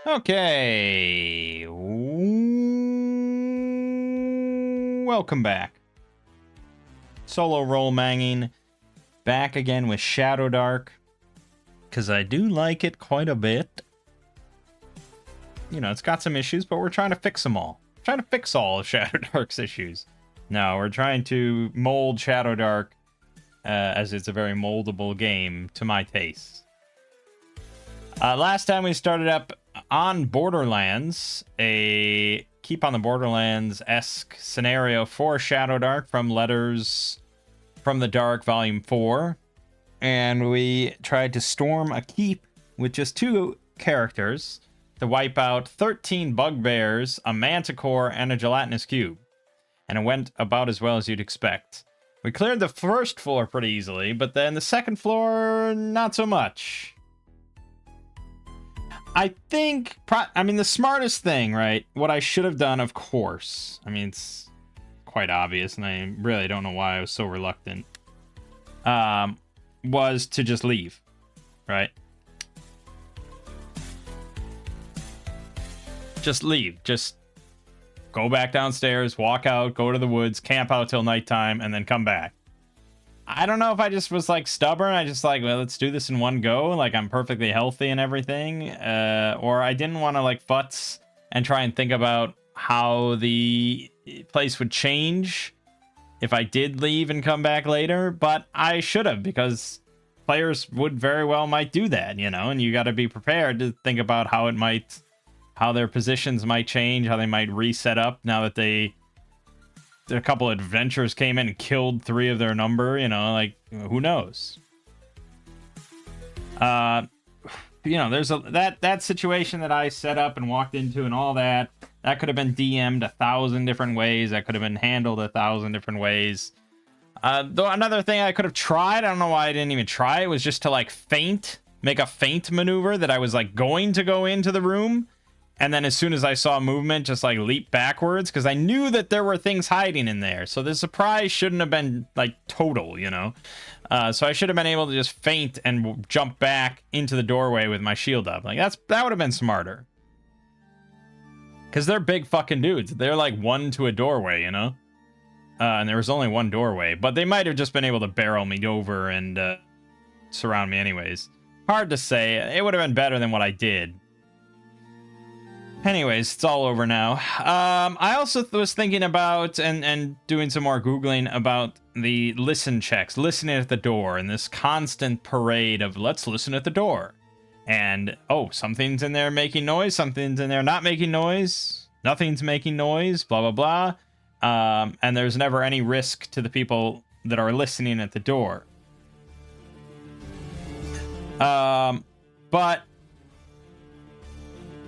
Okay. Welcome back. Solo role Mangging. Back again with Shadowdark. Because I do like it quite a bit. You know, it's got some issues, but we're trying to fix them all. Trying to fix all of Shadowdark's issues. No, we're trying to mold Shadowdark as it's a very moldable game to my taste. Last time we started up on Borderlands, a Keep on the Borderlands-esque scenario for Shadowdark from Letters from the Dark Volume 4. And we tried to storm a keep with just 2 characters to wipe out 13 bugbears, a manticore, and a gelatinous cube. And it went about as well as you'd expect. We cleared the first floor pretty easily, but then the second floor, not so much. I think, the smartest thing, right? What I should have done, of course. I mean, it's quite obvious, and I really don't know why I was so reluctant. Was to just leave, right? Just leave. Just go back downstairs, walk out, go to the woods, camp out till nighttime, and then come back. I don't know if I just was like stubborn. I just like, well, let's do this in one go. Like I'm perfectly healthy and everything. Or I didn't want to like futz and try and think about how the place would change if I did leave and come back later. But I should have, because players would very well might do that, you know, and you got to be prepared to think about how their positions might change, how they might reset up now that a couple of adventurers came in and killed 3 of their number, you know, like, who knows? You know, there's that situation that I set up and walked into and all that could have been DM'd 1,000 different ways. That could have been handled 1,000 different ways. Though another thing I could have tried, I don't know why I didn't even try it, was just to like make a feint maneuver that I was like going to go into the room. And then as soon as I saw movement, just like leap backwards, because I knew that there were things hiding in there. So the surprise shouldn't have been like total, you know? So I should have been able to just feint and jump back into the doorway with my shield up. Like that would have been smarter. Because they're big fucking dudes. They're like 1 to a doorway, you know? And there was only 1 doorway. But they might have just been able to barrel me over and surround me anyways. Hard to say. It would have been better than what I did. Anyways, it's all over now. I also was thinking about and doing some more Googling about the listen checks, listening at the door, and this constant parade of let's listen at the door. And, oh, something's in there making noise, something's in there not making noise, nothing's making noise, blah, blah, blah. And there's never any risk to the people that are listening at the door. But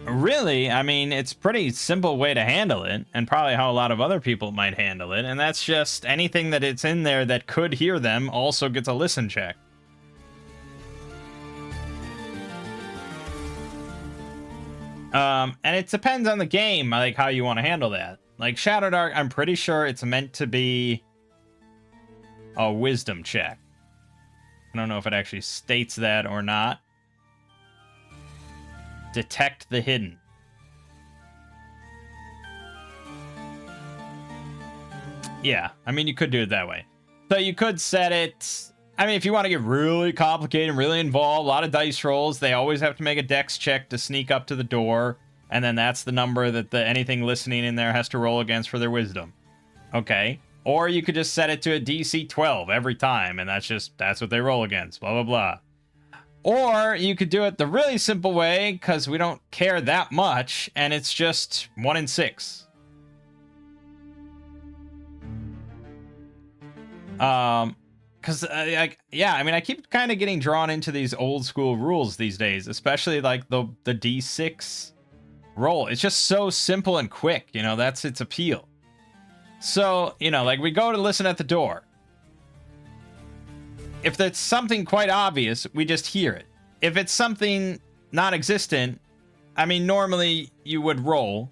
really, I mean, it's a pretty simple way to handle it, and probably how a lot of other people might handle it, and that's just anything that it's in there that could hear them also gets a listen check. And it depends on the game, like how you want to handle that. Like Shadowdark, I'm pretty sure it's meant to be a wisdom check. I don't know if it actually states that or not. Detect the hidden. Yeah, I mean, you could do it that way. So you could set it... I mean, if you want to get really complicated and really involved, a lot of dice rolls, they always have to make a dex check to sneak up to the door, and then that's the number that anything listening in there has to roll against for their wisdom. Okay. Or you could just set it to a DC 12 every time, and that's what they roll against, blah, blah, blah. Or you could do it the really simple way, because we don't care that much, and it's just 1 in 6. Because, yeah, I mean, I keep kind of getting drawn into these old school rules these days, especially like the D6 roll. It's just so simple and quick, you know, that's its appeal. So, you know, like we go to listen at the door. If that's something quite obvious, we just hear it. If it's something non-existent, I mean, normally you would roll,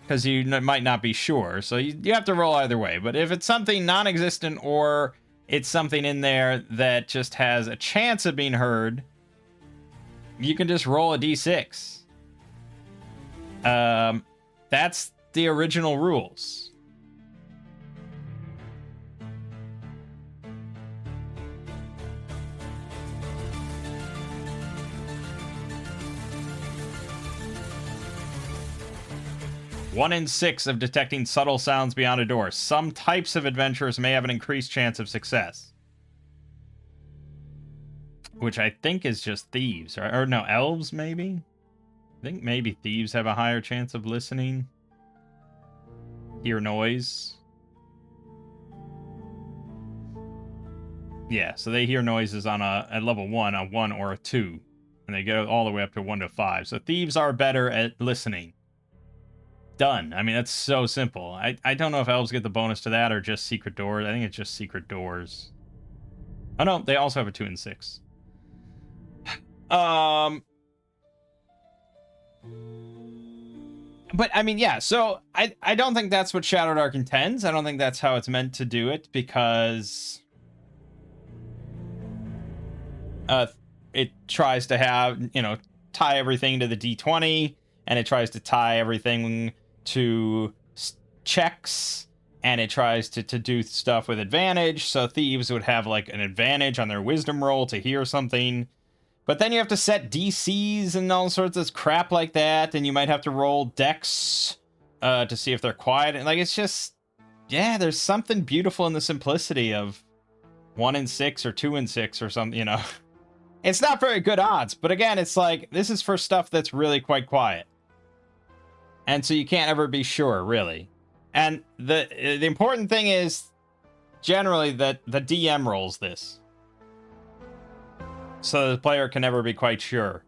because you might not be sure. So you have to roll either way. But if it's something non-existent or it's something in there that just has a chance of being heard, you can just roll a d6. That's the original rules. One in 6 of detecting subtle sounds beyond a door. Some types of adventurers may have an increased chance of success. Which I think is just thieves, right? Or no, elves, maybe? I think maybe thieves have a higher chance of listening. Hear noise. Yeah, so they hear noises on at level 1, a 1 or a 2. And they go all the way up to 1 to 5. So thieves are better at listening. Done. I mean, that's so simple. I don't know if elves get the bonus to that or just secret doors. I think it's just secret doors. Oh no, they also have a 2 and 6. But I mean, yeah, so I don't think that's what Shadowdark intends. I don't think that's how it's meant to do it, because it tries to have, tie everything to the D20, and it tries to tie everything to checks, and it tries to do stuff with advantage, so thieves would have like an advantage on their wisdom roll to hear something. But then you have to set DCs and all sorts of crap like that, and you might have to roll dex to see if they're quiet. And like, it's just, yeah, there's something beautiful in the simplicity of 1 in 6 or 2 in 6 or something, It's not very good odds, but again, it's like, this is for stuff that's really quite quiet. And so you can't ever be sure, really. And the important thing is, generally, that the DM rolls this. So the player can never be quite sure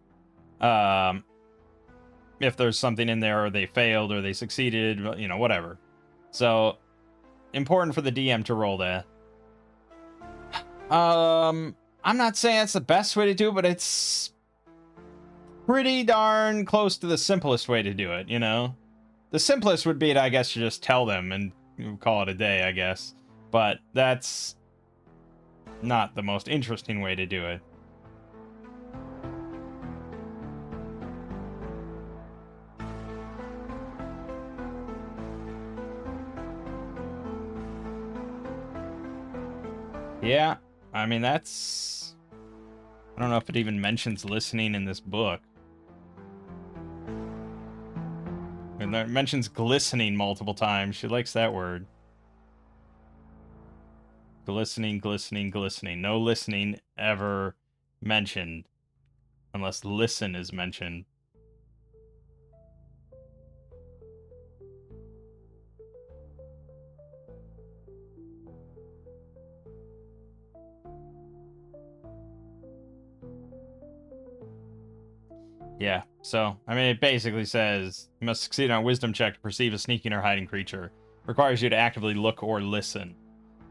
if there's something in there, or they failed, or they succeeded, whatever. So, important for the DM to roll that. I'm not saying that's the best way to do it, but it's pretty darn close to the simplest way to do it, The simplest would be to, I guess, to just tell them and call it a day, I guess. But that's not the most interesting way to do it. Yeah, I mean, that's... I don't know if it even mentions listening in this book. And it mentions glistening multiple times. She likes that word. Glistening, glistening, glistening. No listening ever mentioned. Unless listen is mentioned. Yeah, so, I mean, it basically says, you must succeed on a wisdom check to perceive a sneaking or hiding creature. Requires you to actively look or listen.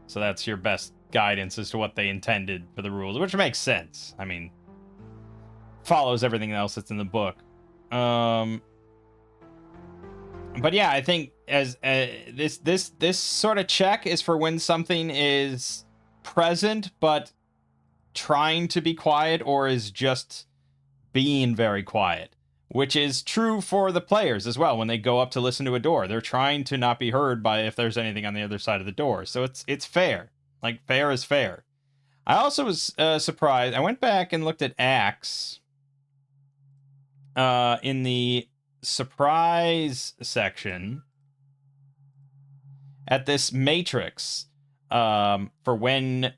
So that's your best guidance as to what they intended for the rules, which makes sense. I mean, follows everything else that's in the book. But yeah, I think as this sort of check is for when something is present but trying to be quiet, or is just being very quiet, which is true for the players as well. When they go up to listen to a door, they're trying to not be heard by if there's anything on the other side of the door. So it's fair. Like, fair is fair. I also was surprised. I went back and looked at Axe in the surprise section at this matrix for when,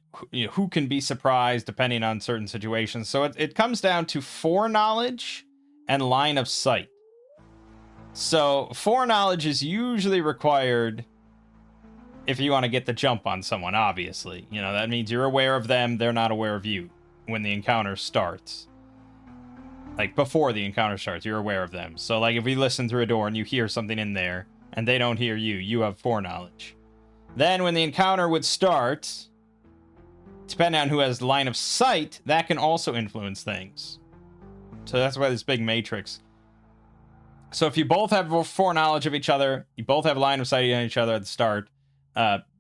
who can be surprised depending on certain situations. So it comes down to foreknowledge and line of sight. So foreknowledge is usually required if you want to get the jump on someone, obviously. That means you're aware of them, they're not aware of you when the encounter starts. Like, before the encounter starts, you're aware of them. So, like, if we listen through a door and you hear something in there, and they don't hear you, you have foreknowledge. Then, when the encounter would start, depending on who has line of sight, that can also influence things. So that's why this big matrix. So if you both have foreknowledge of each other, you both have line of sight on each other at the start,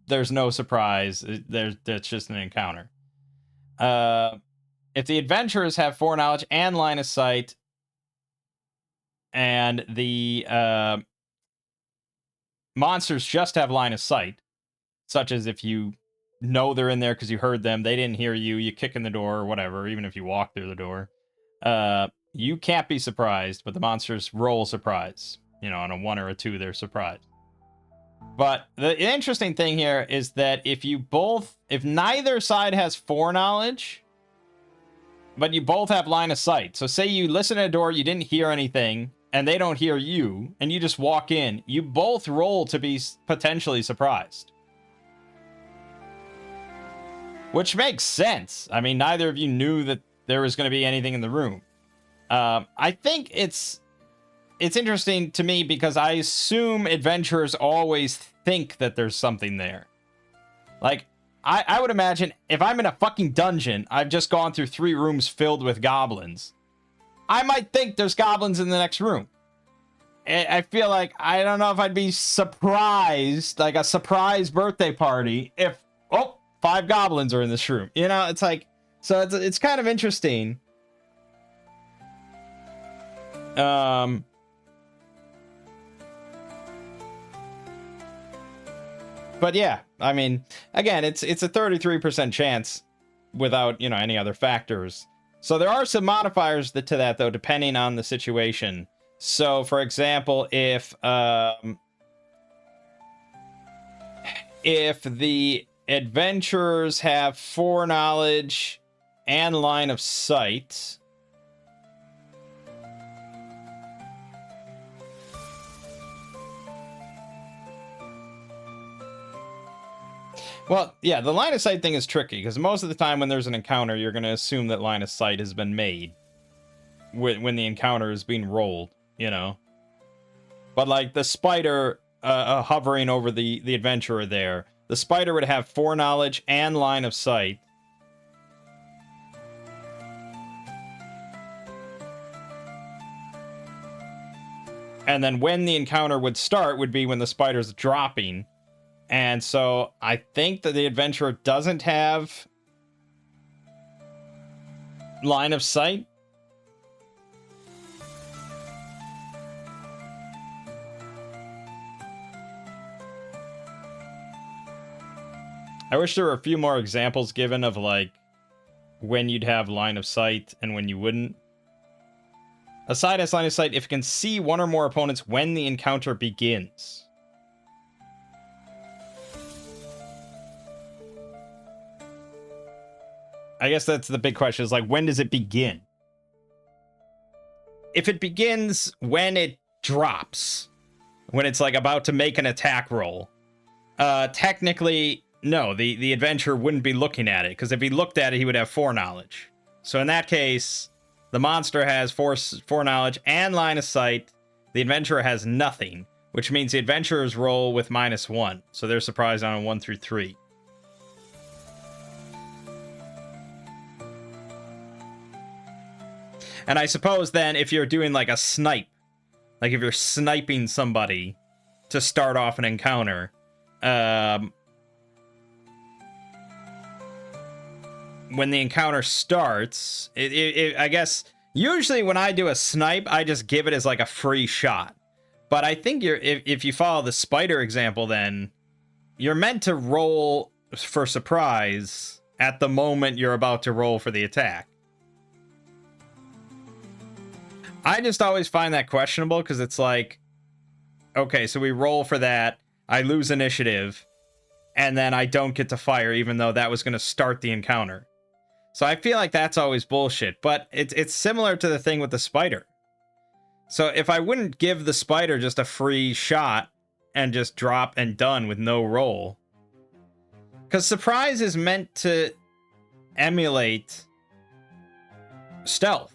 there's no surprise. It's just an encounter. If the adventurers have foreknowledge and line of sight, and the monsters just have line of sight, such as if you know they're in there because you heard them, they didn't hear you, you kick in the door or whatever, even if you walk through the door, you can't be surprised, but the monsters roll surprise. You know, on a 1 or a 2, they're surprised. But the interesting thing here is that if neither side has foreknowledge, but you both have line of sight. So say you listen at a door, you didn't hear anything, and they don't hear you, and you just walk in, you both roll to be potentially surprised. Which makes sense. I mean, neither of you knew that there was going to be anything in the room. I think it's interesting to me because I assume adventurers always think that there's something there. Like, I would imagine if I'm in a fucking dungeon, I've just gone through 3 rooms filled with goblins, I might think there's goblins in the next room. I feel like, I don't know if I'd be surprised, like a surprise birthday party, if, 5 goblins are in this room. You know, it's like, so it's kind of interesting. But yeah, I mean, again, it's a 33% chance without, you know, any other factors. So there are some modifiers to that, though, depending on the situation. So, for example, if the adventurers have foreknowledge and line of sight, well, yeah, the line of sight thing is tricky, because most of the time when there's an encounter, you're going to assume that line of sight has been made when the encounter is being rolled, you know? But, like, the spider hovering over the adventurer there, the spider would have foreknowledge and line of sight. And then when the encounter would start would be when the spider's dropping. And so I think that the adventurer doesn't have line of sight. I wish there were a few more examples given of, like, when you'd have line of sight and when you wouldn't. A side has line of sight if it can see one or more opponents when the encounter begins. I guess that's the big question, is like, when does it begin? If it begins when it drops, when it's like about to make an attack roll, technically, no, the adventurer wouldn't be looking at it, because if he looked at it, he would have foreknowledge. So in that case, the monster has foreknowledge and line of sight. The adventurer has nothing, which means the adventurers roll with -1. So they're surprised on a 1 through 3. And I suppose then if you're doing like a snipe, like if you're sniping somebody to start off an encounter, when the encounter starts, I guess usually when I do a snipe, I just give it as like a free shot. But I think if you follow the spider example, then you're meant to roll for surprise at the moment you're about to roll for the attack. I just always find that questionable, because it's like, okay, so we roll for that, I lose initiative, and then I don't get to fire, even though that was going to start the encounter. So I feel like that's always bullshit, but it's similar to the thing with the spider. So if I wouldn't give the spider just a free shot and just drop and done with no roll, because surprise is meant to emulate stealth,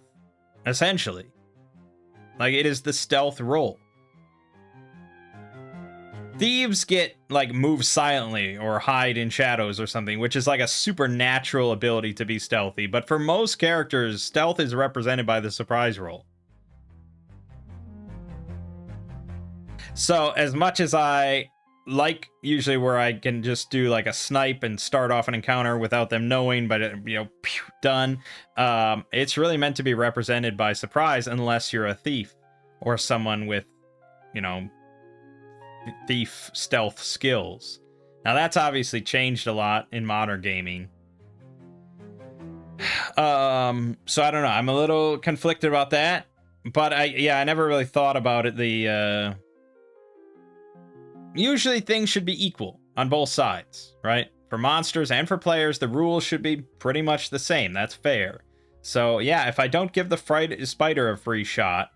essentially. Like, it is the stealth roll. Thieves get, like, move silently or hide in shadows or something, which is like a supernatural ability to be stealthy. But for most characters, stealth is represented by the surprise roll. So as much as I like usually where I can just do like a snipe and start off an encounter without them knowing, but you know, done. It's really meant to be represented by surprise unless you're a thief, or someone with, you know, thief stealth skills. Now that's obviously changed a lot in modern gaming. So I don't know. I'm a little conflicted about that, but I never really thought about it. Usually things should be equal on both sides, right? For monsters and for players, the rules should be pretty much the same. That's fair. So yeah, if I don't give the spider a free shot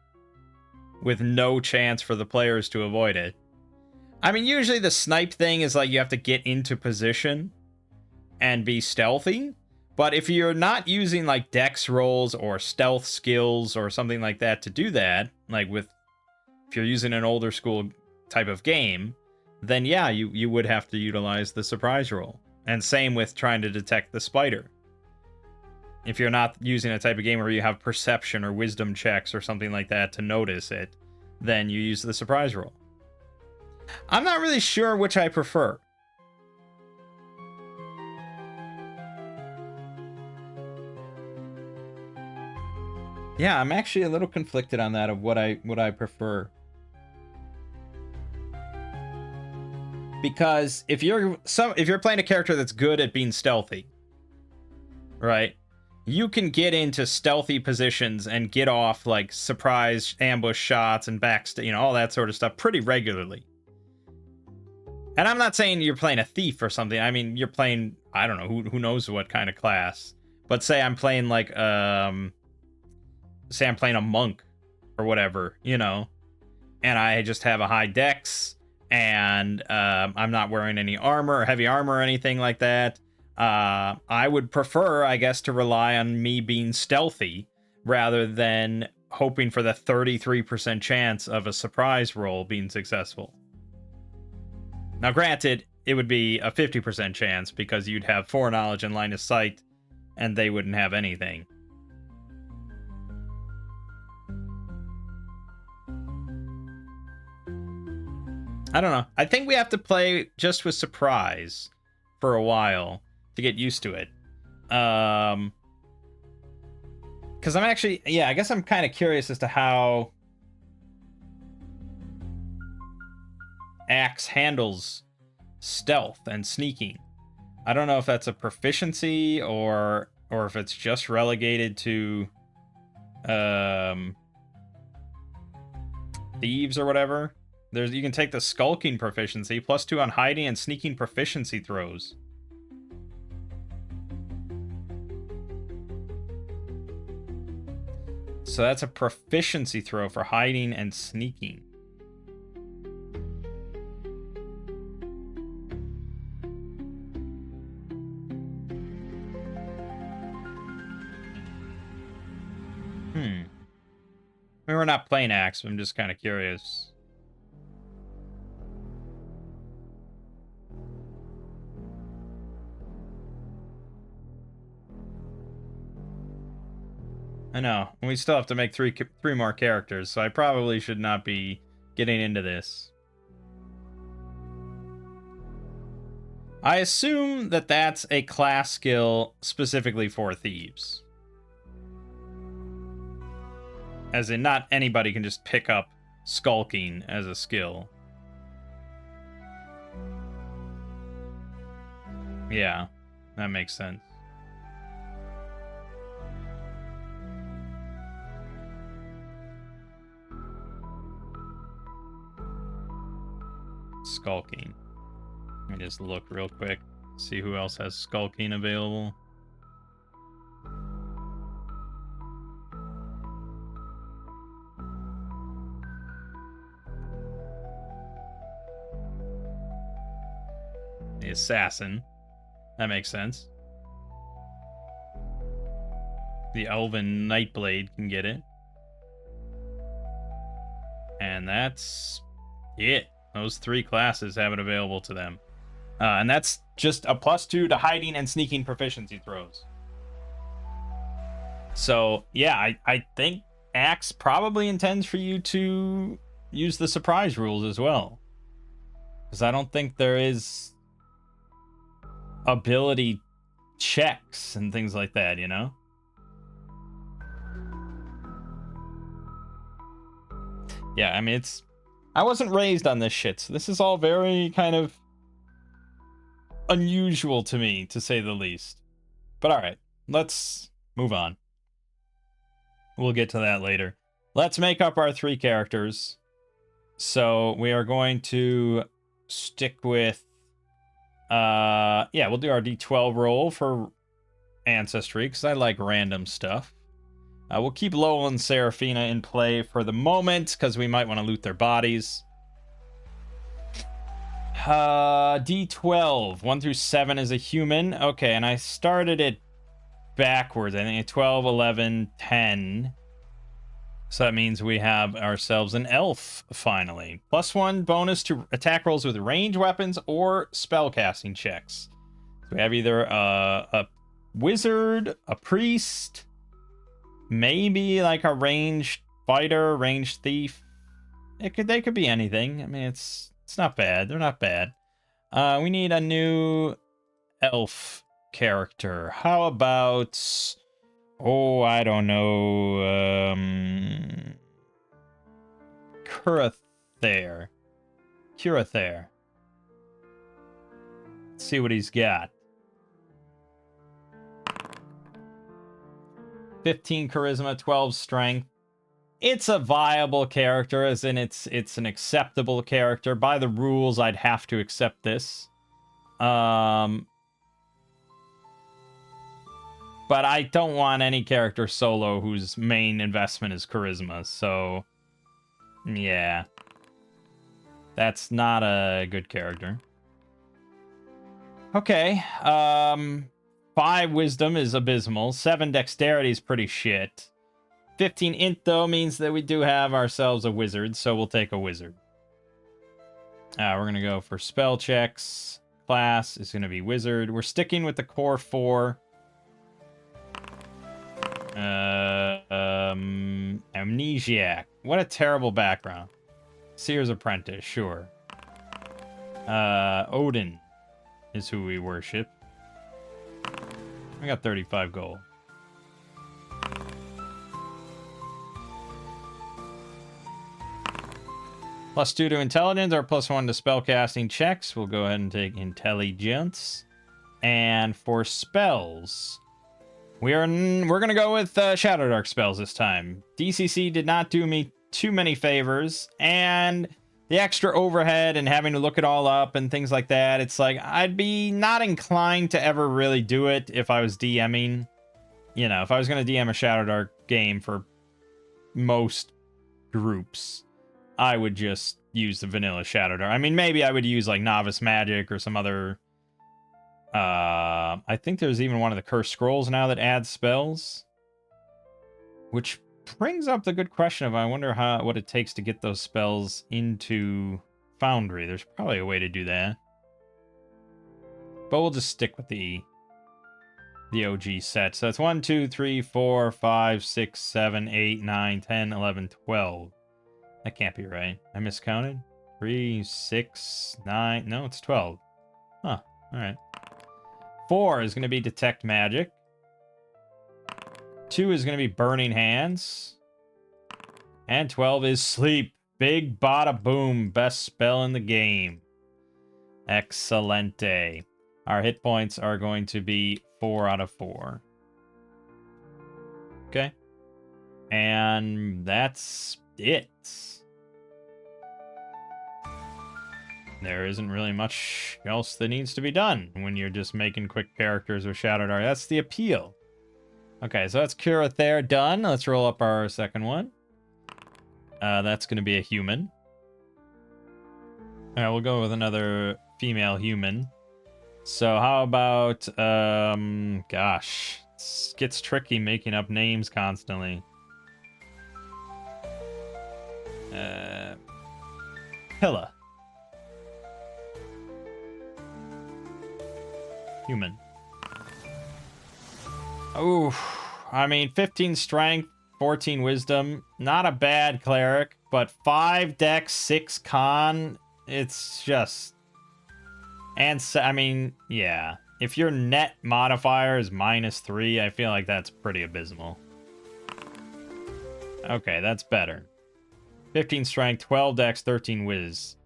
with no chance for the players to avoid it, I mean, usually the snipe thing is like you have to get into position and be stealthy. But if you're not using like dex rolls or stealth skills or something like that to do that, like if you're using an older school type of game, then yeah, you would have to utilize the surprise roll. And same with trying to detect the spider. If you're not using a type of game where you have perception or wisdom checks or something like that to notice it, then you use the surprise roll. I'm not really sure which I prefer. Yeah, I'm actually a little conflicted on that of what I prefer. Because if you're playing a character that's good at being stealthy, right? You can get into stealthy positions and get off like surprise ambush shots and all that sort of stuff pretty regularly. And I'm not saying you're playing a thief or something. I mean, you're playing, I don't know, who knows what kind of class. But say I'm playing like say I'm playing a monk or whatever, and I just have a high dex and I'm not wearing any armor or heavy armor or anything like that. I would prefer, I guess, to rely on me being stealthy rather than hoping for the 33% chance of a surprise roll being successful. Now, granted, it would be a 50% chance because you'd have foreknowledge and line of sight and they wouldn't have anything. I don't know. I think we have to play just with surprise for a while to get used to it. Because I'm actually, I guess I'm kind of curious as to how Axe handles stealth and sneaking. I don't know if that's a proficiency or if it's just relegated to thieves or whatever. You can take the skulking proficiency, +2 on hiding and sneaking proficiency throws. So that's a proficiency throw for hiding and sneaking. I mean, we're not playing Axe, but I'm just kind of curious. I know. We still have to make three more characters, so I probably should not be getting into this. I assume that that's a class skill specifically for thieves. As in, not anybody can just pick up skulking as a skill. Yeah, that makes sense. Skulking. Let me just look real quick, see who else has skulking available. The assassin. That makes sense. The elven nightblade can get it. And that's it. Those 3 classes have it available to them. And that's just a +2 to hiding and sneaking proficiency throws. So, yeah, I think Axe probably intends for you to use the surprise rules as well. Because I don't think there is ability checks and things like that, you know? Yeah, I mean, I wasn't raised on this shit, so this is all very kind of unusual to me, to say the least. But alright, let's move on. We'll get to that later. Let's make up our 3 characters. So we are going to stick with... yeah, we'll do our D12 roll for Ancestry, because I like random stuff. We'll keep Lowell and Seraphina in play for the moment, because we might want to loot their bodies. D12, 1 through 7 is a human. Okay, and I started it backwards. I think 12, 11, 10. So that means we have ourselves an elf, finally. +1 bonus to attack rolls with range weapons or spellcasting checks. So we have either a wizard, a priest, maybe like a ranged fighter, ranged thief. They could be anything. I mean, it's not bad. They're not bad. We need a new elf character. How about... Oh, I don't know. Curathair. Curathair. Let's see what he's got. 15 charisma, 12 strength. It's a viable character, as in it's an acceptable character. By the rules, I'd have to accept this. But I don't want any character solo whose main investment is charisma, so... yeah. That's not a good character. Okay, 5 wisdom is abysmal. 7 dexterity is pretty shit. 15 int, though, means that we do have ourselves a wizard, so we'll take a wizard. We're going to go for spell checks. Class is going to be wizard. We're sticking with the core 4. Amnesiac. What a terrible background. Seer's Apprentice, sure. Odin is who we worship. I got 35 gold. +2 to intelligence or +1 to spellcasting checks. We'll go ahead and take intelligence. And for spells, we're gonna go with Shadowdark spells this time. DCC did not do me too many favors, and the extra overhead and having to look it all up and things like that, it's like I'd be not inclined to ever really do it if I was DMing. You know, if I was gonna DM a Shadowdark game for most groups, I would just use the vanilla Shadowdark. I mean, maybe I would use like Novice Magic or some other... I think there's even one of the Cursed Scrolls now that adds spells. Which brings up the good question of, I wonder what it takes to get those spells into Foundry. There's probably a way to do that. But we'll just stick with the OG set. So it's 1, 2, 3, 4, 5, 6, 7, 8, 9, 10, 11, 12. That can't be right. I miscounted. 3, 6, 9. No, it's 12. Huh. Alright. 4 is going to be Detect Magic. 2 is going to be Burning Hands. And 12 is Sleep. Big bada boom. Best spell in the game. Excelente. Our hit points are going to be 4 out of 4. Okay. And that's it. There isn't really much else that needs to be done when you're just making quick characters with Shadowdark. That's the appeal. Okay, so that's Curathair done. Let's roll up our second one. That's going to be a human. All right, we'll go with another female human. So how about, gosh, it gets tricky making up names constantly. Hilla. Human. Ooh, I mean, 15 strength, 14 wisdom. Not a bad cleric, but 5 dex, 6 con. It's just... And, I mean, yeah. If your net modifier is -3, I feel like that's pretty abysmal. Okay, that's better. 15 strength, 12 dex, 13 whiz.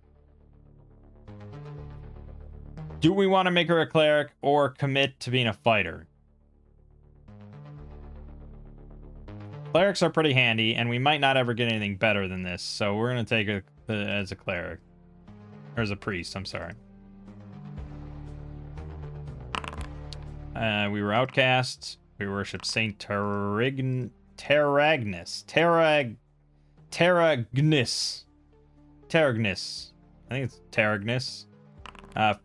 Do we want to make her a cleric or commit to being a fighter? Clerics are pretty handy, and we might not ever get anything better than this, so we're going to take her as a cleric. Or as a priest, I'm sorry. We were outcasts. We worship Saint Terragnus. I think it's Terragnus.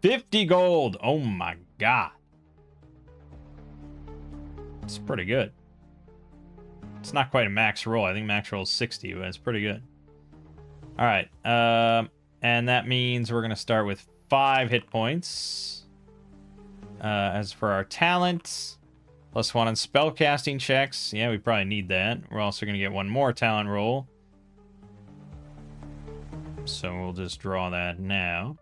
50 gold. Oh my god. It's pretty good. It's not quite a max roll. I think max roll is 60, but it's pretty good. All right. And that means we're going to start with 5 hit points. As for our talents, +1 on spellcasting checks. Yeah, we probably need that. We're also going to get 1 more talent roll. So we'll just draw that now.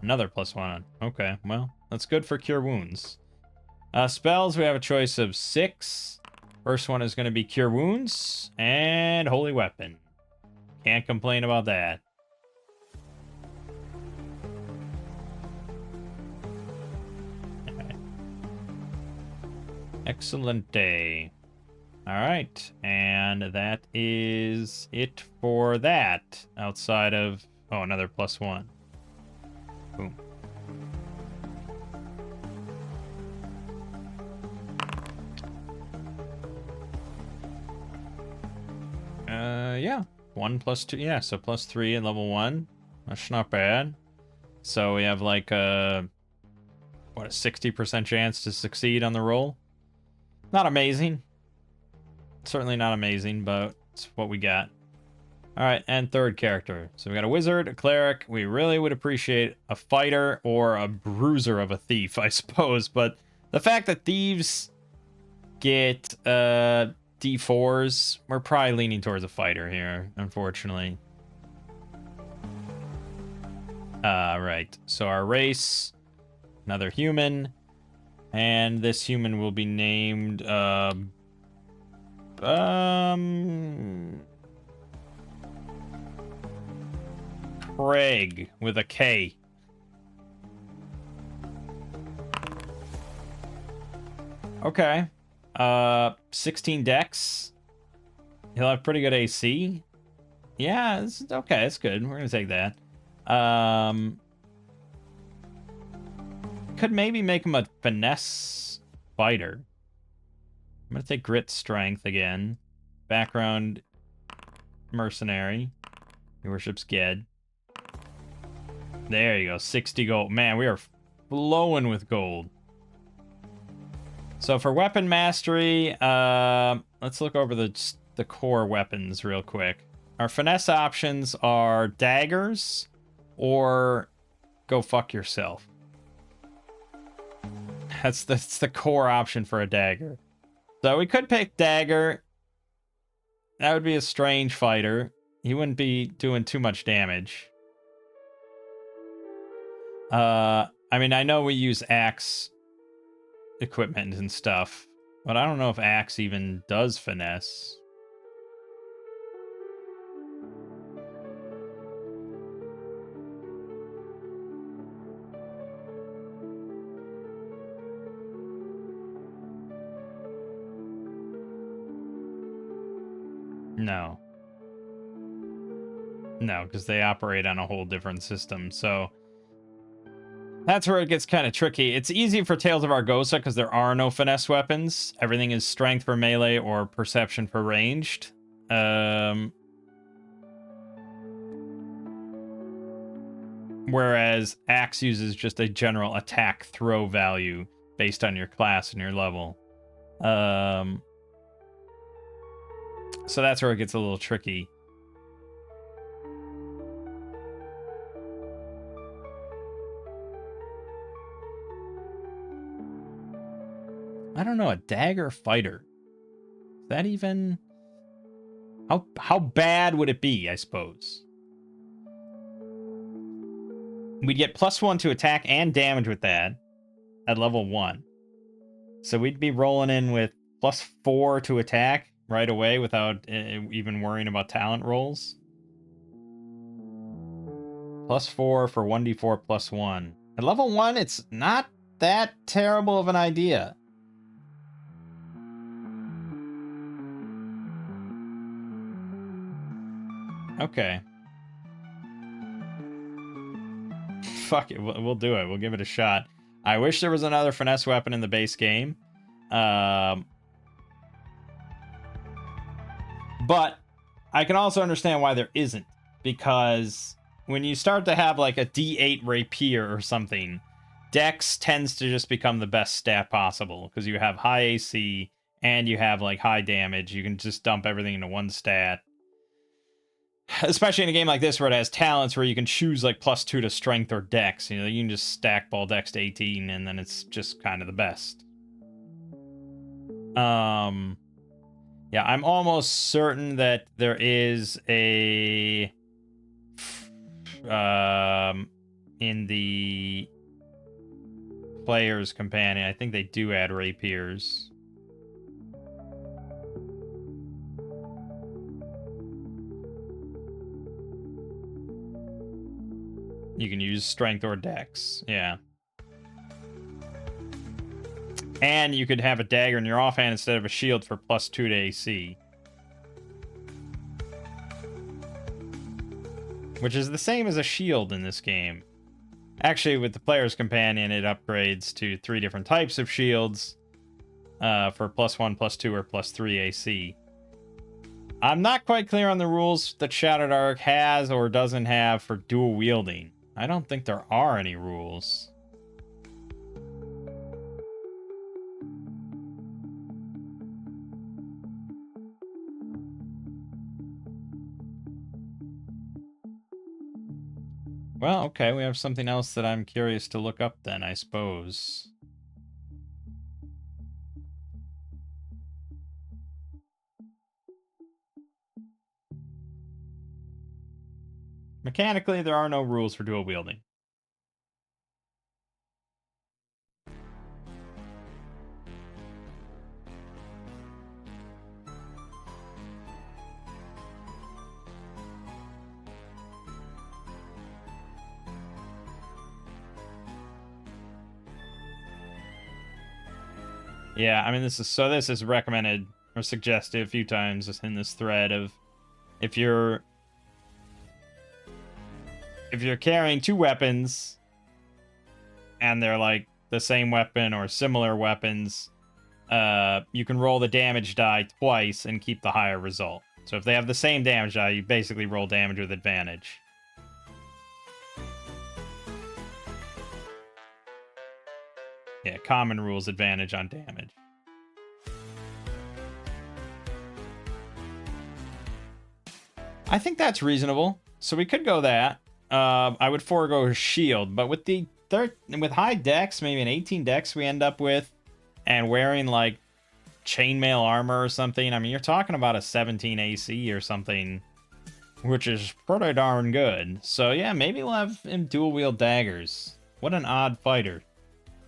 Another +1. Okay, well, that's good for Cure Wounds. Spells, we have a choice of 6. First one is going to be Cure Wounds and Holy Weapon. Can't complain about that. Excellent day. All right, and that is it for that. Outside of another +1. Boom. Yeah, 1 + 2. Yeah, so +3 at level 1. That's not bad. So we have like a 60% chance to succeed on the roll. Not amazing. Certainly not amazing, but it's what we got. All right, and third character. So we got a wizard, a cleric. We really would appreciate a fighter or a bruiser of a thief, I suppose. But the fact that thieves get D4s, we're probably leaning towards a fighter here, unfortunately. Right. So our race, another human. And this human will be named Craig with a K. Okay. 16 dex. He'll have pretty good AC. Yeah, it's okay. It's good. We're gonna take that. Could maybe make him a finesse fighter. I'm gonna take grit strength again. Background mercenary. He worships Ged. There you go, 60 gold. Man, we are flowing with gold. So for weapon mastery, let's look over the core weapons real quick. Our finesse options are daggers or go fuck yourself. That's the core option for a dagger. So we could pick dagger. That would be a strange fighter. He wouldn't be doing too much damage. I mean, I know we use axe equipment and stuff, but I don't know if axe even does finesse. No. No, because they operate on a whole different system, so that's where it gets kind of tricky. It's easy for Tales of Argosa because there are no finesse weapons. Everything is strength for melee or perception for ranged. Whereas Axe uses just a general attack throw value based on your class and your level. So that's where it gets a little tricky. I don't know, a dagger fighter. Is that even... How bad would it be, I suppose? We'd get +1 to attack and damage with that at level 1. So we'd be rolling in with +4 to attack right away without even worrying about talent rolls. +4 for 1d4 +1. At level 1, it's not that terrible of an idea. Okay. Fuck it, we'll do it. We'll give it a shot. I wish there was another finesse weapon in the base game. But I can also understand why there isn't. Because when you start to have like a D8 rapier or something, Dex tends to just become the best stat possible. Because you have high AC and you have like high damage. You can just dump everything into one stat. Especially in a game like this where it has talents where you can choose like +2 to strength or dex. You know, you can just stack ball dex to 18 and then it's just kind of the best. Yeah, I'm almost certain that there is a in the player's companion, I think they do add rapiers. You can use strength or dex. Yeah. And you could have a dagger in your offhand instead of a shield for +2 to AC. Which is the same as a shield in this game. Actually, with the player's companion, it upgrades to 3 different types of shields for +1, +2, or +3 AC. I'm not quite clear on the rules that Shadowdark has or doesn't have for dual wielding. I don't think there are any rules. Well, okay, we have something else that I'm curious to look up then, I suppose. Mechanically, there are no rules for dual wielding. Yeah, I mean, this is recommended or suggested a few times in this thread of if you're carrying 2 weapons and they're like the same weapon or similar weapons, you can roll the damage die twice and keep the higher result. So if they have the same damage die, you basically roll damage with advantage. Yeah, common rules advantage on damage. I think that's reasonable. So we could go that. I would forego shield, but with with high dex, maybe an 18 dex we end up with, and wearing like chainmail armor or something. I mean, you're talking about a 17 AC or something, which is pretty darn good. So yeah, maybe we'll have him dual wield daggers. What an odd fighter.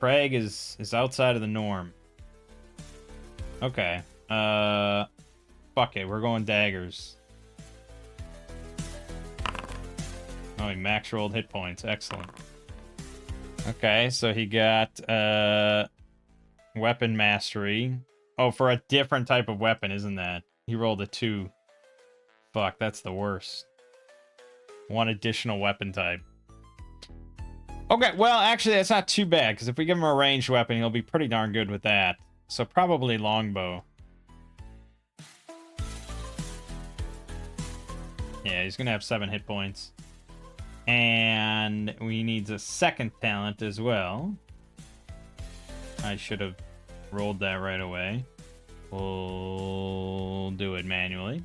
Craig is outside of the norm. Okay. Fuck it, we're going daggers. Oh, he max rolled hit points. Excellent. Okay, so he got weapon mastery. Oh, for a different type of weapon, isn't that? He rolled a 2. Fuck, that's the worst. 1 additional weapon type. Okay, well, actually, that's not too bad, because if we give him a ranged weapon, he'll be pretty darn good with that. So probably longbow. Yeah, he's going to have 7 hit points. And we need a second talent as well. I should have rolled that right away. We'll do it manually.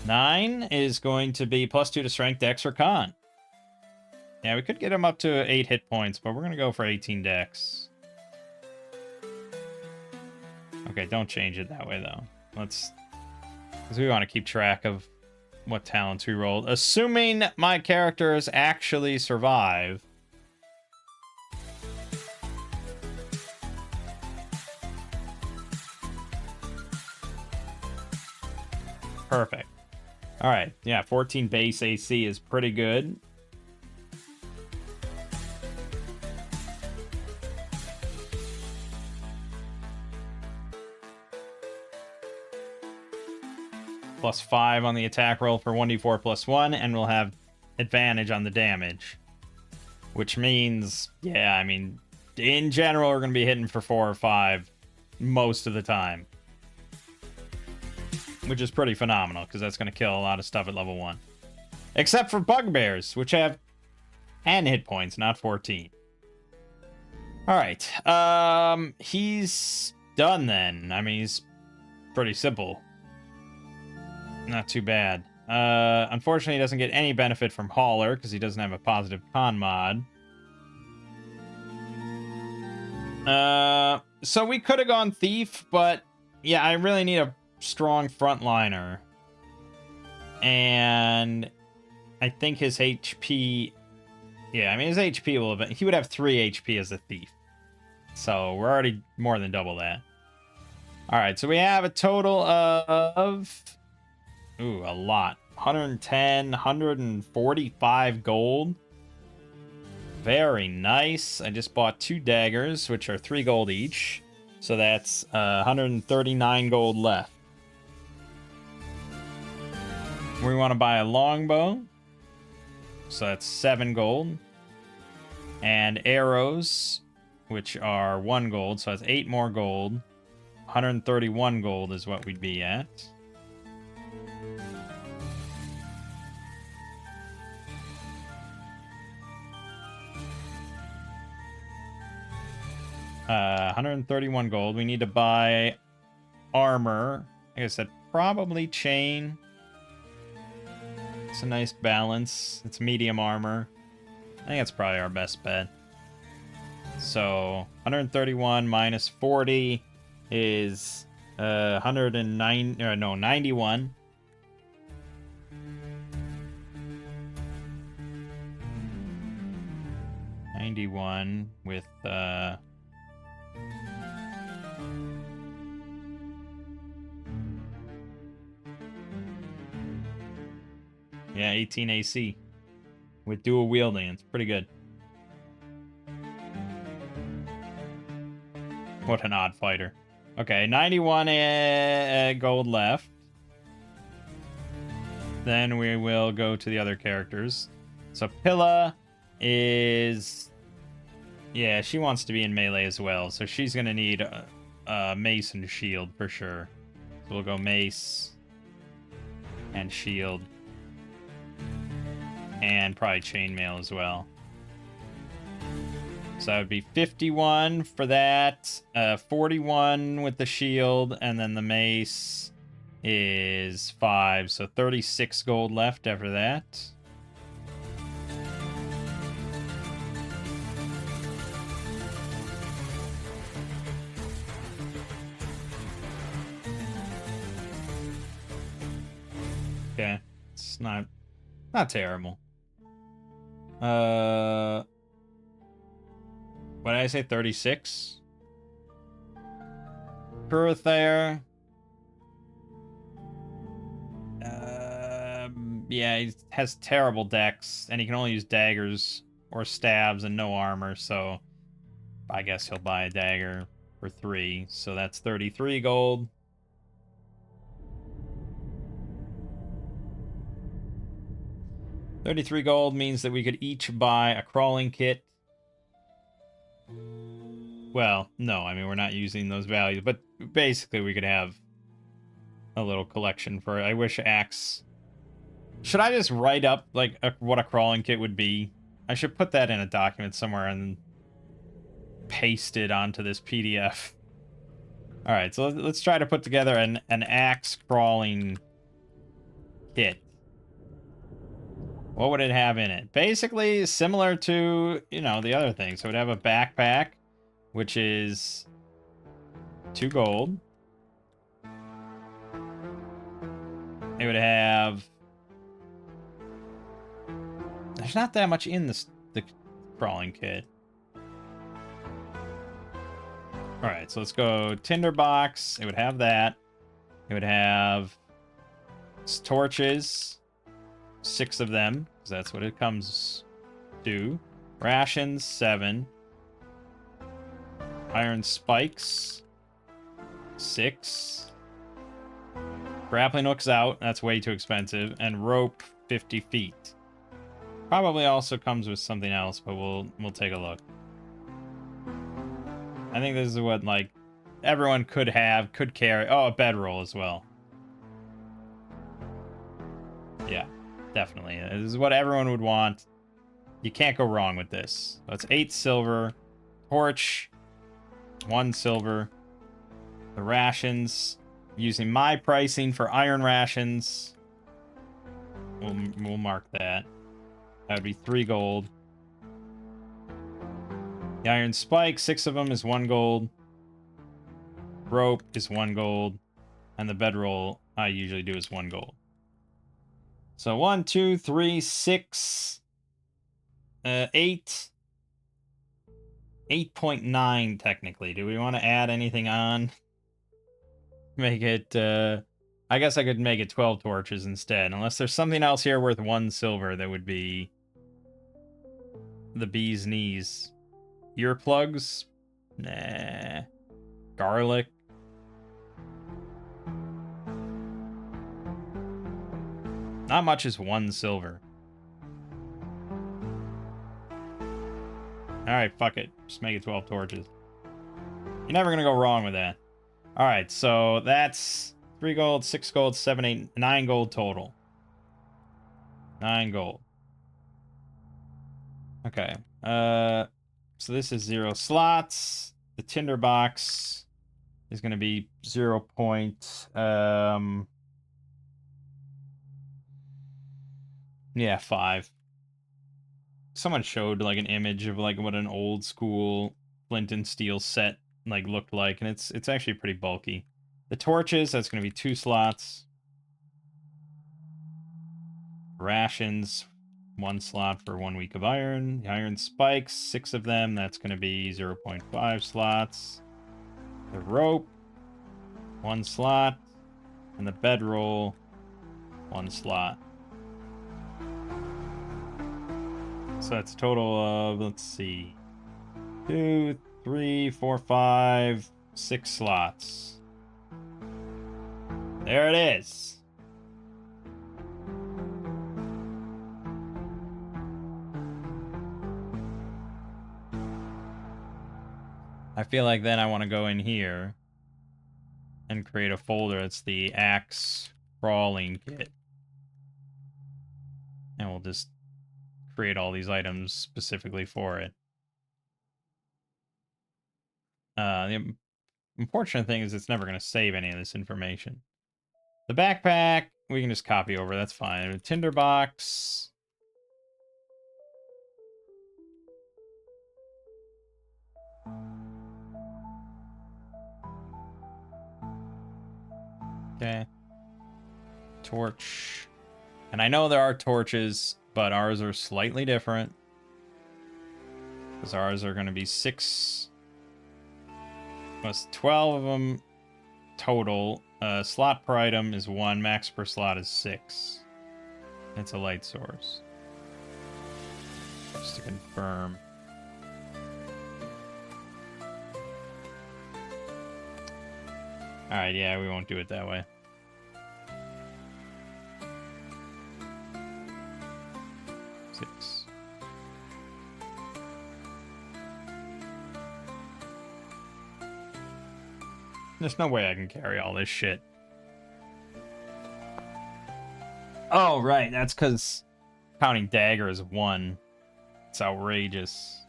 9 is going to be +2 to strength, dex, or con. Yeah, we could get him up to 8 hit points, but we're going to go for 18 dex. Okay, don't change it that way, though. Because we want to keep track of what talents we rolled. Assuming my characters actually survive. Perfect. All right. Yeah, 14 base AC is pretty good. +5 on the attack roll for 1d4 +1, and we'll have advantage on the damage. Which means, yeah, I mean, in general, we're going to be hitting for 4 or 5 most of the time. Which is pretty phenomenal, because that's going to kill a lot of stuff at level 1. Except for bugbears, which have 10 hit points, not 14. Alright, he's done then. I mean, he's pretty simple. Not too bad. Unfortunately, he doesn't get any benefit from Hauler, because he doesn't have a positive con mod. So we could have gone Thief, but yeah, I really need a strong frontliner. And I think his HP... Yeah, I mean, his HP will... He would have 3 HP as a Thief. So we're already more than double that. Alright, so we have a total of... Ooh, a lot. 110, 145 gold. Very nice. I just bought 2 daggers, which are 3 gold each. So that's 139 gold left. We want to buy a longbow. So that's 7 gold. And arrows, which are 1 gold. So that's 8 more gold. 131 gold is what we'd be at. Uh, 131 gold. We need to buy armor. Like I said, probably chain. It's a nice balance. It's medium armor. I think that's probably our best bet. So 131 minus 40 is 109. No, 91. With yeah, 18 AC with dual wielding. It's pretty good. What an odd fighter. Okay, 91 gold left. Then we will go to the other characters. So Pilla is... Yeah, she wants to be in melee as well. So she's going to need a mace and shield for sure. So we'll go mace and shield. And probably chainmail as well. So that would be 51 for that. 41 with the shield. And then the mace is 5. So 36 gold left after that. Okay. It's not terrible. What did I say? 36? Kuruthair. Yeah, he has terrible dex, and he can only use daggers or stabs and no armor, so I guess he'll buy a dagger for 3. So that's 33 gold. $33 gold means that we could each buy a crawling kit. Well, no, I mean, we're not using those values, but basically we could have a little collection for it. I wish Axe... Should I just write up, like, what a crawling kit would be? I should put that in a document somewhere and paste it onto this PDF. Alright, so let's try to put together an Axe crawling kit. What would it have in it? Basically, similar to, you know, the other things. So it would have a backpack, which is 2 gold. It would have... There's not that much in the crawling kit. Alright, so let's go tinderbox. It would have that. It would have It's torches. 6 of them, because that's what it comes to. Rations, 7. Iron spikes, 6. Grappling hooks out, that's way too expensive. And rope, 50 feet. Probably also comes with something else, but we'll take a look. I think this is what, like, everyone could carry. Oh, a bedroll as well. Yeah, definitely. This is what everyone would want. You can't go wrong with this. So it's 8 silver. Torch, 1 silver. The rations, using my pricing for iron rations. We'll mark that. That would be 3 gold. The iron spike, 6 of them is 1 gold. Rope is 1 gold. And the bedroll I usually do is 1 gold. So 1, 2, 3, 6, 8. 8.9 technically. Do we want to add anything on? Make it, I guess I could make it 12 torches instead. Unless there's something else here worth 1 silver that would be the bee's knees. Earplugs? Nah. Garlic? Not much is 1 silver. Alright, fuck it. Just make it 12 torches. You're never gonna go wrong with that. Alright, so that's 3 gold, 6 gold, 7, 8, 9 gold total. 9 gold. Okay. So this is 0 slots. The tinderbox is going to be 0. Yeah, 5. Someone showed like an image of like what an old school flint and steel set like looked like, and it's actually pretty bulky. The torches, that's going to be 2 slots. Rations, 1 slot for 1 week of iron. The iron spikes, 6 of them. That's going to be 0.5 slots. The rope, 1 slot. And the bedroll, 1 slot. So that's a total of, let's see, 2, 3, 4, 5, 6 slots. There it is. I feel like then I want to go in here and create a folder. It's the axe crawling kit. And we'll just create all these items specifically for it. The unfortunate thing is it's never going to save any of this information. The backpack, we can just copy over. That's fine. The tinderbox. Okay. Torch. And I know there are torches, but ours are slightly different. Because ours are going to be 6. Plus 12 of them total. Slot per item is 1. Max per slot is 6. It's a light source. Just to confirm. Alright, yeah, we won't do it that way. Six. There's no way I can carry all this shit. Oh, right, that's because counting dagger is 1. It's outrageous.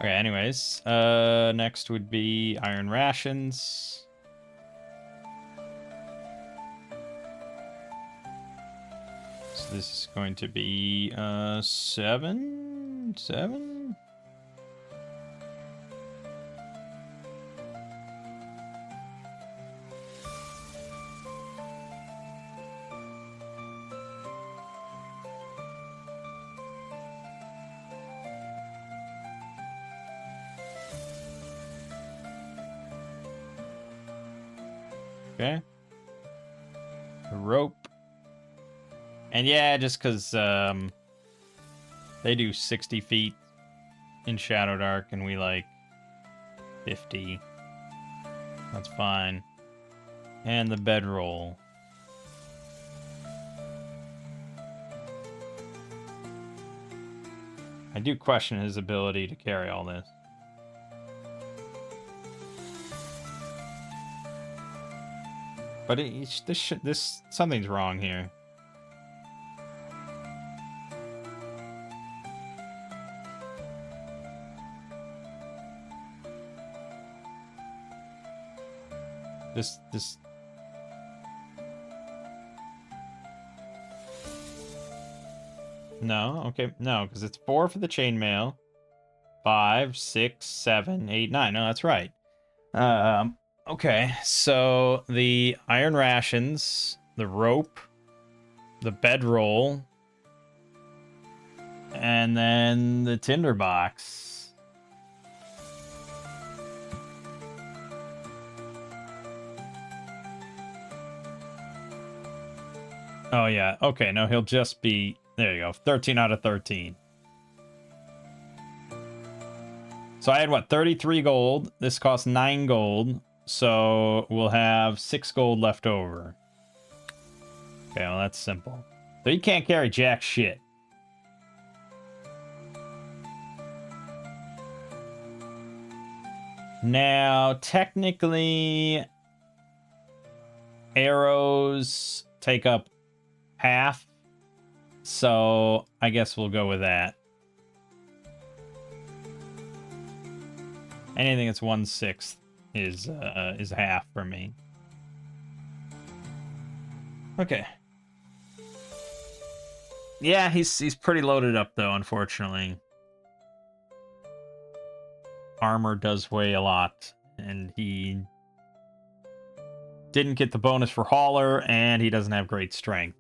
Okay, anyways, next would be iron rations. So this is going to be 7? 7? Okay. The rope. And yeah, just because they do 60 feet in Shadowdark and we like 50. That's fine. And the bedroll. I do question his ability to carry all this. But this something's wrong here. This No, okay, no, because it's 4 for the chainmail. 5, 6, 7, 8, 9. No, that's right. Okay, so the iron rations, the rope, the bedroll, and then the tinderbox. Oh, yeah. Okay, no, he'll just be... There you go. 13 out of 13. So I had, what, 33 gold. This costs 9 gold. So we'll have 6 gold left over. Okay, well, that's simple. So you can't carry jack shit. Now, technically, arrows take up half. So I guess we'll go with that. Anything that's 1/6 is half for me. Okay. Yeah, he's pretty loaded up though, unfortunately. Armor does weigh a lot, and he didn't get the bonus for Hauler, and he doesn't have great strength.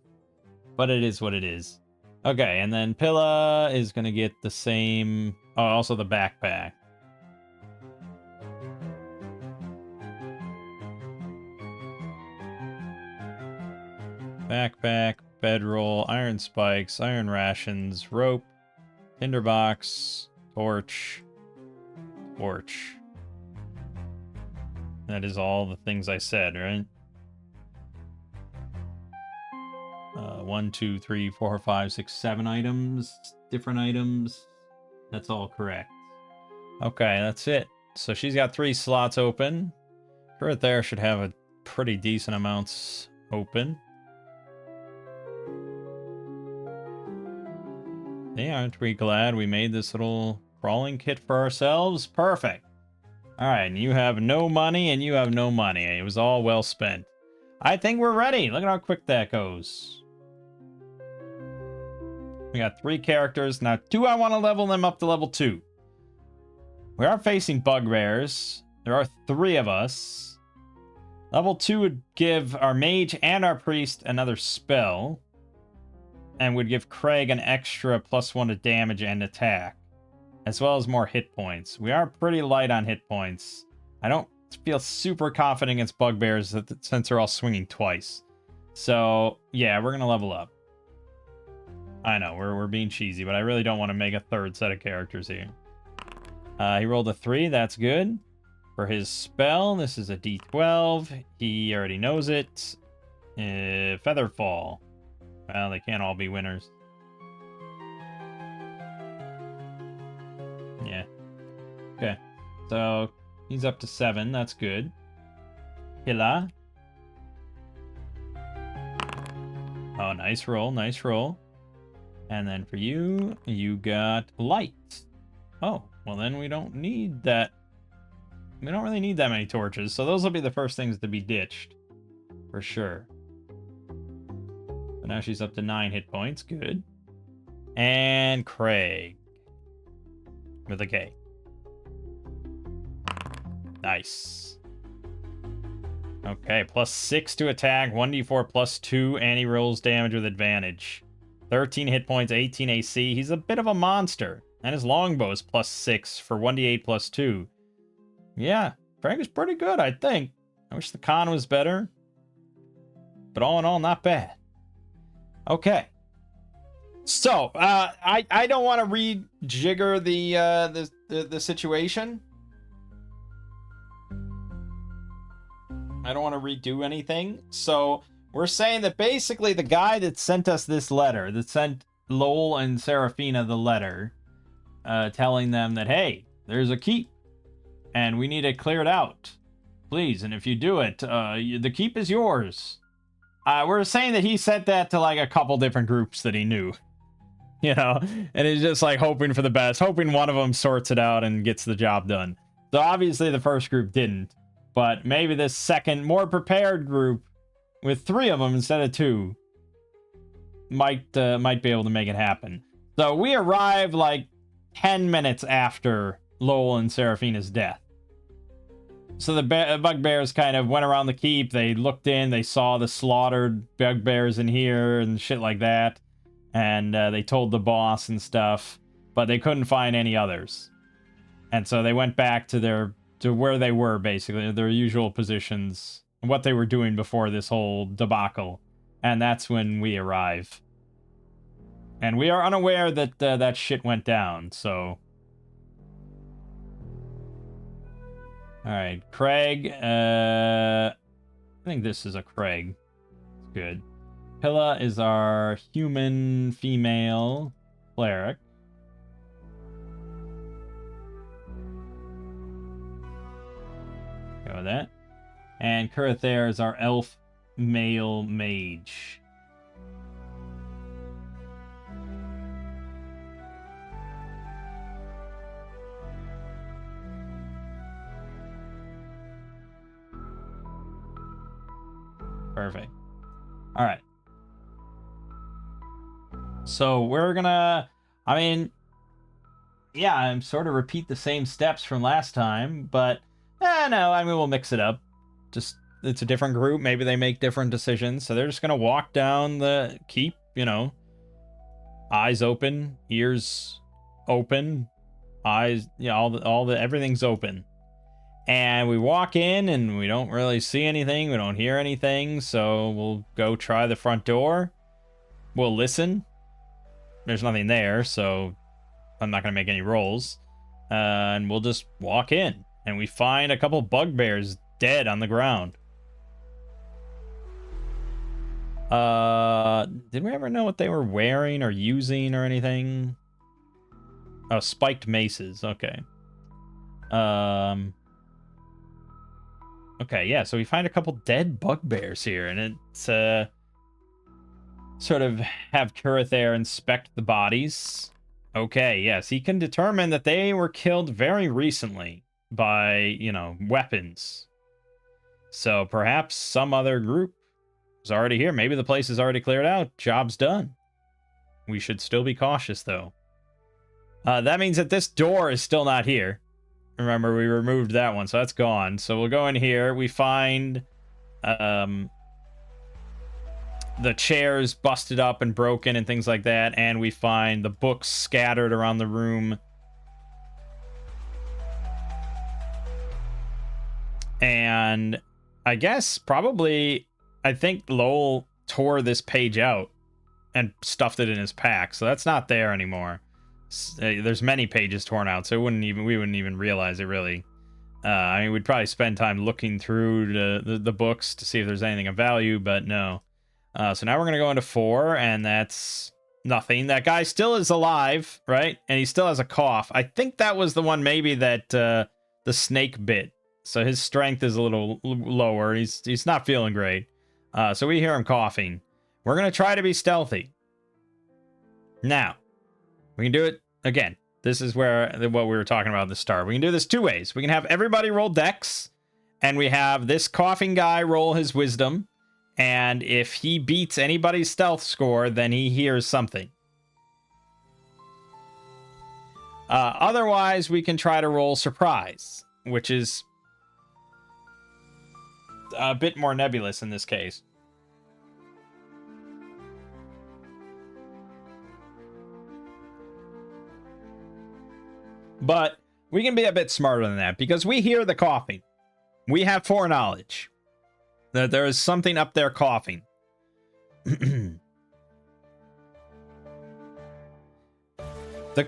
But it is what it is. Okay, and then Pilla is going to get the same... Oh, also the backpack. Backpack, bedroll, iron spikes, iron rations, rope, tinderbox, torch, torch. That is all the things I said, right? 1, 2, 3, 4, 5, 6, 7 items. Different items. That's all correct. Okay, that's it. So she's got 3 slots open. Right there should have a pretty decent amounts open. Yeah, aren't we glad we made this little crawling kit for ourselves? Perfect. Alright, and you have no money, and you have no money. It was all well spent. I think we're ready. Look at how quick that goes. We got 3 characters. Now, do I want to level them up to level 2? We are facing bugbears. There are 3 of us. Level 2 would give our mage and our priest another spell. And would give Craig an extra +1 to damage and attack. As well as more hit points. We are pretty light on hit points. I don't feel super confident against bugbears since they're all swinging twice. So, yeah, we're going to level up. I know, we're being cheesy, but I really don't want to make a 3rd set of characters here. He rolled a 3, that's good. For his spell, this is a D12. He already knows it. Featherfall. Well, they can't all be winners. Yeah. Okay. So, he's up to 7, that's good. Hilla. Oh, nice roll, nice roll. And then for you, you got light. Oh, well then we don't need that. We don't really need that many torches, so those will be the first things to be ditched. For sure. But now she's up to 9 hit points, good. And Craig. With a K. Nice. Okay, +6 to attack, 1d4 +2, and he rolls damage with advantage. 13 hit points, 18 AC. He's a bit of a monster. And his longbow is +6 for 1d8 +2. Yeah, Frank is pretty good, I think. I wish the con was better. but all in all, not bad. Okay. So, I don't want to rejigger the situation. I don't want to redo anything. So, we're saying that basically the guy that sent us this letter, that sent Lowell and Seraphina the letter, telling them that, hey, there's a keep, and we need it cleared out. Please, and if you do it, the keep is yours. We're saying that he sent that to, like, a couple different groups that he knew. You know? And he's just, like, hoping for the best. Hoping one of them sorts it out and gets the job done. So, obviously, the first group didn't. But maybe this second, more prepared group, with 3 of them instead of 2, might be able to make it happen. So, we arrive, like, 10 minutes after Lowell and Seraphina's death. So the bugbears kind of went around the keep. They looked in. They saw the slaughtered bugbears in here and shit like that. And they told the boss and stuff. But they couldn't find any others. And so they went back to where they were, basically. Their usual positions. What they were doing before this whole debacle. And that's when we arrive. And we are unaware that that shit went down, so... Alright, Craig, I think this is a Craig. It's good. Pilla is our human female cleric. Go with that. And Kurathair is our elf male mage. Perfect. All right. So we're gonna, I mean, yeah, I'm sort of repeat the same steps from last time, but no, I mean, we'll mix it up. Just, it's a different group. Maybe they make different decisions. So they're just gonna walk down the keep, you know, eyes open, ears open, eyes, you know, all the everything's open. And we walk in and we don't really see anything. We don't hear anything. So we'll go try the front door. We'll listen. There's nothing there, so I'm not going to make any rolls. And we'll just walk in. And we find a couple bugbears dead on the ground. Did we ever know what they were wearing or using or anything? Oh, spiked maces. Okay. Okay, yeah, so we find a couple dead bugbears here, and it's, sort of have Kurathair inspect the bodies. Okay, yes, he can determine that they were killed very recently by, you know, weapons. So perhaps some other group is already here. Maybe the place is already cleared out. Job's done. We should still be cautious, though. That means that this door is still not here. Remember, we removed that one, so that's gone. So we'll go in here. We find the chairs busted up and broken and things like that. And we find the books scattered around the room. And I guess probably, I think Lowell tore this page out and stuffed it in his pack. So that's not there anymore. There's many pages torn out, so we wouldn't even realize it, really. I mean, we'd probably spend time looking through the books to see if there's anything of value, but no. So now we're going to go into 4, and that's nothing. That guy still is alive, right? And he still has a cough. I think that was the one maybe that the snake bit. So his strength is a little lower. He's not feeling great. So we hear him coughing. We're going to try to be stealthy. Now, we can do it again. This is what we were talking about at the start. We can do this 2 ways. We can have everybody roll dex, and we have this coughing guy roll his wisdom, and if he beats anybody's stealth score, then he hears something. Otherwise, we can try to roll surprise, which is a bit more nebulous in this case. But we can be a bit smarter than that, because we hear the coughing. We have foreknowledge that there is something up there coughing. The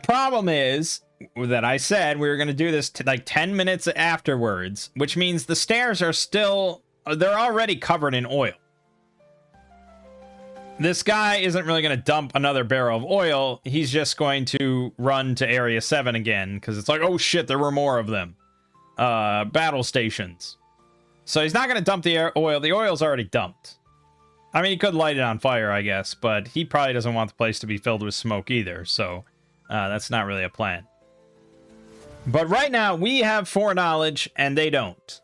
problem is that I said we were going to do this like 10 minutes afterwards, which means the stairs are still, they're already covered in oil. This guy isn't really going to dump another barrel of oil. He's just going to run to Area 7 again, because it's like, oh shit, there were more of them. Battle stations. So he's not going to dump the oil. The oil's already dumped. I mean, he could light it on fire, I guess, but he probably doesn't want the place to be filled with smoke either, so that's not really a plan. But right now, we have foreknowledge, and they don't.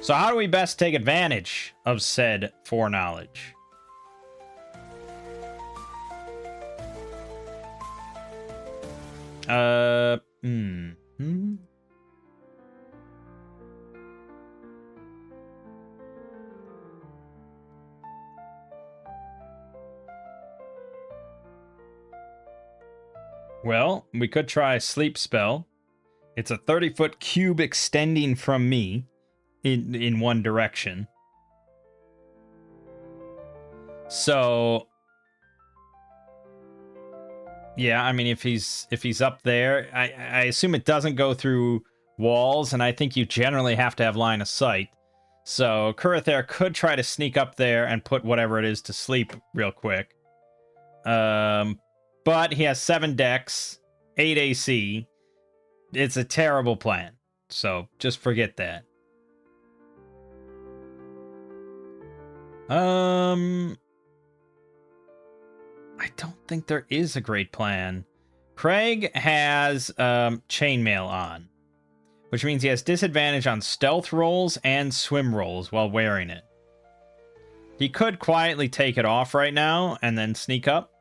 So how do we best take advantage of said foreknowledge? Well, we could try Sleep Spell. It's a 30-foot cube extending from me in one direction. So yeah, I mean, if he's up there, I assume it doesn't go through walls, and I think you generally have to have line of sight. So Kurathair could try to sneak up there and put whatever it is to sleep real quick. But he has 7 decks, 8 AC. It's a terrible plan. So just forget that. I don't think there is a great plan. Craig has chainmail on, which means he has disadvantage on stealth rolls and swim rolls while wearing it. He could quietly take it off right now and then sneak up.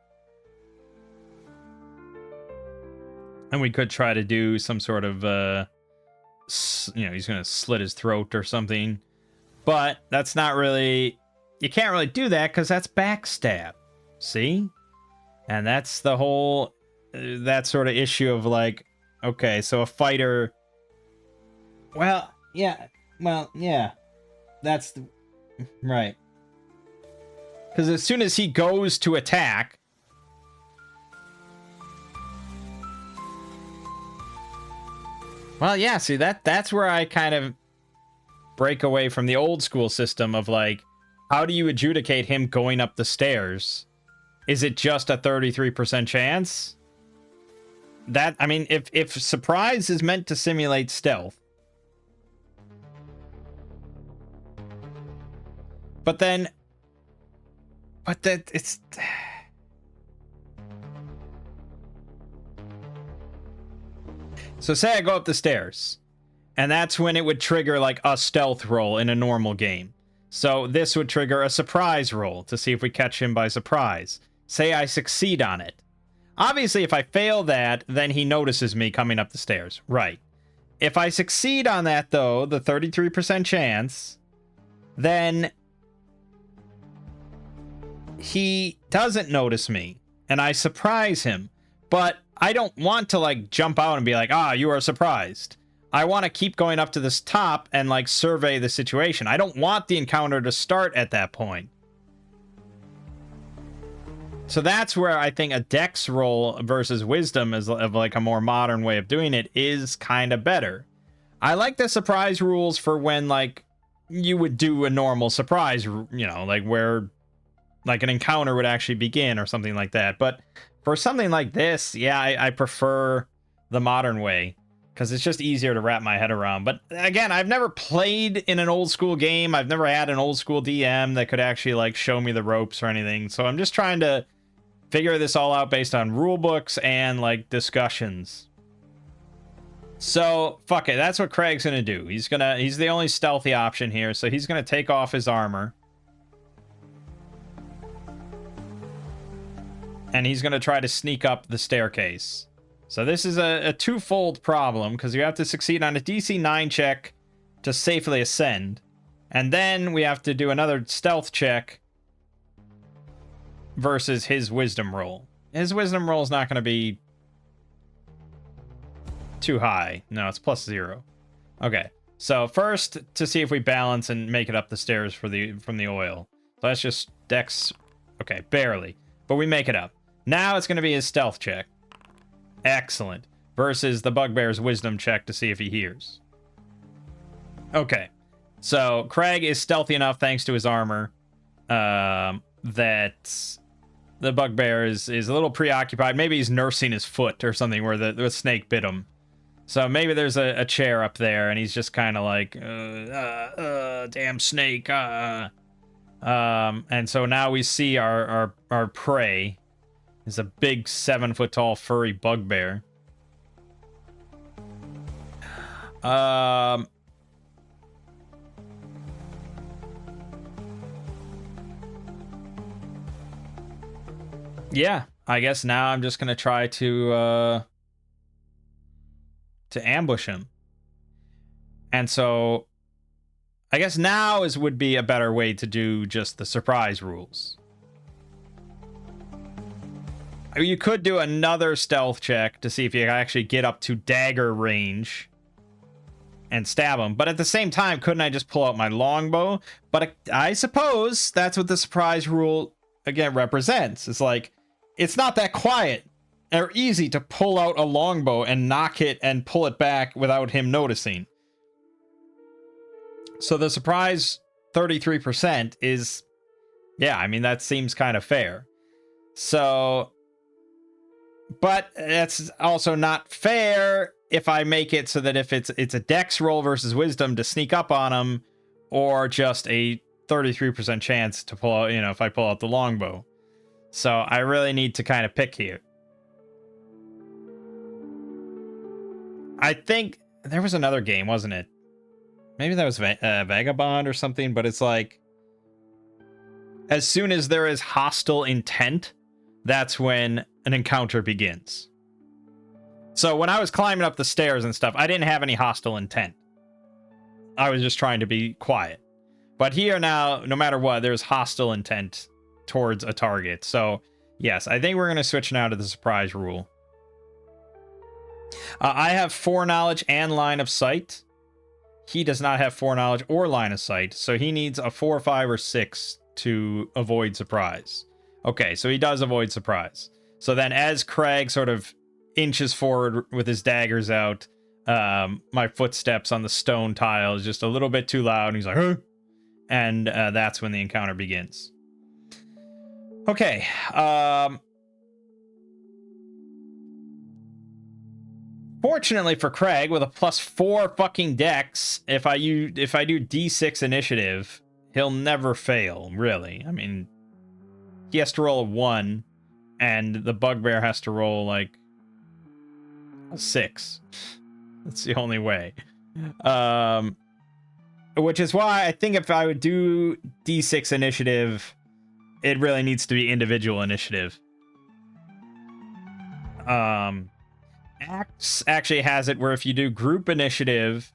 And we could try to do some sort of, he's going to slit his throat or something. But that's not really... You can't really do that because that's backstab. See? And that's the whole... that sort of issue of like, okay, so a fighter... Well, yeah. That's... right. Because as soon as he goes to attack... Well, yeah, see, that's where I kind of break away from the old school system of, like, how do you adjudicate him going up the stairs? Is it just a 33% chance? That, I mean, if surprise is meant to simulate stealth, but that it's... So say I go up the stairs, and that's when it would trigger like a stealth roll in a normal game. So this would trigger a surprise roll to see if we catch him by surprise. Say I succeed on it. Obviously, if I fail that, then he notices me coming up the stairs. Right. If I succeed on that, though, the 33% chance, then he doesn't notice me, and I surprise him. But I don't want to, like, jump out and be like, you are surprised. I want to keep going up to this top and, like, survey the situation. I don't want the encounter to start at that point. So that's where I think a dex roll versus wisdom is of, like, a more modern way of doing it is kind of better. I like the surprise rules for when, like, you would do a normal surprise, like, where, like, an encounter would actually begin or something like that. But... for something like this, yeah, I prefer the modern way, because it's just easier to wrap my head around. But again, I've never played in an old school game. I've never had an old school DM that could actually, like, show me the ropes or anything. So I'm just trying to figure this all out based on rule books and, like, discussions. So, fuck it. That's what Craig's gonna do. He's the only stealthy option here, so he's gonna take off his armor. And he's going to try to sneak up the staircase. So this is a twofold problem, because you have to succeed on a DC 9 check to safely ascend. And then we have to do another stealth check versus his wisdom roll. His wisdom roll is not going to be too high. No, it's +0. Okay. So first, to see if we balance and make it up the stairs from the oil. So that's just Dex. Okay, barely. But we make it up. Now it's going to be his stealth check. Excellent. Versus the bugbear's wisdom check to see if he hears. Okay. So Craig is stealthy enough, thanks to his armor, that the bugbear is a little preoccupied. Maybe he's nursing his foot or something where the snake bit him. So maybe there's a chair up there, and he's just kind of like, damn snake. And so now we see our prey is a big 7-foot-tall furry bugbear. Yeah, I guess now I'm just gonna try to ambush him. And so I guess now would be a better way to do just the surprise rules. You could do another stealth check to see if you can actually get up to dagger range and stab him. But at the same time, couldn't I just pull out my longbow? But I suppose that's what the surprise rule, again, represents. It's like, it's not that quiet or easy to pull out a longbow and knock it and pull it back without him noticing. So the surprise 33% is, yeah, I mean, that seems kind of fair. So, but that's also not fair if I make it so that if it's a dex roll versus wisdom to sneak up on him, or just a 33% chance to pull out, if I pull out the longbow. So I really need to kind of pick here. I think there was another game, wasn't it? Maybe that was Vagabond or something, but it's like, as soon as there is hostile intent, that's when an encounter begins. So when I was climbing up the stairs and stuff, I didn't have any hostile intent. I was just trying to be quiet. But here now, no matter what, there's hostile intent towards a target. So yes, I think we're going to switch now to the surprise rule. I have foreknowledge and line of sight. He does not have foreknowledge or line of sight, so he needs a 4, 5, or 6 to avoid surprise. Okay, so he does avoid surprise. So then as Craig sort of inches forward with his daggers out, my footsteps on the stone tile is just a little bit too loud, and he's like, huh? And that's when the encounter begins. Okay, fortunately for Craig, with a +4 fucking dex, if I do D6 initiative, he'll never fail, really. I mean, he has to roll a 1, and the bugbear has to roll, like, a 6. That's the only way. Which is why I think if I would do D6 initiative, it really needs to be individual initiative. Axe actually has it where if you do group initiative,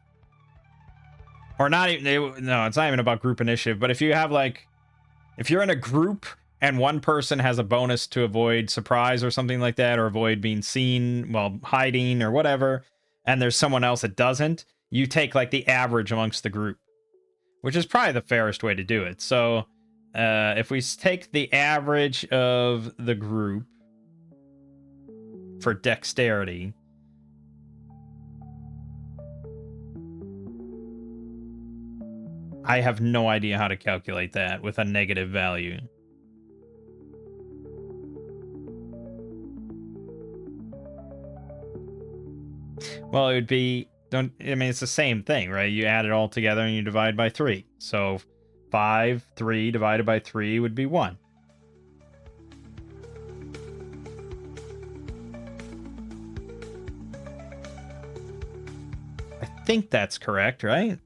or not even, no, it's not even about group initiative, but if you have, like, if you're in a group and one person has a bonus to avoid surprise or something like that, or avoid being seen while hiding or whatever, and there's someone else that doesn't, you take, like, the average amongst the group, which is probably the fairest way to do it. So if we take the average of the group for dexterity, I have no idea how to calculate that with a negative value. Well, it would be, it's the same thing, right? You add it all together and you divide by 3. So 3 divided by 3 would be 1. I think that's correct, right?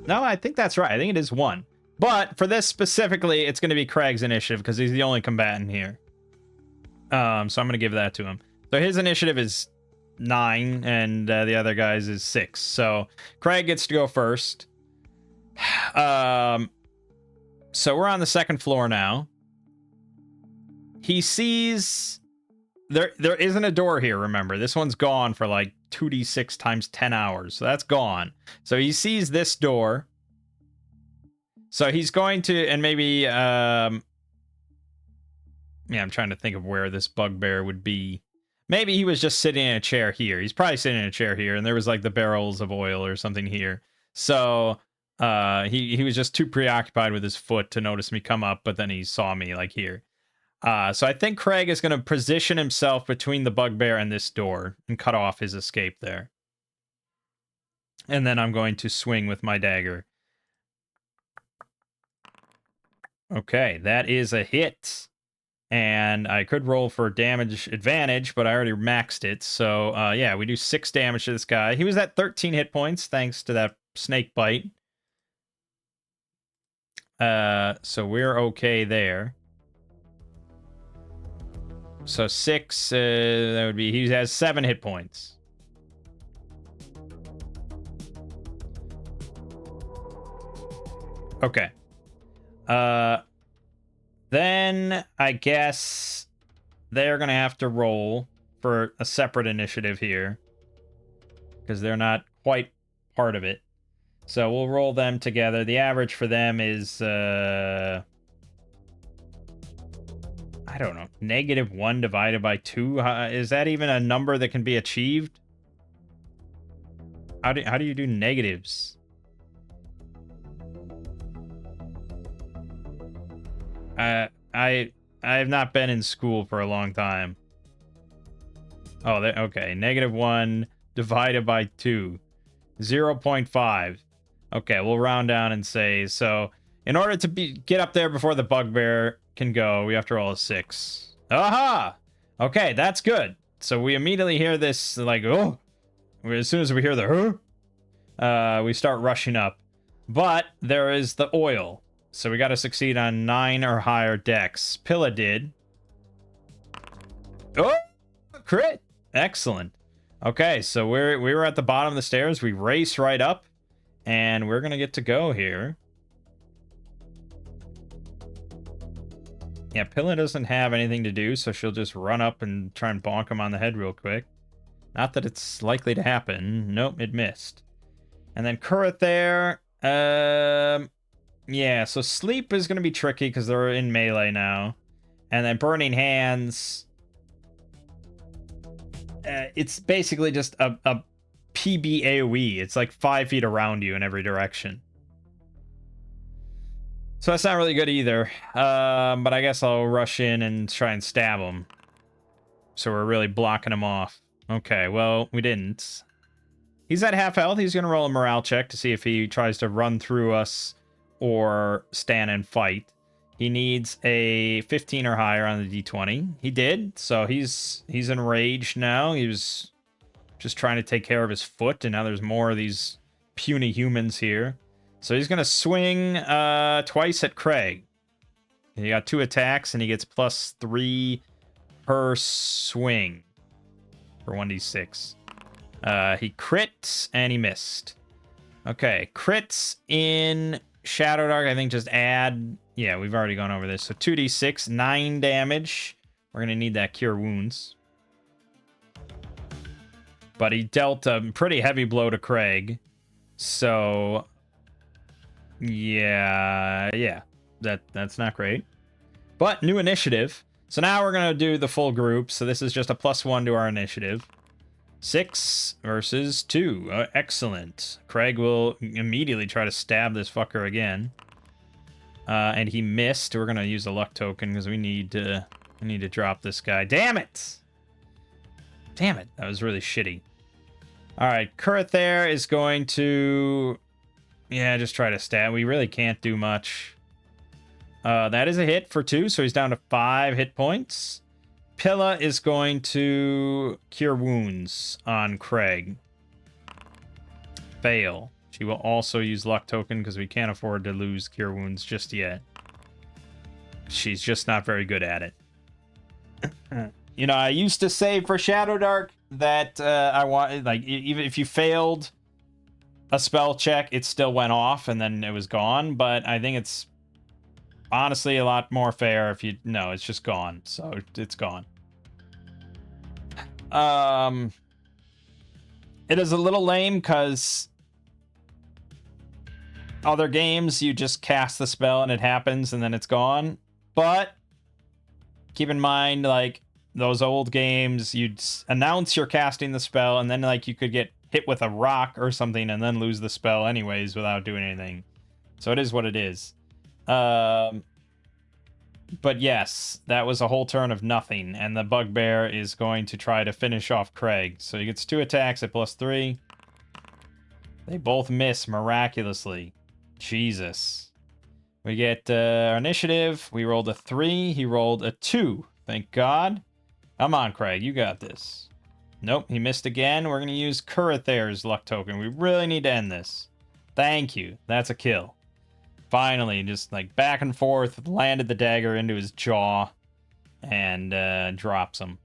No, I think that's right. I think it is 1. But for this specifically, it's going to be Craig's initiative because he's the only combatant here. So I'm going to give that to him. So his initiative is 9, and the other guy's is 6. So Craig gets to go first. So we're on the second floor now. He sees there isn't a door here, remember. This one's gone for like 2d6 times 10 hours. So that's gone. So he sees this door. So he's going to, and maybe, yeah, I'm trying to think of where this bugbear would be. Maybe he was just sitting in a chair here. He's probably sitting in a chair here, and there was like the barrels of oil or something here. So he was just too preoccupied with his foot to notice me come up, but then he saw me like here. So I think Craig is going to position himself between the bugbear and this door and cut off his escape there. And then I'm going to swing with my dagger. Okay, that is a hit. And I could roll for damage advantage, but I already maxed it. So, yeah, we do 6 damage to this guy. He was at 13 hit points thanks to that snake bite. So we're okay there. So 6, that would be, he has 7 hit points. Okay. Then I guess they're going to have to roll for a separate initiative here, because they're not quite part of it. So we'll roll them together. The average for them is, I don't know, -1 divided by 2. Is that even a number that can be achieved? How do you do negatives? I have not been in school for a long time. Oh, okay. -1 divided by 2. 0.5. Okay, we'll round down and say, so in order to get up there before the bugbear can go, we have to roll a 6. Aha! Okay, that's good. So we immediately hear this, like, oh! As soon as we hear the, we start rushing up. But there is the oil. So we got to succeed on 9 or higher dex. Pilla did. Oh! Crit! Excellent. Okay, so we were at the bottom of the stairs. We race right up. And we're going to get to go here. Yeah, Pilla doesn't have anything to do, so she'll just run up and try and bonk him on the head real quick. Not that it's likely to happen. Nope, it missed. And then Kurith there. Yeah, so sleep is going to be tricky because they're in melee now. And then burning hands. It's basically just a PB AoE. It's like 5 feet around you in every direction. So that's not really good either. But I guess I'll rush in and try and stab him. So we're really blocking him off. Okay, well, we didn't. He's at half health. He's going to roll a morale check to see if he tries to run through us or stand and fight. He needs a 15 or higher on the d20. He did, so he's enraged now. He was just trying to take care of his foot, and now there's more of these puny humans here. So he's going to swing twice at Craig. He got 2 attacks, and he gets +3 per swing for 1d6. He crits, and he missed. Okay, crits in Shadowdark, I think just add... Yeah, we've already gone over this. So 2d6, 9 damage. We're going to need that Cure Wounds. But he dealt a pretty heavy blow to Craig. So... Yeah, that's not great. But new initiative. So now we're going to do the full group. So this is just a +1 to our initiative. 6 versus 2. Excellent. Craig will immediately try to stab this fucker again. And he missed. We're going to use a luck token because we need to drop this guy. Damn it! Damn it. That was really shitty. All right. Kurith there is going to... Yeah, just try to stab. We really can't do much. That is a hit for 2, so he's down to 5 hit points. Pilla is going to Cure Wounds on Craig. Fail. She will also use Luck Token because we can't afford to lose Cure Wounds just yet. She's just not very good at it. You know, I used to say for Shadowdark that I want, like, even if you failed a spell check, it still went off and then it was gone. But I think it's honestly a lot more fair if you... No, it's just gone. So it's gone. It is a little lame because other games you just cast the spell and it happens and then it's gone. But keep in mind, like, those old games, you'd announce you're casting the spell and then, like, you could get hit with a rock or something and then lose the spell anyways without doing anything. So it is what it is. But yes, that was a whole turn of nothing, and the Bugbear is going to try to finish off Craig. So he gets 2 attacks at +3. They both miss miraculously. Jesus. We get our initiative. We rolled a 3. He rolled a 2. Thank God. Come on, Craig. You got this. Nope, he missed again. We're going to use Kurathair's luck token. We really need to end this. Thank you. That's a kill. Finally, just like back and forth, landed the dagger into his jaw and drops him.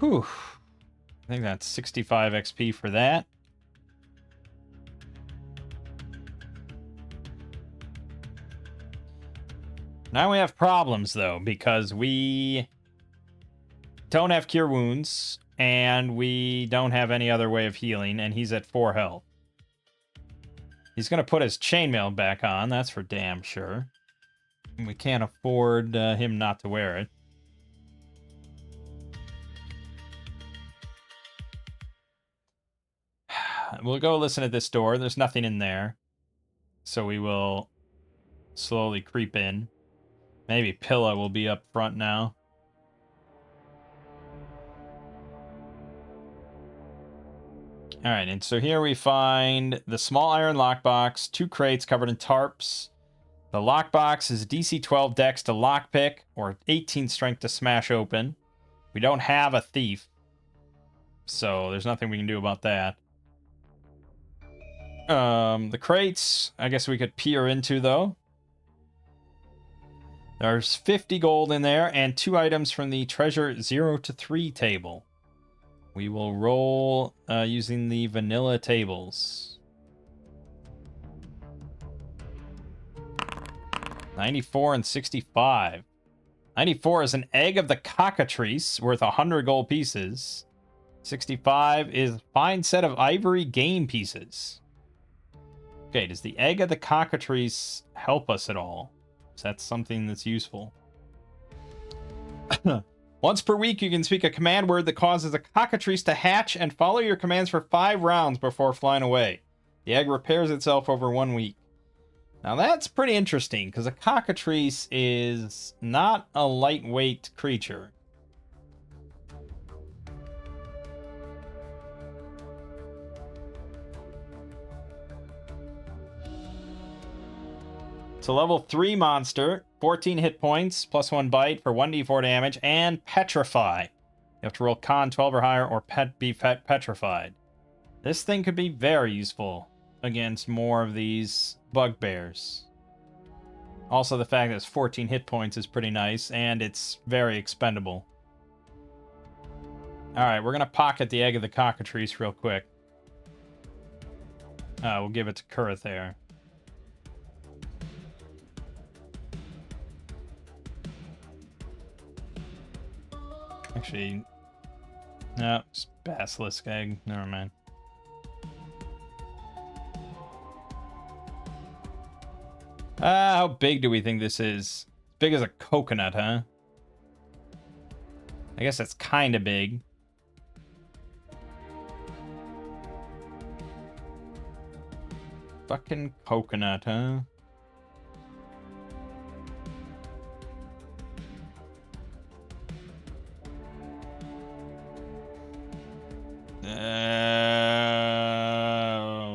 Whew. I think that's 65 XP for that. Now we have problems, though, because we don't have Cure Wounds, and we don't have any other way of healing, and he's at 4 health. He's going to put his chainmail back on, that's for damn sure. We can't afford him not to wear it. We'll go listen at this door. There's nothing in there. So we will slowly creep in. Maybe Pilla will be up front now. Alright, and so here we find the small iron lockbox, 2 crates covered in tarps. The lockbox is DC 12 dex to lockpick, or 18 strength to smash open. We don't have a thief, so there's nothing we can do about that. The crates, I guess we could peer into, though. There's 50 gold in there, and 2 items from the treasure 0 to 3 table. We will roll using the vanilla tables. 94 and 65. 94 is an egg of the cockatrice worth 100 gold pieces. 65 is a fine set of ivory game pieces. Okay, does the egg of the cockatrice help us at all? Is that something that's useful? Once per week, you can speak a command word that causes a cockatrice to hatch and follow your commands for 5 rounds before flying away. The egg repairs itself over 1 week. Now that's pretty interesting, because a cockatrice is not a lightweight creature. It's a level 3 monster, 14 hit points, +1 bite for 1d4 damage, and petrify. You have to roll con 12 or higher or be petrified. This thing could be very useful against more of these bugbears. Also, the fact that it's 14 hit points is pretty nice, and it's very expendable. Alright, we're going to pocket the egg of the cockatrice real quick. We'll give it to Kurathair. Actually, no, it's basilisk egg. Never mind. How big do we think this is? Big as a coconut, huh? I guess that's kind of big. Fucking coconut, huh?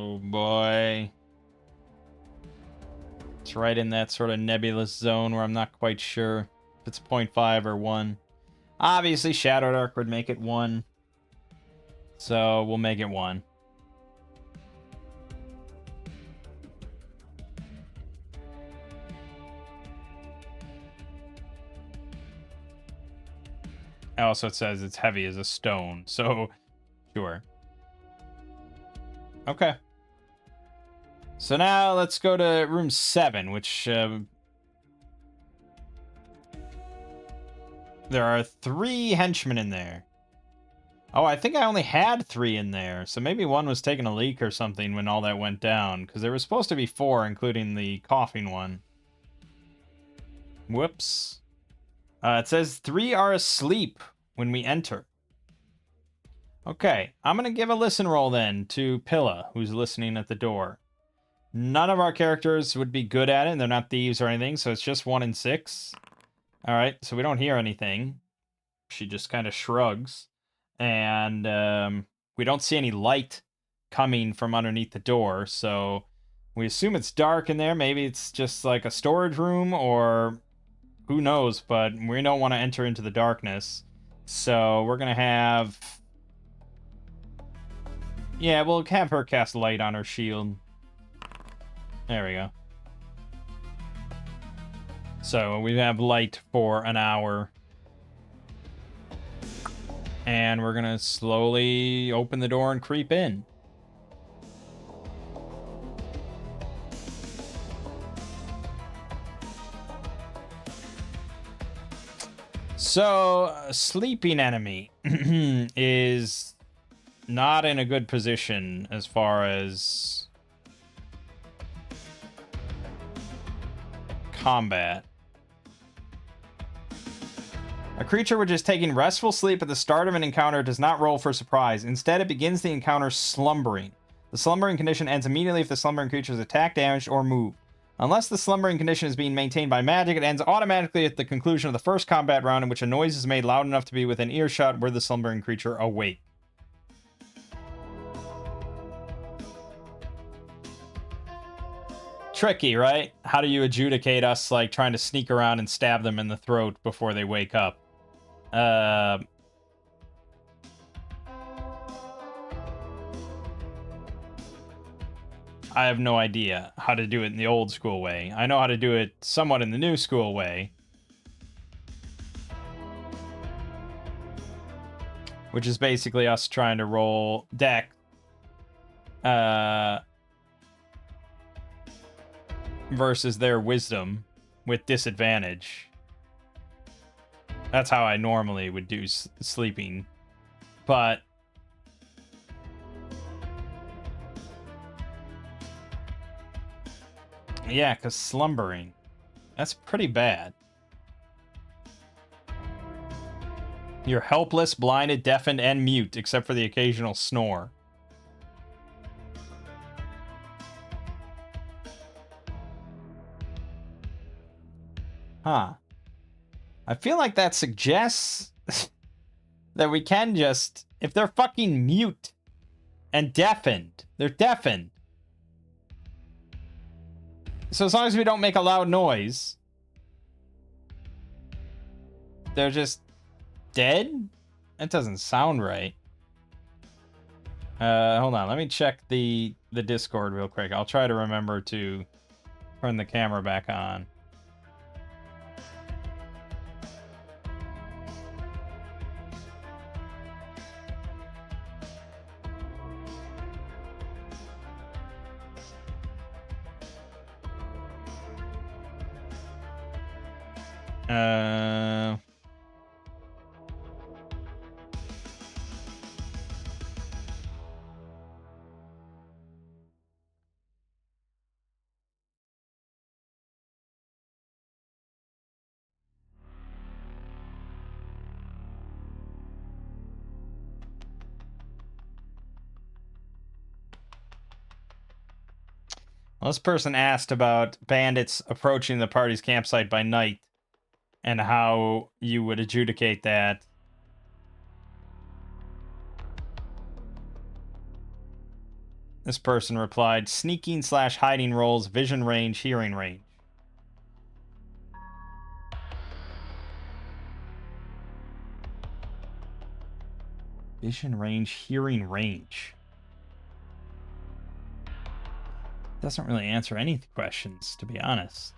Oh boy. It's right in that sort of nebulous zone where I'm not quite sure if it's 0.5 or 1. Obviously, Shadowdark would make it 1. So we'll make it 1. Also, it says it's heavy as a stone, so sure. Okay. So now let's go to room 7, which There are 3 henchmen in there. Oh, I think I only had 3 in there, so maybe one was taking a leak or something when all that went down, because there was supposed to be 4, including the coughing one. Whoops. It says 3 are asleep when we enter. Okay, I'm going to give a listen roll then to Pilla, who's listening at the door. None of our characters would be good at it, and they're not thieves or anything, so it's just 1 in 6. Alright, so we don't hear anything. She just kind of shrugs. And we don't see any light coming from underneath the door, so we assume it's dark in there. Maybe it's just like a storage room, or who knows, but we don't want to enter into the darkness. So we're going to have... Yeah, we'll have her cast light on her shield. There we go. So we have light for an hour. And we're going to slowly open the door and creep in. So, a sleeping enemy is not in a good position as far as combat. A creature which is taking restful sleep at the start of an encounter does not roll for surprise. Instead, it begins the encounter slumbering. The slumbering condition ends immediately if the slumbering creature is attacked, damaged, or moved. Unless the slumbering condition is being maintained by magic, it ends automatically at the conclusion of the first combat round in which a noise is made loud enough to be within earshot where the slumbering creature awake. Tricky, right? How do you adjudicate us, like, trying to sneak around and stab them in the throat before they wake up? I have no idea how to do it in the old school way. I know how to do it somewhat in the new school way. Which is basically us trying to roll deck. Versus their wisdom with disadvantage. That's how I normally would do sleeping. But yeah, because slumbering. That's pretty bad. You're helpless, blinded, deafened, and mute, except for the occasional snore. Huh. I feel like that suggests that we can just... If they're fucking mute and deafened, they're deafened. So as long as we don't make a loud noise, they're just dead? That doesn't sound right. Hold on, let me check the Discord real quick. I'll try to remember to turn the camera back on. Well, this person asked about bandits approaching the party's campsite by night and how you would adjudicate that. This person replied, sneaking / hiding rolls, vision range, hearing range. Vision range, hearing range. Doesn't really answer any questions, to be honest.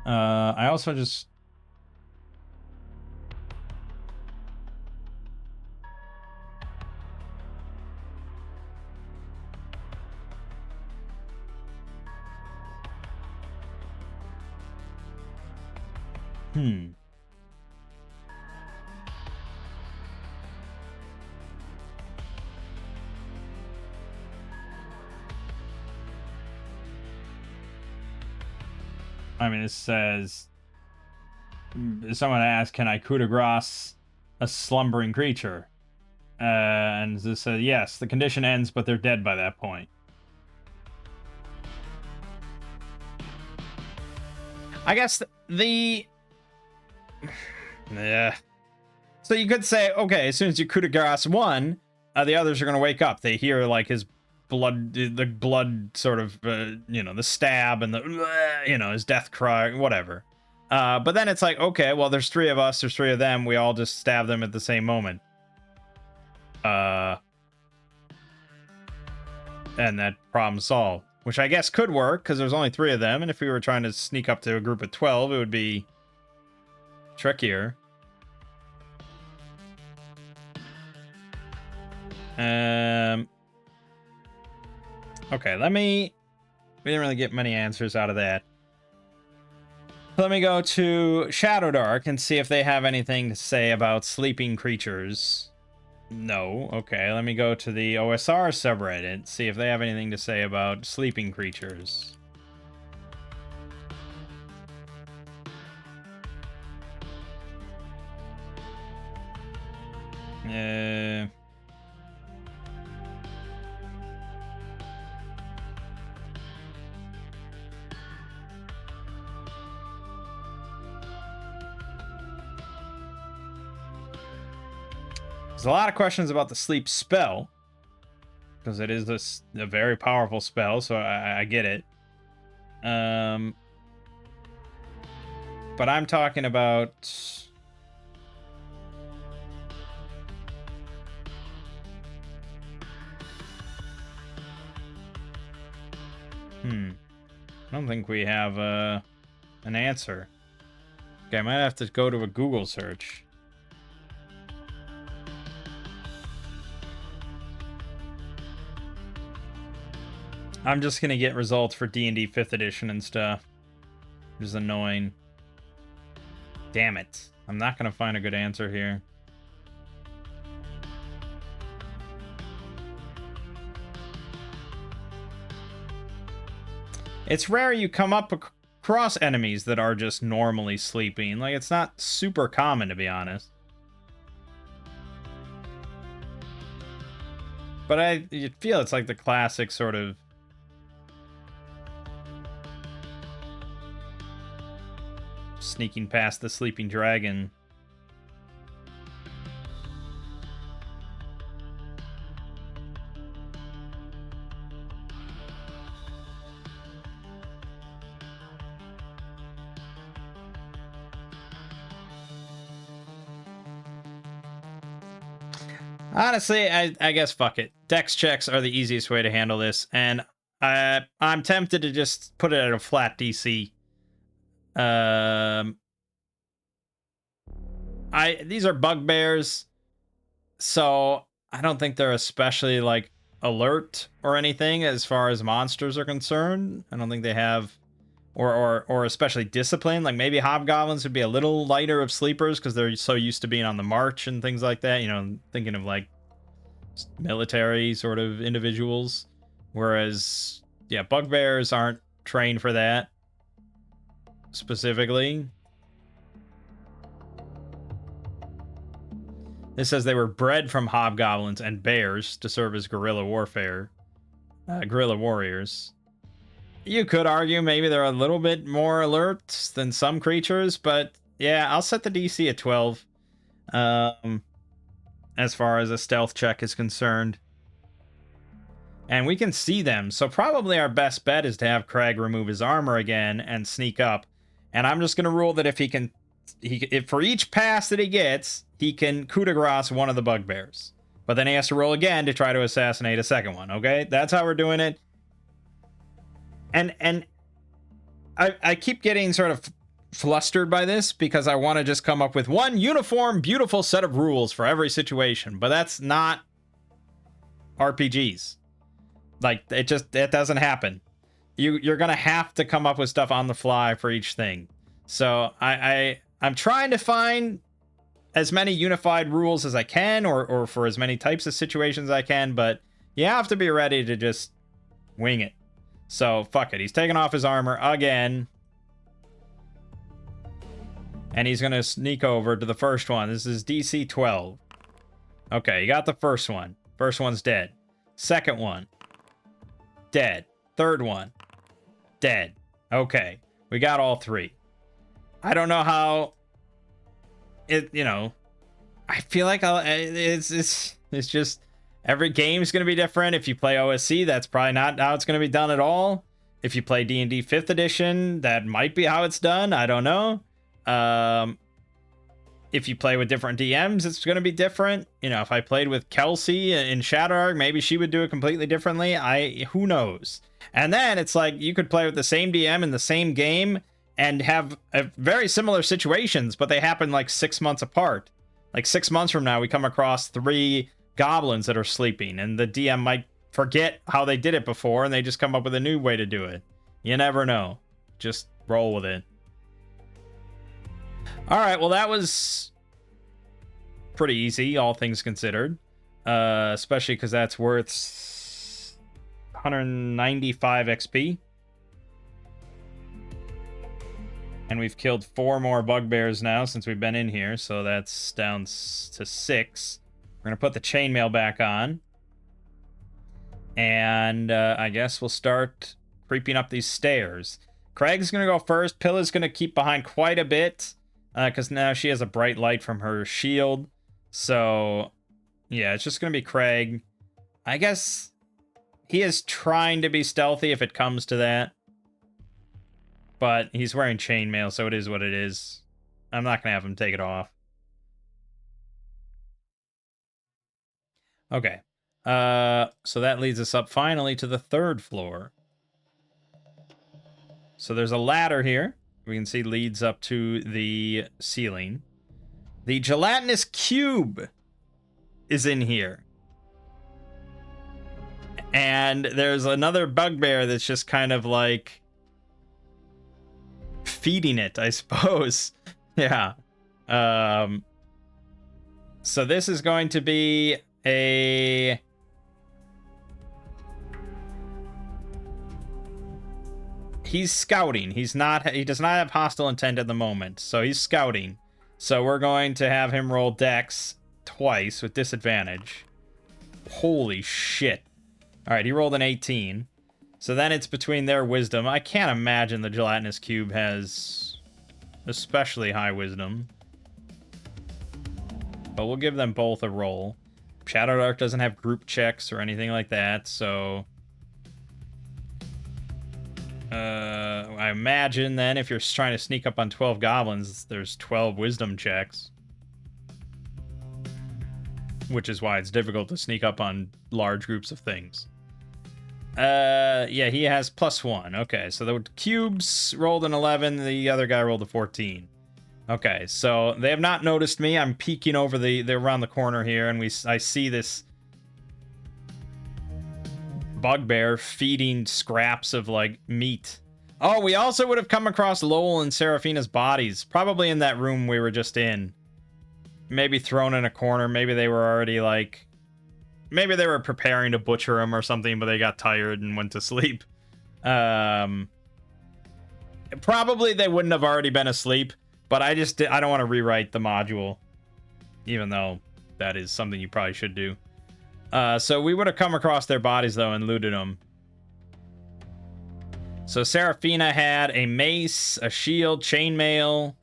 I also just... Hmm. I mean, it says, someone asked, can I coup de grace a slumbering creature? And this says, yes, the condition ends, but they're dead by that point. I guess the... Yeah. So you could say, okay, as soon as you coup de grace one, the others are going to wake up. They hear, like, his blood, the blood sort of, the stab and the, his death cry, whatever. But then it's like, okay, well, there's three of us, there's three of them. We all just stab them at the same moment. And that problem solved. Which I guess could work, because there's only three of them, and if we were trying to sneak up to a group of 12, it would be trickier. Okay, we didn't really get many answers out of that. Let me go to Shadowdark and see if they have anything to say about sleeping creatures. No. Okay, let me go to the OSR subreddit, see if they have anything to say about sleeping creatures. There's a lot of questions about the sleep spell, because it is a very powerful spell, so I get it. But I'm talking about... I don't think we have an answer. Okay, I might have to go to a Google search. I'm just gonna get results for D&D 5th edition and stuff. Which is annoying. Damn it. I'm not gonna find a good answer here. It's rare you come up across enemies that are just normally sleeping. Like, it's not super common, to be honest. But you feel it's like the classic sort of... sneaking past the sleeping dragon. Honestly, I guess fuck it. Dex checks are the easiest way to handle this, and I'm tempted to just put it at a flat DC. These are bugbears, so I don't think they're especially like alert or anything as far as monsters are concerned. I don't think they have, or especially discipline. Like maybe hobgoblins would be a little lighter of sleepers because they're so used to being on the march and things like that. You know, thinking of like military sort of individuals, whereas yeah, bugbears aren't trained for that specifically. It says they were bred from hobgoblins and bears to serve as guerrilla warriors. You could argue maybe they're a little bit more alert than some creatures, but yeah, I'll set the DC at 12. As far as a stealth check is concerned. And we can see them, so probably our best bet is to have Craig remove his armor again and sneak up. And I'm just going to rule that if if for each pass that he gets, he can coup de grace one of the bugbears. But then he has to roll again to try to assassinate a second one, okay? That's how we're doing it. And I keep getting sort of flustered by this because I want to just come up with one uniform, beautiful set of rules for every situation. But that's not RPGs. Like, it doesn't happen. You're going to have to come up with stuff on the fly for each thing. So I I'm trying to find as many unified rules as I can, or for as many types of situations I can, but you have to be ready to just wing it. So, fuck it. He's taking off his armor again. And he's going to sneak over to the first one. This is DC 12. Okay, you got the first one. First one's dead. Second one. Dead. Third one. Dead. Okay, we got all three. I don't know how... It, you know... I feel like it's just... Every game's going to be different. If you play OSC, that's probably not how it's going to be done at all. If you play D&D 5th edition, that might be how it's done. I don't know. If you play with different DMs, it's going to be different. You know, if I played with Kelsey in Shadowdark, maybe she would do it completely differently. Who knows? And then it's like you could play with the same DM in the same game and have very similar situations, but they happen like 6 months apart. Like 6 months from now, we come across 3 goblins that are sleeping, and the DM might forget how they did it before, and they just come up with a new way to do it. You never know. Just roll with it. All right, well, that was pretty easy, all things considered. Especially because that's worth 195 XP. And we've killed 4 more bugbears now since we've been in here, so that's down to 6. We're going to put the chainmail back on. And I guess we'll start creeping up these stairs. Craig's going to go first. Pilla's going to keep behind quite a bit, because now she has a bright light from her shield. So, yeah, it's just going to be Craig. I guess he is trying to be stealthy if it comes to that. But he's wearing chainmail, so it is what it is. I'm not going to have him take it off. Okay. So that leads us up finally to the 3rd floor. So there's a ladder here. We can see leads up to the ceiling. The gelatinous cube is in here. And there's another bugbear that's just kind of like feeding it, I suppose. Yeah. So this is going to be a... He's scouting. He does not have hostile intent at the moment. So he's scouting. So we're going to have him roll Dex twice with disadvantage. Holy shit. All right, he rolled an 18. So then it's between their wisdom. I can't imagine the gelatinous cube has especially high wisdom. But we'll give them both a roll. Shadowdark doesn't have group checks or anything like that, so... I imagine then if you're trying to sneak up on 12 goblins, there's 12 wisdom checks. Which is why it's difficult to sneak up on large groups of things. Yeah, he has +1. Okay, so the cubes rolled an 11, the other guy rolled a 14. Okay, so they have not noticed me. I'm peeking over they're around the corner here, and I see this bugbear feeding scraps of like meat. Oh, we also would have come across Lowell and Seraphina's bodies, probably in that room we were just in. Maybe thrown in a corner. Maybe they were already like, maybe they were preparing to butcher them or something, but they got tired and went to sleep. Probably they wouldn't have already been asleep, but I don't want to rewrite the module, even though that is something you probably should do. So we would have come across their bodies, though, and looted them. So Seraphina had a mace, a shield, chainmail.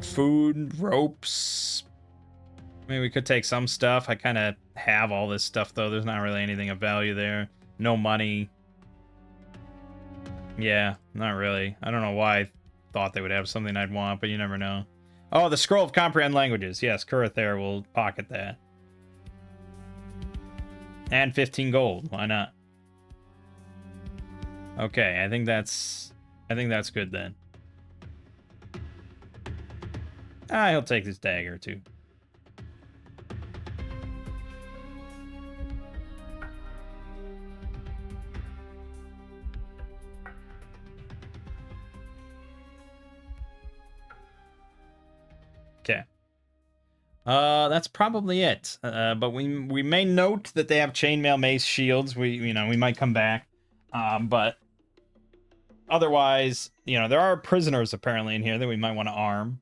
Food, ropes. I mean, we could take some stuff. I kind of have all this stuff, though. There's not really anything of value there. No money. Yeah, not really. I don't know why I thought they would have something I'd want, but you never know. Oh, the Scroll of Comprehend Languages. Yes, Kurather will pocket that. And 15 gold. Why not? Okay, I think that's good then. He'll take this dagger too. That's probably it. But we may note that they have chainmail mace shields. We might come back. But otherwise, there are prisoners apparently in here that we might want to arm.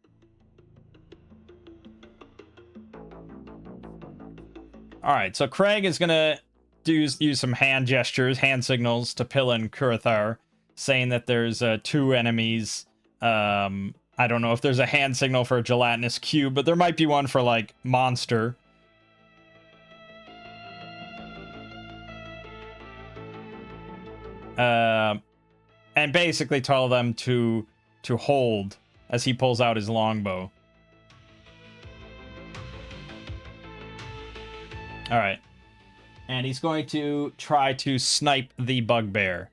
All right, so Craig is gonna use some hand gestures, hand signals to Pilla and Kurithar, saying that there's 2 enemies. I don't know if there's a hand signal for a gelatinous cube, but there might be one for, like, monster. And basically tell them to hold as he pulls out his longbow. All right. And he's going to try to snipe the bugbear.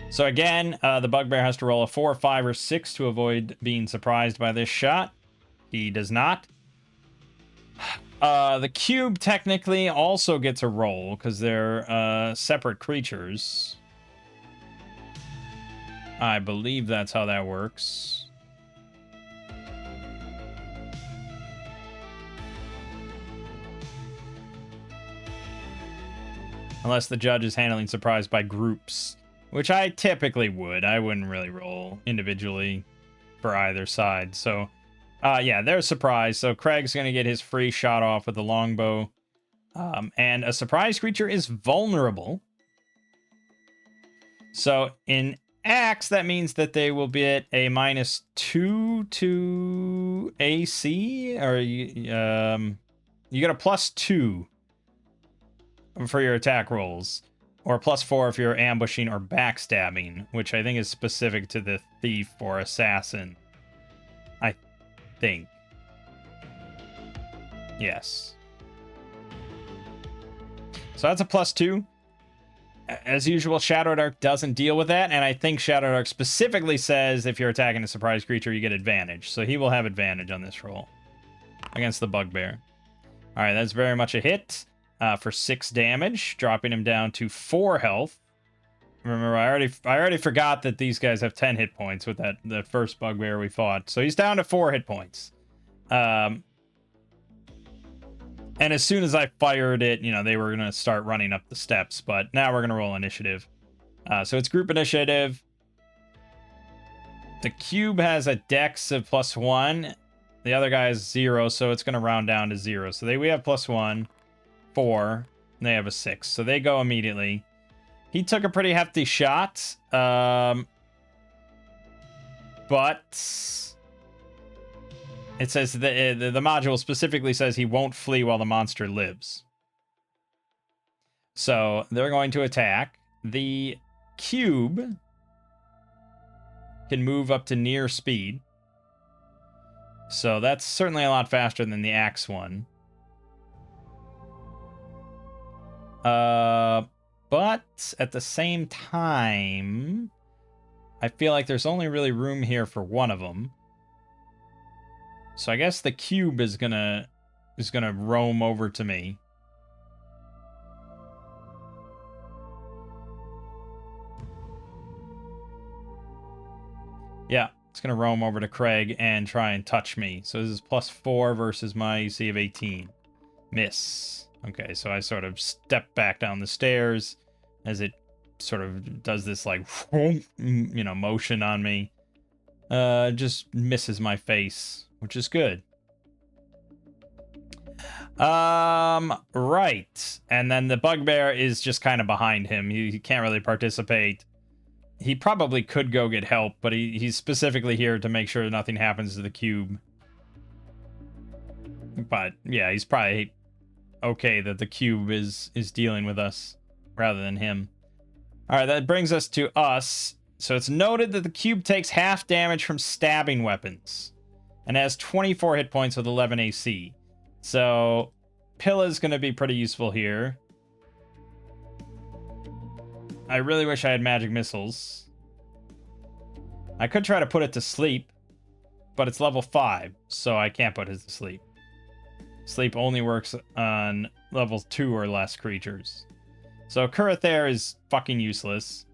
So again, the bugbear has to roll a 4, 5, or 6 to avoid being surprised by this shot. He does not. The cube technically also gets a roll because they're separate creatures. I believe that's how that works. Unless the judge is handling surprise by groups, which I typically would. I wouldn't really roll individually for either side. So, yeah, they're surprised. So Craig's going to get his free shot off with the longbow. And a surprise creature is vulnerable. So in Axe, that means that they will be at a -2 to AC, or you get a +2 for your attack rolls, or +4 if you're ambushing or backstabbing, which I think is specific to the thief or assassin. I think. Yes. So that's a +2. As usual, Shadowdark doesn't deal with that, and I think Shadowdark specifically says if you're attacking a surprise creature, you get advantage. So he will have advantage on this roll against the bugbear. All right, that's very much a hit for 6 damage, dropping him down to 4 health. Remember, I already forgot that these guys have 10 hit points with the first bugbear we fought. So he's down to 4 hit points. And as soon as I fired it, they were going to start running up the steps. But now we're going to roll initiative. So it's group initiative. The cube has a dex of +1. The other guy is 0, so it's going to round down to 0. So we have +1, 4, and they have a 6. So they go immediately. He took a pretty hefty shot. But it says the module specifically says he won't flee while the monster lives. So they're going to attack. The cube can move up to near speed. So that's certainly a lot faster than the axe one. But at the same time, I feel like there's only really room here for one of them. So I guess the cube is gonna roam over to me. Yeah, it's gonna roam over to Craig and try and touch me. So this is +4 versus my AC of 18. Miss. Okay, so I sort of step back down the stairs as it sort of does this like motion on me. Just misses my face, which is good. Right. And then the bugbear is just kind of behind him. He can't really participate. He probably could go get help, but he's specifically here to make sure nothing happens to the cube. But yeah, he's probably okay that the cube is dealing with us rather than him. All right, that brings us to us. So it's noted that the cube takes half damage from stabbing weapons and has 24 hit points with 11 AC. So Pilla's going to be pretty useful here. I really wish I had magic missiles. I could try to put it to sleep, but it's level 5, so I can't put it to sleep. Sleep only works on level 2 or less creatures. So Kurithar is fucking useless.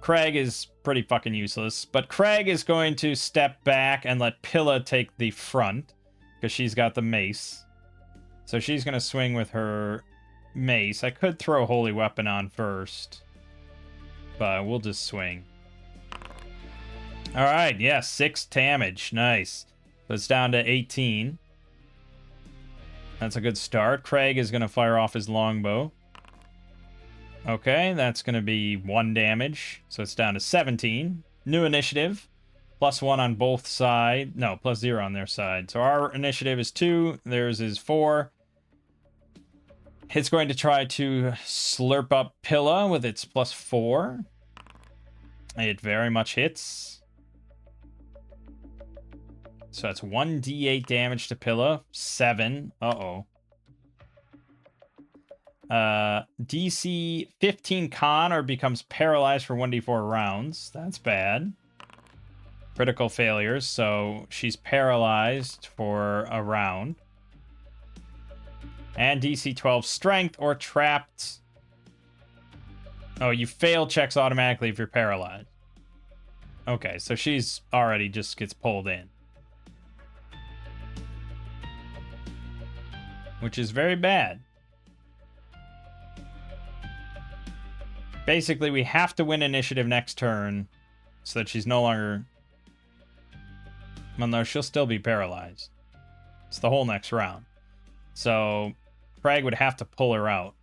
Craig is pretty fucking useless. But Craig is going to step back and let Pilla take the front, because she's got the mace. So she's going to swing with her mace. I could throw Holy Weapon on first, but we'll just swing. Alright, yeah, 6 damage. Nice. So it's down to 18. That's a good start. Craig is going to fire off his longbow. Okay, that's going to be 1 damage. So it's down to 17. New initiative. +1 on both sides. No, +0 on their side. So our initiative is 2. Theirs is 4. It's going to try to slurp up Pilla with its +4. It very much hits. So that's 1d8 damage to Pilla. 7. Uh-oh. DC 15 con or becomes paralyzed for 1d4 rounds. That's bad. Critical failures, so she's paralyzed for a round. And DC 12 strength or trapped. Oh, you fail checks automatically if you're paralyzed. Okay, so she's already just gets pulled in. Which is very bad. Basically, we have to win initiative next turn so that she's no longer... Well, no, she'll still be paralyzed. It's the whole next round. So, Craig would have to pull her out.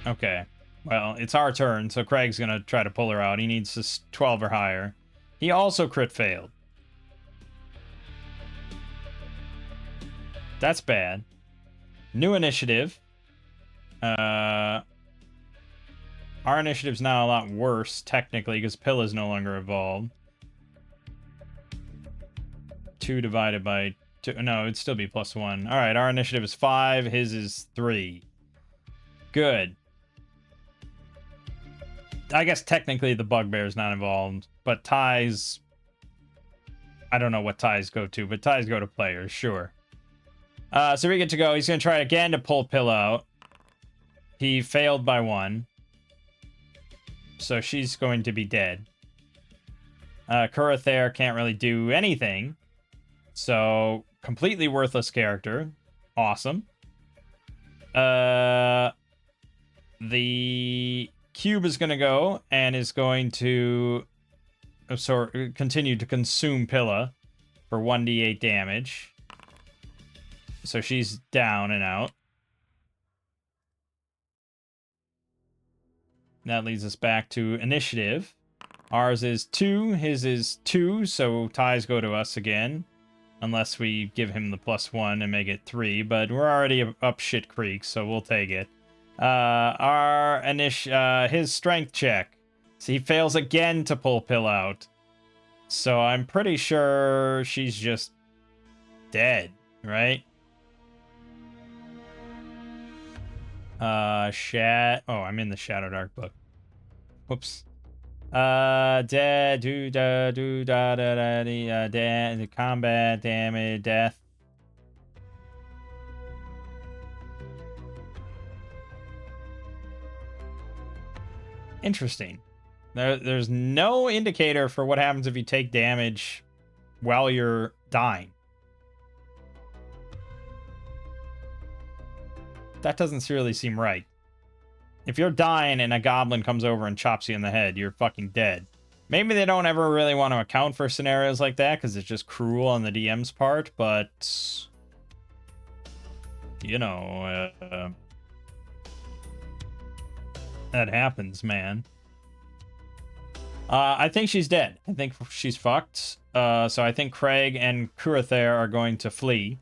Okay. Well, it's our turn, so Craig's going to try to pull her out. He needs this 12 or higher. He also crit failed. That's bad. New initiative. Our initiative's now a lot worse, technically, because Pilla's no longer evolved. 2 divided by 2. No, it'd still be +1. Alright, our initiative is 5. His is 3. Good. I guess technically the Bugbear's not involved, but ties... I don't know what ties go to, but ties go to players, sure. So we get to go. He's going to try again to pull Pilla out. He failed by 1. So she's going to be dead. Kurathair can't really do anything. So, completely worthless character. Awesome. The cube is going to go and is going to continue to consume Pilla for 1d8 damage. So she's down and out. That leads us back to initiative. Ours is 2, his is 2, so ties go to us again. Unless we give him the +1 and make it 3, but we're already up shit creek, so we'll take it. His strength check. So he fails again to pull Pilla out. So I'm pretty sure she's just dead, right? Oh, I'm in the Shadowdark book. Whoops. Dead, dead, combat, damage, death. Interesting. There's no indicator for what happens if you take damage while you're dying. That doesn't really seem right. If you're dying and a goblin comes over and chops you in the head, you're fucking dead. Maybe they don't ever really want to account for scenarios like that because it's just cruel on the DM's part, but... You know, that happens, man. I think she's dead. I think she's fucked. So I think Craig and Kurathair are going to flee.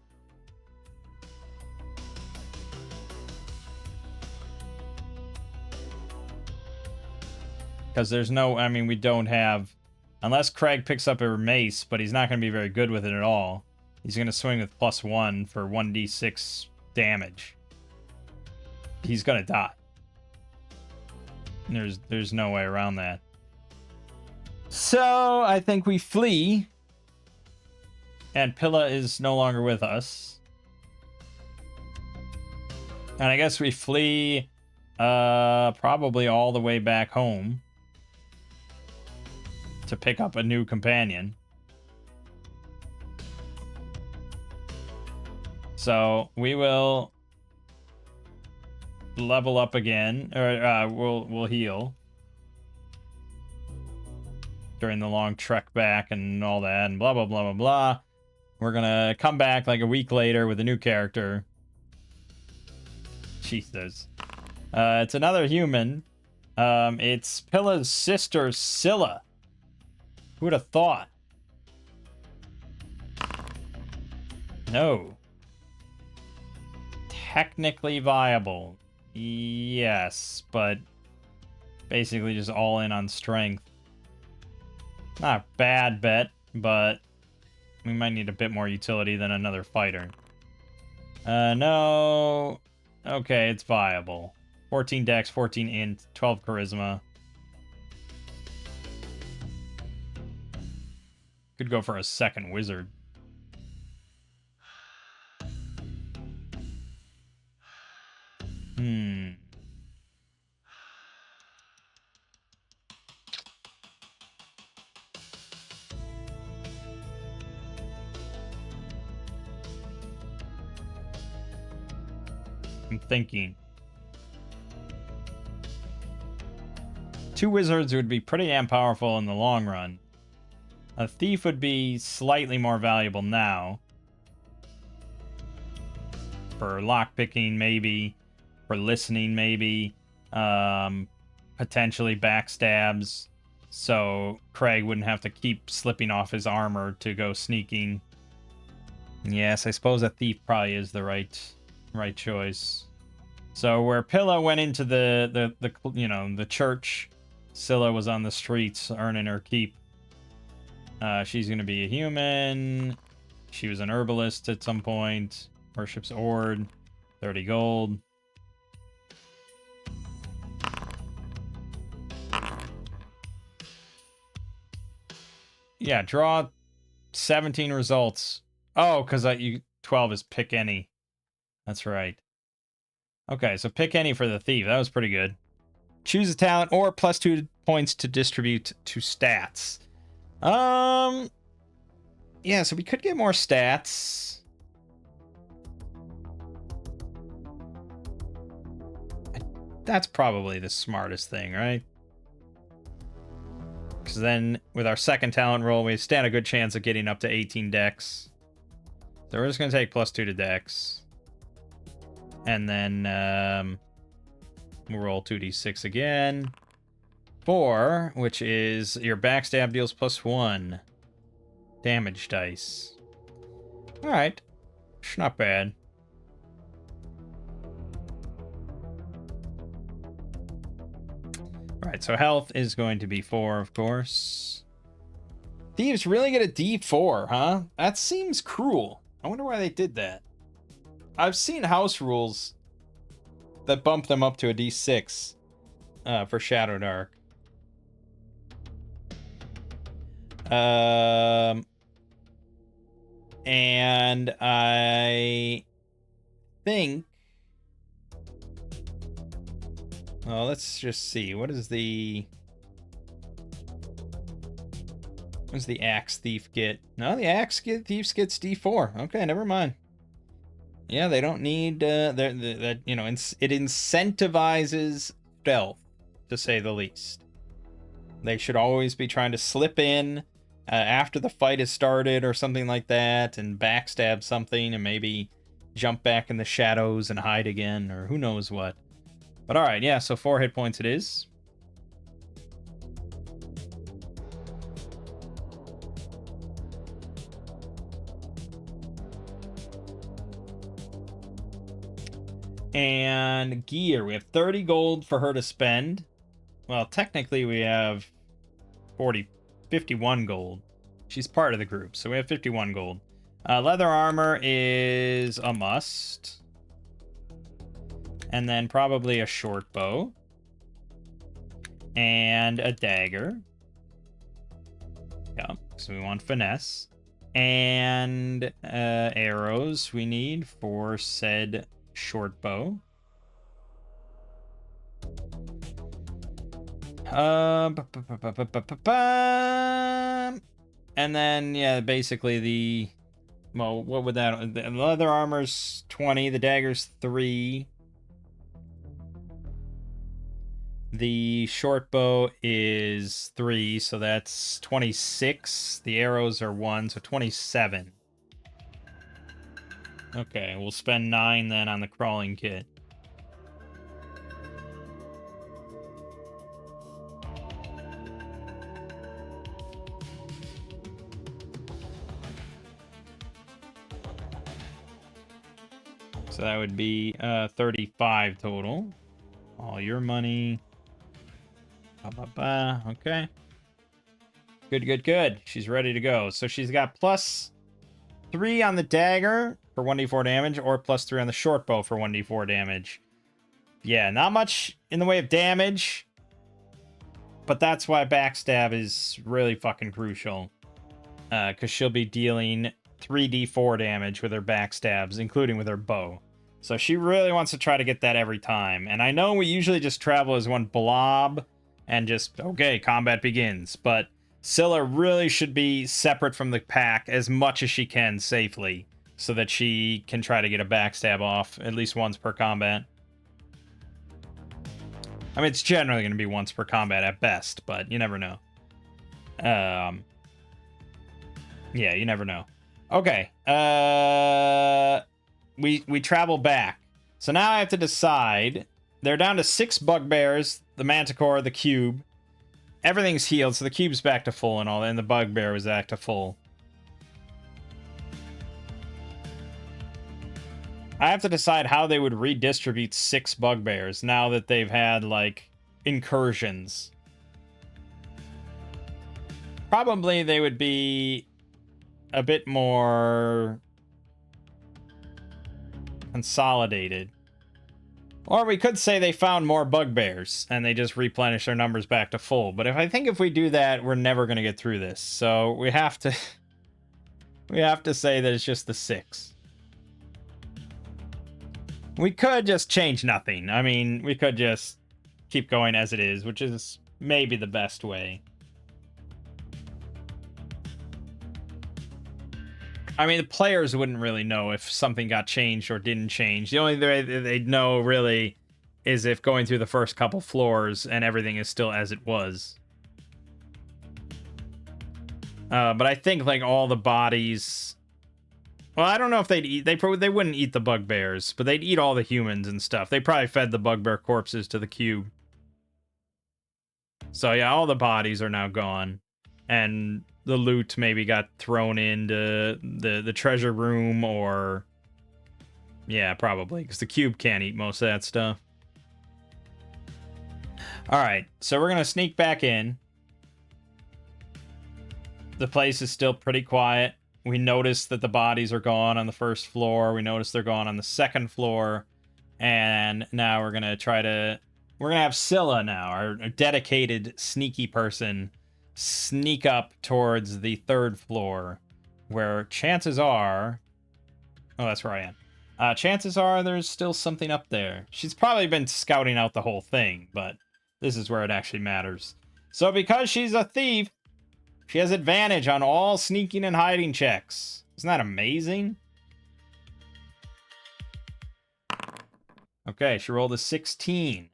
Because there's no, I mean, we don't have, unless Craig picks up a mace, but he's not going to be very good with it at all. He's going to swing with +1 for 1d6 damage. He's going to die. There's no way around that. So, I think we flee. And Pilla is no longer with us. And I guess we flee Probably all the way back home to pick up a new companion. So we will level up again, or we'll heal during the long trek back and all that, and blah blah blah blah blah. We're gonna come back like a week later with a new character. Jesus. It's another human. It's Pilla's sister, Scylla. Who would have thought? No. Technically viable. Yes, but basically just all in on strength. Not a bad bet, but we might need a bit more utility than another fighter. No. Okay, it's viable. 14 dex, 14 int, 12 charisma. Could go for a second wizard. I'm thinking. 2 wizards would be pretty damn powerful in the long run. A thief would be slightly more valuable now. For lockpicking, maybe. For listening, maybe. Potentially backstabs. So Craig wouldn't have to keep slipping off his armor to go sneaking. Yes, I suppose a thief probably is the right choice. So where Pilla went into the church, Scylla was on the streets earning her keep. She's gonna be a human. She was an herbalist at some point. Worships Ord. 30 gold. Yeah, draw 17 results. Oh, because 12 is pick any. That's right. Okay, so pick any for the thief. That was pretty good. Choose a talent or +2 points to distribute to stats. Yeah, so we could get more stats. That's probably the smartest thing, right? Because then with our second talent roll, we stand a good chance of getting up to 18 dex. So we're just going to take +2 to dex. And then we'll roll 2d6 again. 4, which is your backstab deals +1 damage dice. Alright. Not bad. Alright, so health is going to be 4, of course. Thieves really get a D4, huh? That seems cruel. I wonder why they did that. I've seen house rules that bump them up to a D6 for Shadowdark. And I think... Well, let's just see. What does the axe thief get? No, the axe thief gets D4. Okay, never mind. Yeah, they don't need that. You know, it incentivizes stealth, to say the least. They should always be trying to slip in after the fight has started or something like that, and backstab something, and maybe jump back in the shadows and hide again, or who knows what. But alright, yeah, so 4 hit points it is. And gear, we have 30 gold for her to spend. Well, technically we have 51 gold. She's part of the group, so we have 51 gold. Leather armor is a must. And then probably a short bow. And a dagger. Yeah, so we want finesse. And arrows we need for said short bow. And then, yeah, basically the... Well, what would that... The leather armor's 20, the dagger's 3. The short bow is 3, so that's 26. The arrows are 1, so 27. Okay, we'll spend 9 then on the crawling kit. So that would be 35 total. All your money. Okay. Good. She's ready to go. So she's got plus 3 on the dagger for 1d4 damage, or plus 3 on the short bow for 1d4 damage. Yeah, not much in the way of damage, but that's why backstab is really fucking crucial. Because she'll be dealing 3d4 damage with her backstabs, including with her bow. So she really wants to try to get that every time. And I know we usually just travel as one blob and just, okay, combat begins. But Scylla really should be separate from the pack as much as she can safely, so that she can try to get a backstab off at least once per combat. I mean, it's generally going to be once per combat at best, but you never know. Yeah, you never know. Okay. We travel back. So now I have to decide. They're down to 6 bugbears, the manticore, the cube. Everything's healed, so the cube's back to full and all, and the bugbear was back to full. I have to decide how they would redistribute 6 bugbears now that they've had, like, incursions. Probably they would be a bit more consolidated. Or we could say they found more bugbears and they just replenish their numbers back to full. But I think if we do that, we're never going to get through this. So we have to say that it's just the 6. We could just change nothing. I mean, we could just keep going as it is, which is maybe the best way. I mean, the players wouldn't really know if something got changed or didn't change. The only way they'd know, really, is if going through the first couple floors and everything is still as it was. But I think, like, all the bodies... Well, I don't know if they'd eat... They wouldn't eat the bugbears, but they'd eat all the humans and stuff. They probably fed the bugbear corpses to the cube. So, yeah, all the bodies are now gone. And the loot maybe got thrown into the treasure room, or... Yeah, probably, because the cube can't eat most of that stuff. Alright, so we're going to sneak back in. The place is still pretty quiet. We notice that the bodies are gone on the first floor. We notice they're gone on the second floor. And now we're going to try to... We're going to have Scylla now, our dedicated, sneaky person, sneak up towards the third floor, where chances are... Oh, that's where I am. Chances are there's still something up there. She's probably been scouting out the whole thing, but this is where it actually matters. So because she's a thief, she has advantage on all sneaking and hiding checks. Isn't that amazing? Okay, she rolled a 16.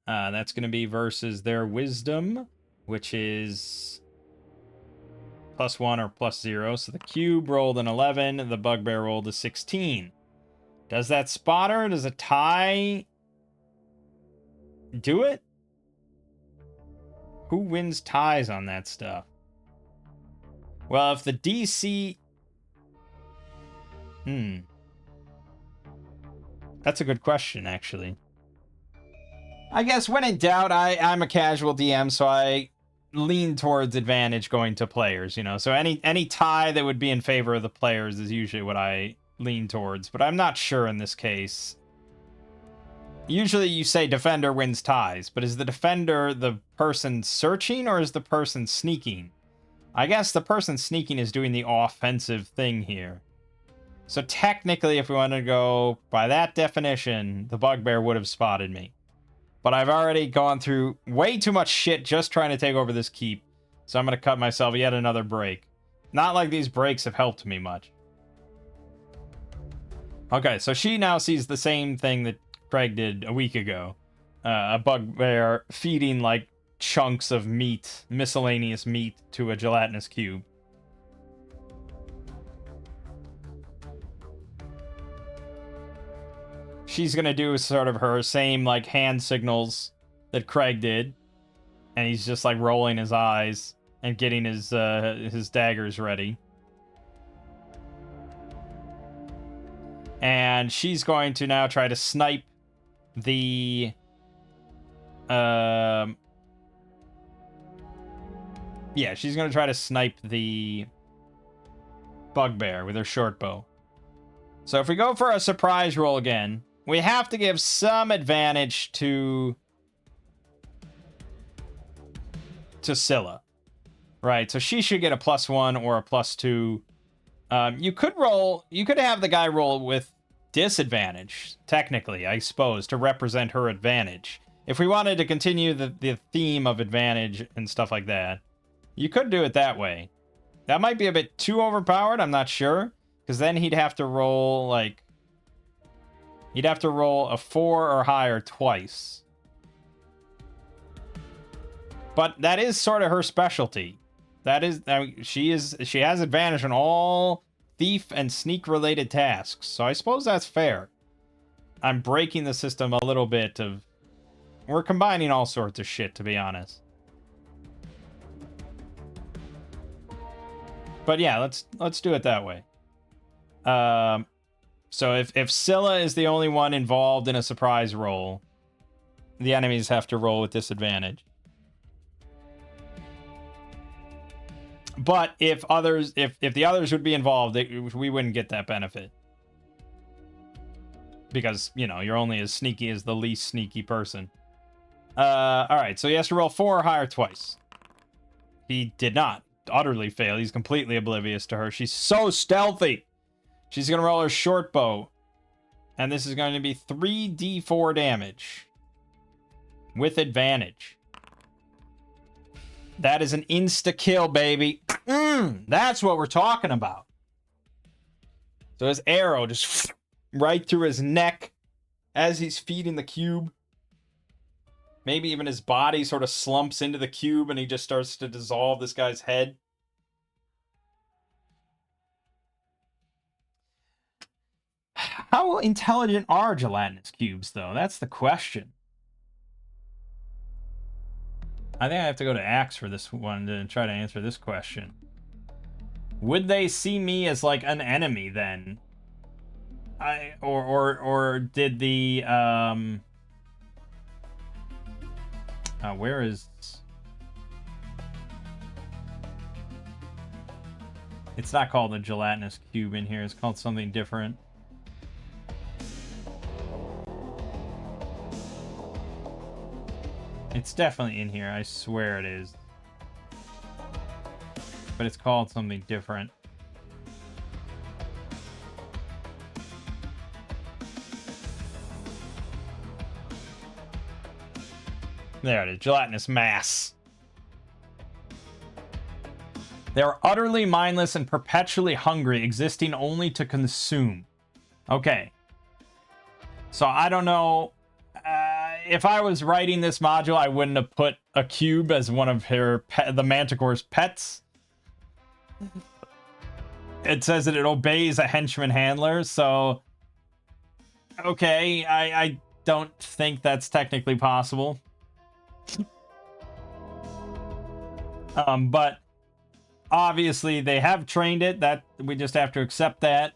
That's going to be versus their wisdom, which is +1 or +0. So the cube rolled an 11, the bugbear rolled a 16. Does that spot her? Does a tie do it? Who wins ties on that stuff? Well, if the DC... That's a good question, actually. I guess when in doubt, I'm a casual DM, so I lean towards advantage going to players, you know? So any tie that would be in favor of the players is usually what I lean towards, but I'm not sure in this case. Usually you say defender wins ties, but is the defender the person searching, or is the person sneaking? I guess the person sneaking is doing the offensive thing here. So technically, if we want to go by that definition, the bugbear would have spotted me. But I've already gone through way too much shit just trying to take over this keep. So I'm going to cut myself yet another break. Not like these breaks have helped me much. Okay, so she now sees the same thing that Craig did a week ago. A bugbear feeding, like, chunks of meat, miscellaneous meat, to a gelatinous cube. She's gonna do sort of her same, like, hand signals that Craig did. And he's just, like, rolling his eyes and getting his daggers ready. And she's going to now try to snipe the... Yeah, she's going to try to snipe the bugbear with her short bow. So if we go for a surprise roll again, we have to give some advantage to Scylla. Right, so she should get a +1 or a +2. You could have the guy roll with disadvantage, technically, I suppose, to represent her advantage. If we wanted to continue the theme of advantage and stuff like that, you could do it that way. That might be a bit too overpowered, I'm not sure. Because then he'd have to roll, like... He'd have to roll a 4 or higher twice. But that is sort of her specialty. That is... I mean, she has advantage on all thief and sneak-related tasks. So I suppose that's fair. I'm breaking the system a little bit of... We're combining all sorts of shit, to be honest. But yeah, let's do it that way. So if Scylla is the only one involved in a surprise roll, the enemies have to roll with disadvantage. But if the others would be involved, we wouldn't get that benefit. Because, you know, you're only as sneaky as the least sneaky person. Alright, so he has to roll 4 or higher twice. He did not utterly fail. He's completely oblivious to her. She's so stealthy. She's going to roll her short bow. And this is going to be 3d4 damage. With advantage. That is an insta-kill, baby. That's what we're talking about. So his arrow just right through his neck as he's feeding the cube. Maybe even his body sort of slumps into the cube and he just starts to dissolve this guy's head. How intelligent are gelatinous cubes, though? That's the question. I think I have to go to Axe for this one to try to answer this question. Would they see me as, like, an enemy, then? Or did the, where is... It's not called a gelatinous cube in here. It's called something different. It's definitely in here. I swear it is. But it's called something different. There it is. Gelatinous mass. They are utterly mindless and perpetually hungry, existing only to consume. Okay. So I don't know. If I was writing this module, I wouldn't have put a cube as one of the Manticore's pets. It says that it obeys a henchman handler, so... Okay, I don't think that's technically possible. But obviously they have trained it. That we just have to accept that.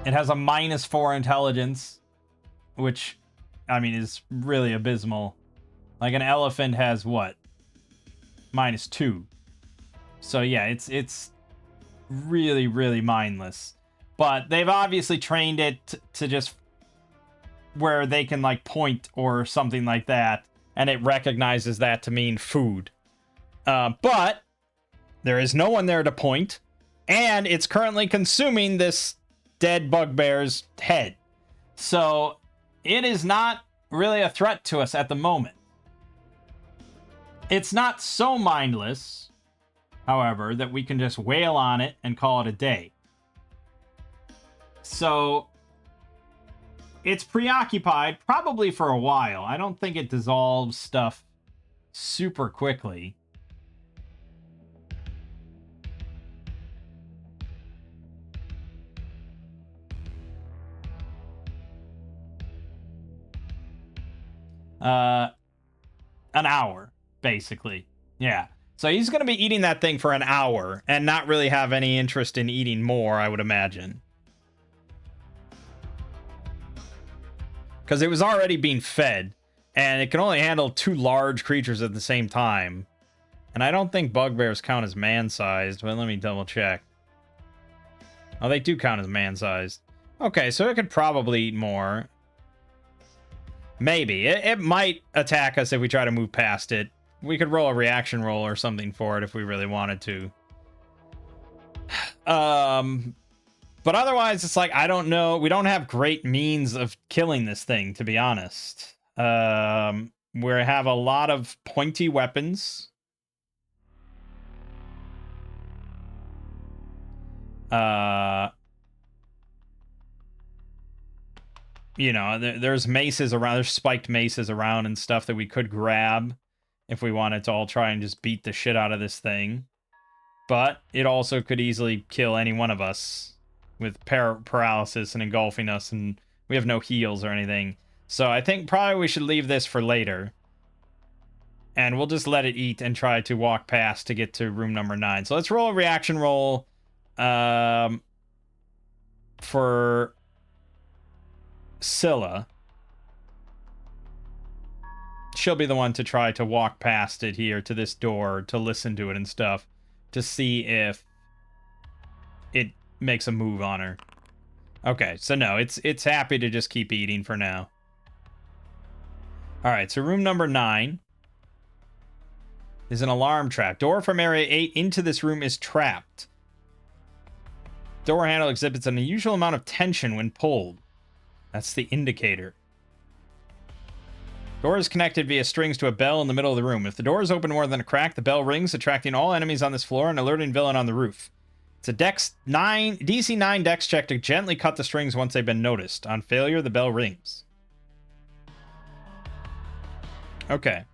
It has a -4 intelligence, which, I mean, is really abysmal. Like, an elephant has what? -2. So yeah, it's really, really mindless. But they've obviously trained it to just where they can, like, point or something like that, and it recognizes that to mean food. But there is no one there to point, and it's currently consuming this dead bugbear's head. So it is not really a threat to us at the moment. It's not so mindless, however, that we can just wail on it and call it a day. So it's preoccupied probably for a while. I don't think it dissolves stuff super quickly. An hour, basically. Yeah. So he's going to be eating that thing for an hour and not really have any interest in eating more, I would imagine. Because it was already being fed, and it can only handle 2 large creatures at the same time. And I don't think bugbears count as man-sized, but let me double check. Oh, they do count as man-sized. Okay, so it could probably eat more. Maybe. It might attack us if we try to move past it. We could roll a reaction roll or something for it if we really wanted to. But otherwise, it's like, I don't know. We don't have great means of killing this thing, to be honest. We have a lot of pointy weapons. You know, there's maces around, there's spiked maces around and stuff that we could grab if we wanted to all try and just beat the shit out of this thing. But it also could easily kill any one of us with paralysis and engulfing us, and we have no heals or anything. So I think probably we should leave this for later. And we'll just let it eat and try to walk past to get to room number 9. So let's roll a reaction roll for Scylla. She'll be the one to try to walk past it here to this door to listen to it and stuff to see if it makes a move on her. Okay, so no, it's happy to just keep eating for now. All right, so room number 9 is an alarm trap. Door from area 8 into this room is trapped. Door handle exhibits an unusual amount of tension when pulled. That's the indicator. Door is connected via strings to a bell in the middle of the room. If the door is open more than a crack, the bell rings, attracting all enemies on this floor and alerting villain on the roof. It's a DC 9 dex check to gently cut the strings once they've been noticed. On failure, the bell rings. Okay.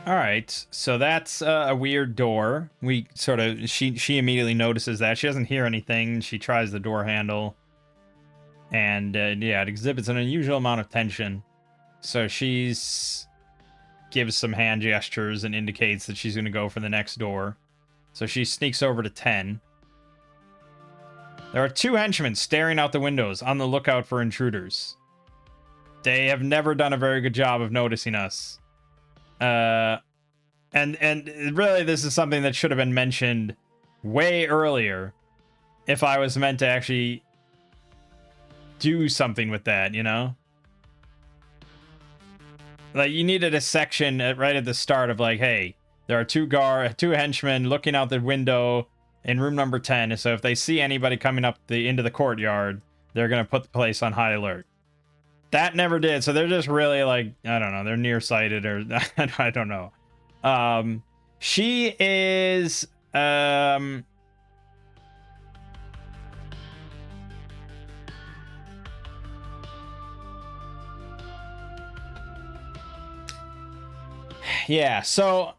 All right, so that's a weird door. We sort of, she immediately notices that. She doesn't hear anything. She tries the door handle. And yeah, it exhibits an unusual amount of tension. So she's gives some hand gestures and indicates that she's going to go for the next door. So she sneaks over to 10. There are 2 henchmen staring out the windows on the lookout for intruders. They have never done a very good job of noticing us. And really, this is something that should have been mentioned way earlier if I was meant to actually do something with that, you know? Like, you needed a section right at the start of like, hey, there are 2 henchmen looking out the window in room number 10, so if they see anybody coming up into the courtyard, they're gonna put the place on high alert. That never did, so they're just really like, I don't know, they're nearsighted or I don't know. She is yeah, so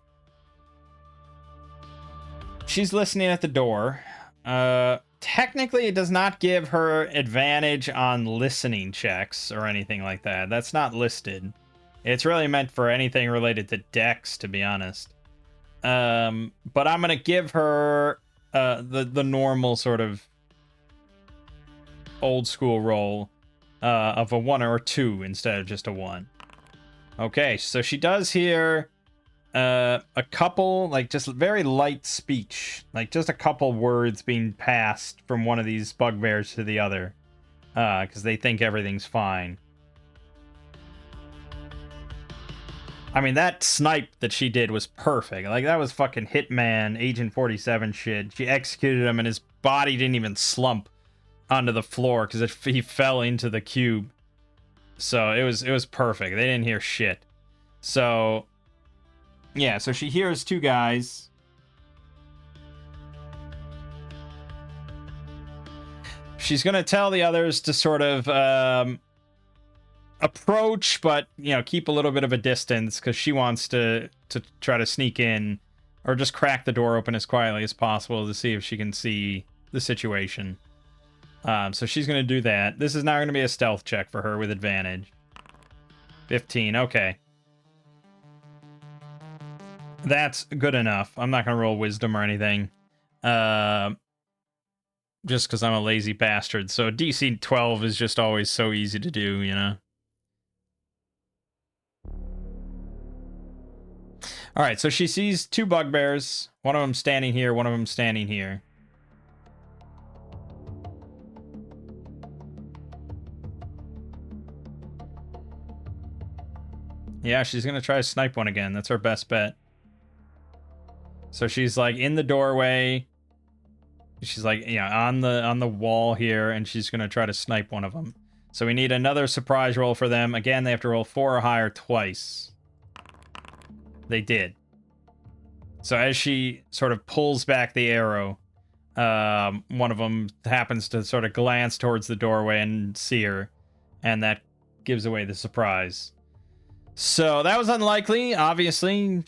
she's listening at the door. Technically, it does not give her advantage on listening checks or anything like that. That's not listed. It's really meant for anything related to dex, to be honest. But I'm gonna give her the normal sort of old school roll of a 1 or a 2 instead of just a 1. Okay, so she does hear a couple, like, just very light speech, like just a couple words being passed from one of these bugbears to the other, because they think everything's fine. I mean, that snipe that she did was perfect. Like, that was fucking Hitman, Agent 47 shit. She executed him, and his body didn't even slump onto the floor because he fell into the cube. So it was perfect. They didn't hear shit. So, yeah, so she hears two guys. She's going to tell the others to sort of approach, but, you know, keep a little bit of a distance because she wants to try to sneak in or just crack the door open as quietly as possible to see if she can see the situation. So she's going to do that. This is now going to be a stealth check for her with advantage. 15, okay. That's good enough. I'm not going to roll wisdom or anything. Just because I'm a lazy bastard. So DC 12 is just always so easy to do, you know? Alright, so she sees two bugbears. One of them standing here, one of them standing here. Yeah, she's gonna try to snipe one again. That's her best bet. So she's like in the doorway. She's like, yeah, on the wall here, and she's gonna try to snipe one of them. So we need another surprise roll for them. Again, they have to roll 4 or higher twice. They did. So as she sort of pulls back the arrow, one of them happens to sort of glance towards the doorway and see her, and that gives away the surprise. So that was unlikely, obviously.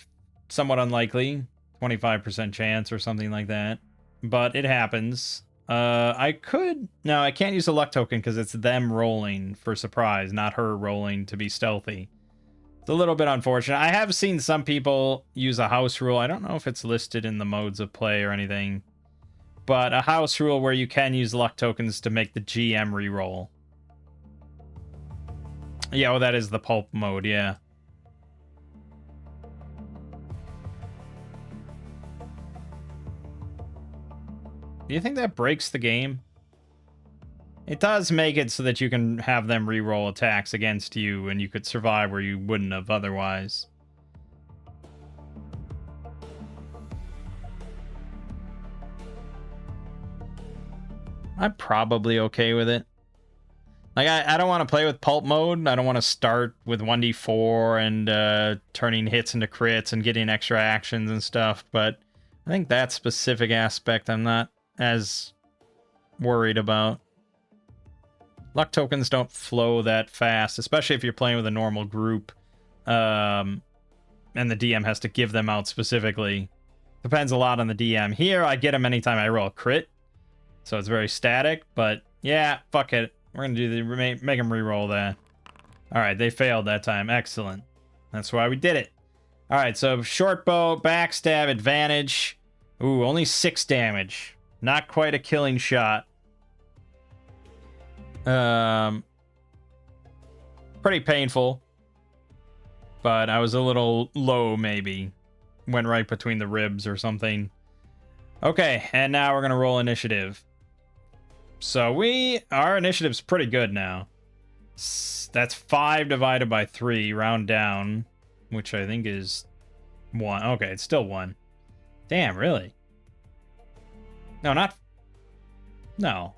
Somewhat unlikely. 25% chance or something like that. But it happens. No, I can't use a luck token because it's them rolling for surprise, not her rolling to be stealthy. It's a little bit unfortunate. I have seen some people use a house rule. I don't know if it's listed in the modes of play or anything. But a house rule where you can use luck tokens to make the GM reroll. Yeah, well, that is the pulp mode, yeah. Do you think that breaks the game? It does make it so that you can have them reroll attacks against you and you could survive where you wouldn't have otherwise. I'm probably okay with it. Like, I don't want to play with pulp mode. I don't want to start with 1d4 and turning hits into crits and getting extra actions and stuff, but I think that specific aspect I'm not as worried about. Luck tokens don't flow that fast, especially if you're playing with a normal group, and the DM has to give them out specifically. Depends a lot on the DM. Here, I get them anytime I roll a crit, so it's very static, but yeah, fuck it. We're going to do make them re-roll that. Alright, they failed that time. Excellent. That's why we did it. Alright, so short bow, backstab, advantage. Ooh, only 6 damage. Not quite a killing shot. Pretty painful. But I was a little low, maybe. Went right between the ribs or something. Okay, and now we're going to roll initiative. So our initiative's pretty good now. That's 5 divided by 3, round down, which I think is 1. Okay, it's still 1. Damn, really? No.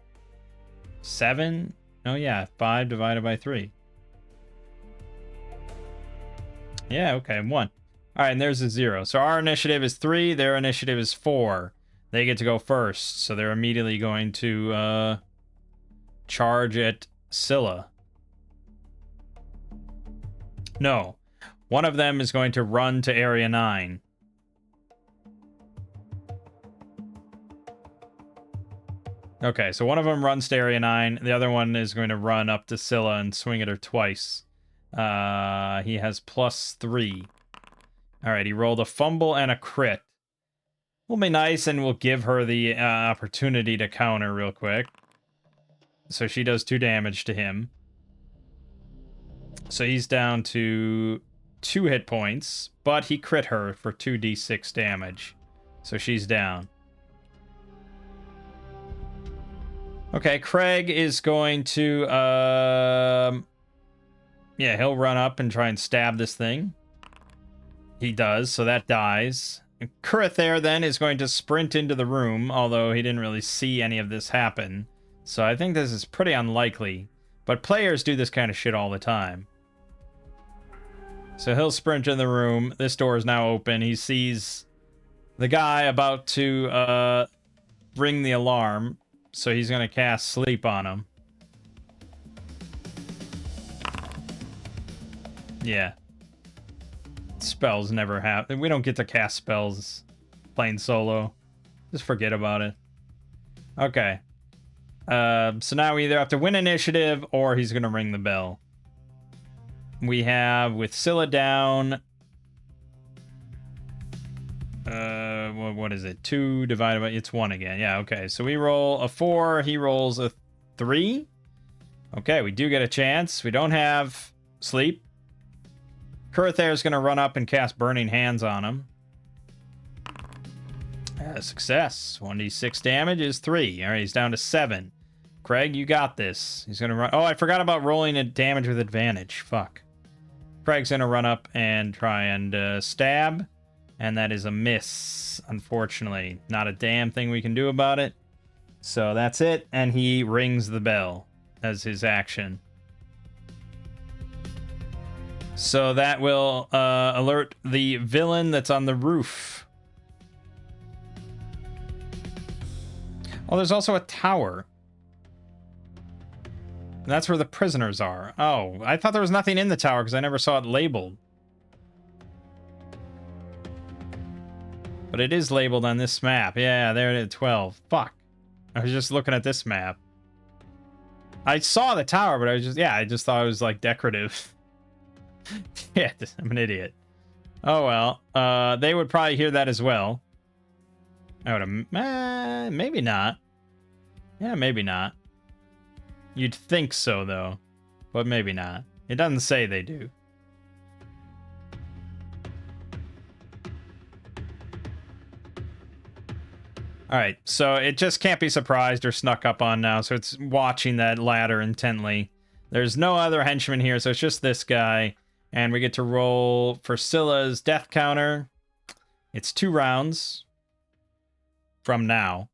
7? Oh yeah, 5 divided by 3. Yeah, okay, 1. All right, and there's a 0. So our initiative is 3, their initiative is 4. They get to go first, so they're immediately going to charge at Scylla. No. One of them is going to run to Area 9. Okay, so one of them runs to Area 9. The other one is going to run up to Scylla and swing at her twice. He has +3. Alright, he rolled a fumble and a crit. We'll be nice and we'll give her the opportunity to counter real quick. So she does 2 damage to him. So he's down to 2 hit points, but he crit her for 2d6 damage. So she's down. Okay, Craig is going to, yeah, he'll run up and try and stab this thing. He does, so that dies. Kurathair then is going to sprint into the room, although he didn't really see any of this happen. So I think this is pretty unlikely. But players do this kind of shit all the time. So he'll sprint in the room. This door is now open. He sees the guy about to ring the alarm. So he's going to cast Sleep on him. Yeah. Spells never happen. We don't get to cast spells playing solo. Just forget about it. Okay. So now we either have to win initiative or he's going to ring the bell. We have with Scylla down. What is it? 2 divided by... It's 1 again. Yeah, okay. So we roll a 4. He rolls a 3. Okay, we do get a chance. We don't have sleep. Kurathair is going to run up and cast Burning Hands on him. Success. 1d6 damage is 3. All right, he's down to 7. Craig, you got this. He's going to run... Oh, I forgot about rolling a damage with advantage. Fuck. Craig's going to run up and try and stab. And that is a miss, unfortunately. Not a damn thing we can do about it. So that's it. And he rings the bell as his action. So that will alert the villain that's on the roof. Oh, there's also a tower. That's where the prisoners are. Oh, I thought there was nothing in the tower because I never saw it labeled. But it is labeled on this map. Yeah, there it is, 12. Fuck. I was just looking at this map. I saw the tower, but I just thought it was like decorative. Yeah, I'm an idiot. Oh well. They would probably hear that as well. I would have... maybe not. Yeah, maybe not. You'd think so, though. But maybe not. It doesn't say they do. Alright, so it just can't be surprised or snuck up on now, so it's watching that ladder intently. There's no other henchman here, so it's just this guy. And we get to roll for Scylla's death counter. It's 2 rounds from now.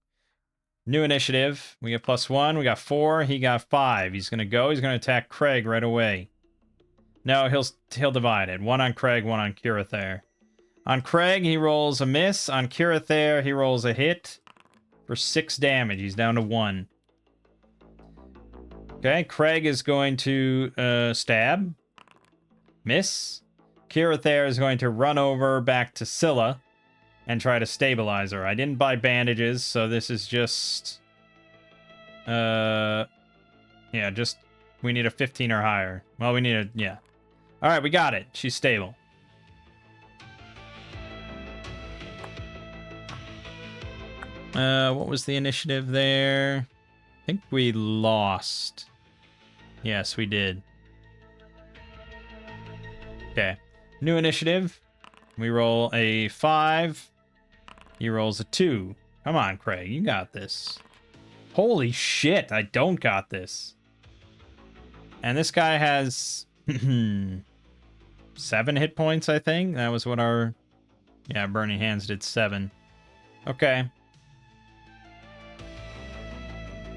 New initiative. We get +1. We got 4. He got 5. He's going to go. He's going to attack Craig right away. No, he'll divide it. 1 on Craig, 1 on Kurathair. On Craig, he rolls a miss. On Kurathair, he rolls a hit for 6 damage. He's down to 1. Okay, Craig is going to stab. Miss. Kurathair is going to run over back to Scylla and try to stabilize her. I didn't buy bandages, so this is just... yeah, just... We need a 15 or higher. Well, we need a... Yeah. Alright, we got it. She's stable. What was the initiative there? I think we lost. Yes, we did. Okay. New initiative. We roll a 5. He rolls a 2. Come on, Craig. You got this. Holy shit, I don't got this. And this guy has 7 hit points, I think. That was what our... Yeah, Burning Hands did 7. Okay.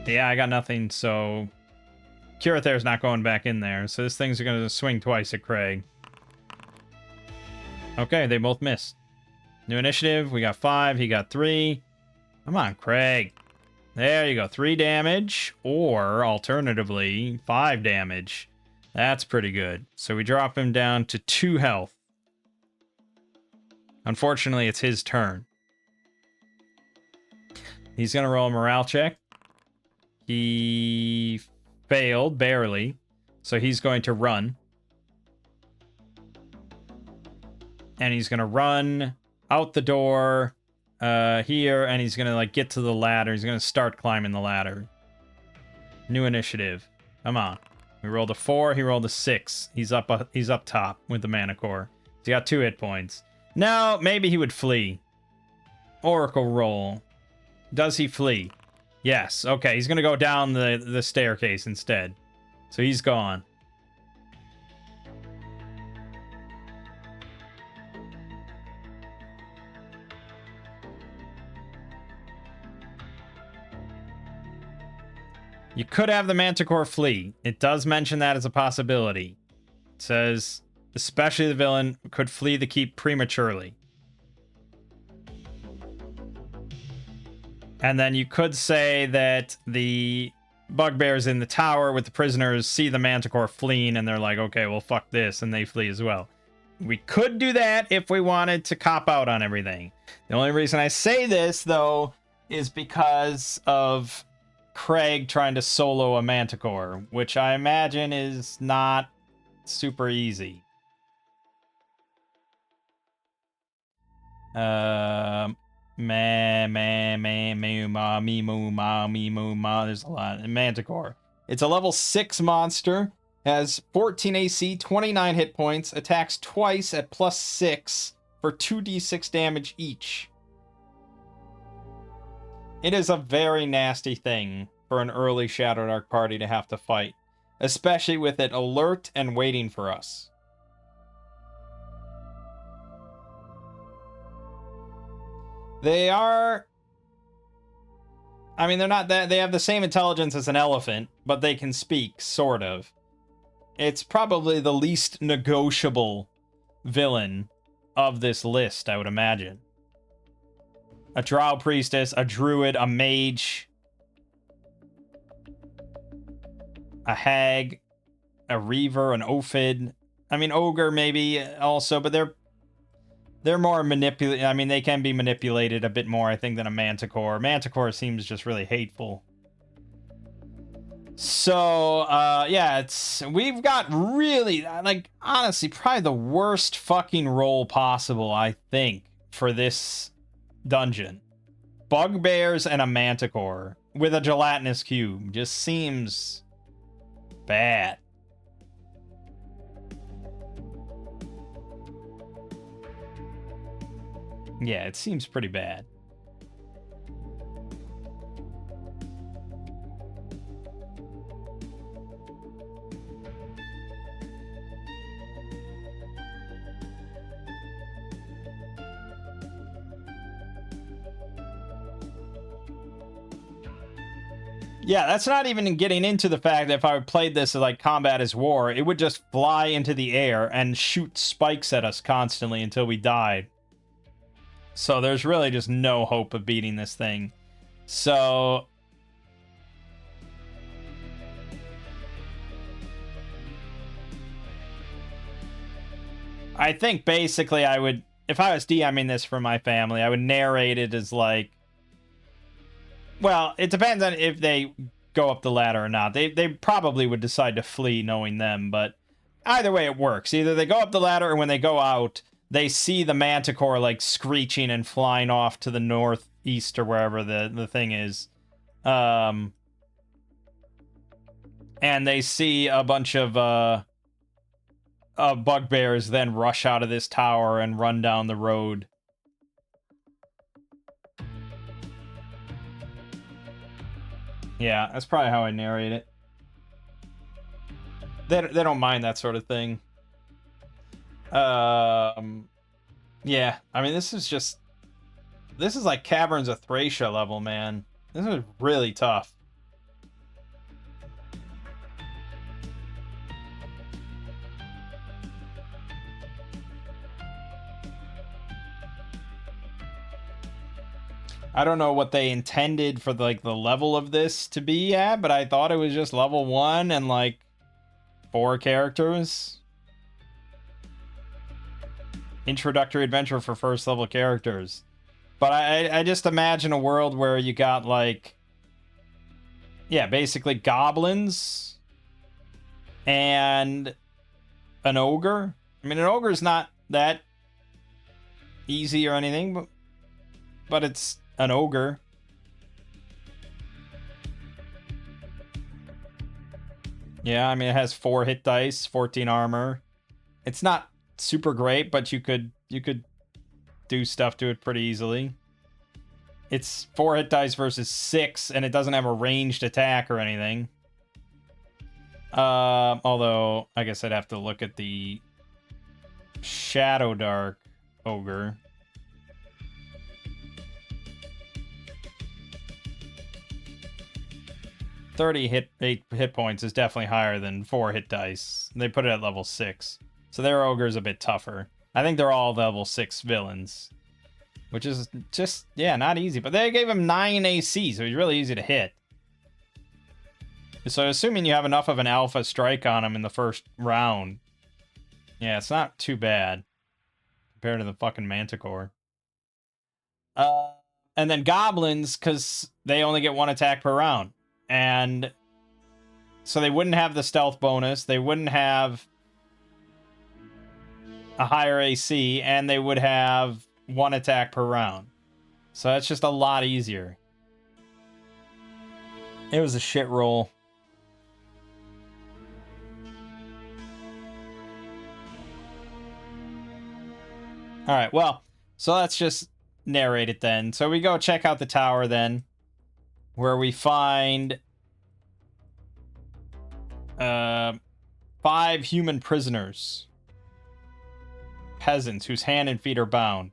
Yeah, I got nothing, so... Kurathair's not going back in there, so this thing's going to swing twice at Craig. Okay, they both missed. New initiative, we got 5, he got 3. Come on, Craig. There you go, 3 damage, or alternatively, 5 damage. That's pretty good. So we drop him down to 2 health. Unfortunately, it's his turn. He's going to roll a morale check. He failed, barely. So he's going to run. And he's going to run out the door here, and he's going to like get to the ladder. He's going to start climbing the ladder. New initiative. Come on. We rolled a 4, he rolled a 6. He's up top with the mana core. He's got 2 hit points. No, maybe he would flee. Oracle roll. Does he flee? Yes. Okay, he's going to go down the staircase instead. So he's gone. You could have the Manticore flee. It does mention that as a possibility. It says, especially the villain could flee the keep prematurely. And then you could say that the bugbears in the tower with the prisoners see the Manticore fleeing and they're like, okay, well, fuck this, and they flee as well. We could do that if we wanted to cop out on everything. The only reason I say this, though, is because of Craig trying to solo a Manticore, which I imagine is not super easy. There's a lot. Manticore. It's a level 6 monster, has 14 AC, 29 hit points, attacks twice at +6 for 2d6 damage each. It is a very nasty thing for an early Shadowdark party to have to fight, especially with it alert and waiting for us. They are... I mean, they're not that... They have the same intelligence as an elephant, but they can speak, sort of. It's probably the least negotiable villain of this list, I would imagine. A Drow Priestess, a Druid, a Mage, a Hag, a Reaver, an Ophid. I mean, Ogre maybe also, but they're more manipulated. I mean, they can be manipulated a bit more, I think, than a Manticore. Manticore seems just really hateful. So, yeah, we've got really, like, honestly, probably the worst fucking roll possible, I think, for this dungeon. Bugbears and a Manticore with a gelatinous cube just seems bad. Yeah, it seems pretty bad. Yeah, that's not even getting into the fact that if I played this as like combat as war, it would just fly into the air and shoot spikes at us constantly until we died. So there's really just no hope of beating this thing. So I think basically I would, if I was DMing this for my family, I would narrate it as like, well, it depends on if they go up the ladder or not. They probably would decide to flee knowing them, but either way it works. Either they go up the ladder, or when they go out, they see the Manticore like screeching and flying off to the northeast or wherever the thing is. And they see a bunch of bugbears then rush out of this tower and run down the road. Yeah, that's probably how I narrate it. They don't mind that sort of thing. Yeah, I mean, this is like Caverns of Thracia level, man. This is really tough. I don't know what they intended for the level of this to be at, but I thought it was just level 1 and like 4 characters. Introductory adventure for first level characters. But I just imagine a world where you got like, yeah, basically goblins and an ogre. I mean, an ogre is not that easy or anything, but it's an ogre. Yeah, I mean, it has 4 hit dice, 14 armor. It's not super great, but you could do stuff to it pretty easily. It's 4 hit dice versus 6, and it doesn't have a ranged attack or anything. Although, I guess I'd have to look at the Shadowdark ogre. 30 hit points is definitely higher than 4 hit dice. They put it at level 6. So their ogre's a bit tougher. I think they're all level 6 villains. Which is just, yeah, not easy. But they gave him 9 AC, so he's really easy to hit. So assuming you have enough of an alpha strike on him in the first round. Yeah, it's not too bad. Compared to the fucking Manticore. And then goblins, because they only get 1 attack per round. And so they wouldn't have the stealth bonus. They wouldn't have a higher AC. And they would have 1 attack per round. So that's just a lot easier. It was a shit roll. Alright, well, so let's just narrate it then. So we go check out the tower then, where we find 5 human prisoners. Peasants whose hand and feet are bound.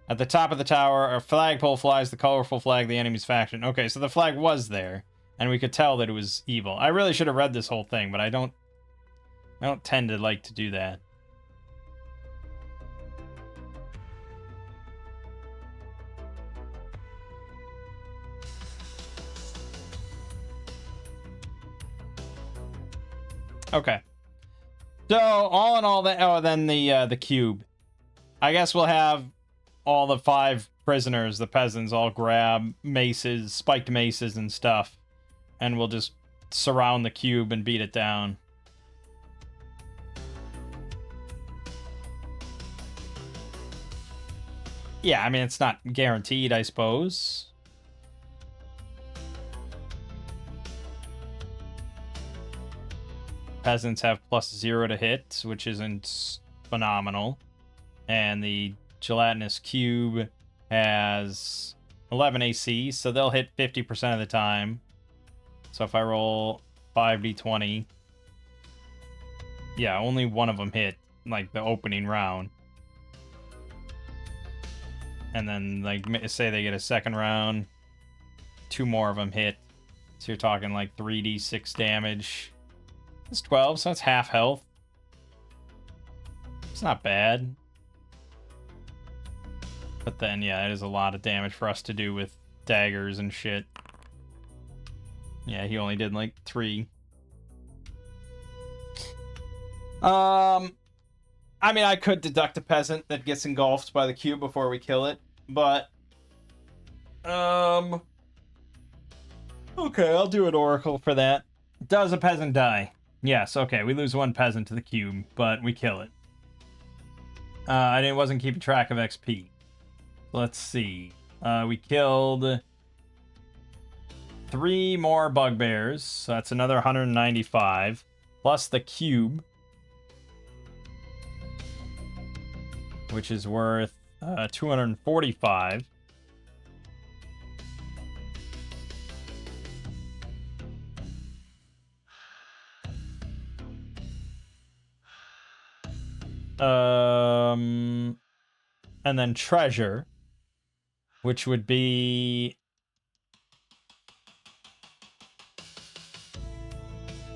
At the top of the tower, a flagpole flies, the colorful flag of the enemy's faction. Okay, so the flag was there, and we could tell that it was evil. I really should have read this whole thing, but I don't tend to like to do that. Okay. So, all in all, then the cube. I guess we'll have all the 5 prisoners, the peasants, all grab maces, spiked maces and stuff. And we'll just surround the cube and beat it down. Yeah, I mean, it's not guaranteed, I suppose. Peasants have +0 to hit, which isn't phenomenal. And the gelatinous cube has 11 AC, so they'll hit 50% of the time. So if I roll 5d20, yeah, only one of them hit, like, the opening round. And then, like, say they get a second round, 2 more of them hit. So you're talking, like, 3d6 damage. It's 12, so that's half health. It's not bad. But then, yeah, it is a lot of damage for us to do with daggers and shit. Yeah, he only did, like, 3. I mean, I could deduct a peasant that gets engulfed by the cube before we kill it, but... Okay, I'll do an oracle for that. Does a peasant die? Yes, okay, we lose 1 peasant to the cube, but we kill it. I wasn't keeping track of XP. Let's see. We killed 3 more bugbears, so that's another 195, plus the cube, which is worth 245. And then treasure, which would be,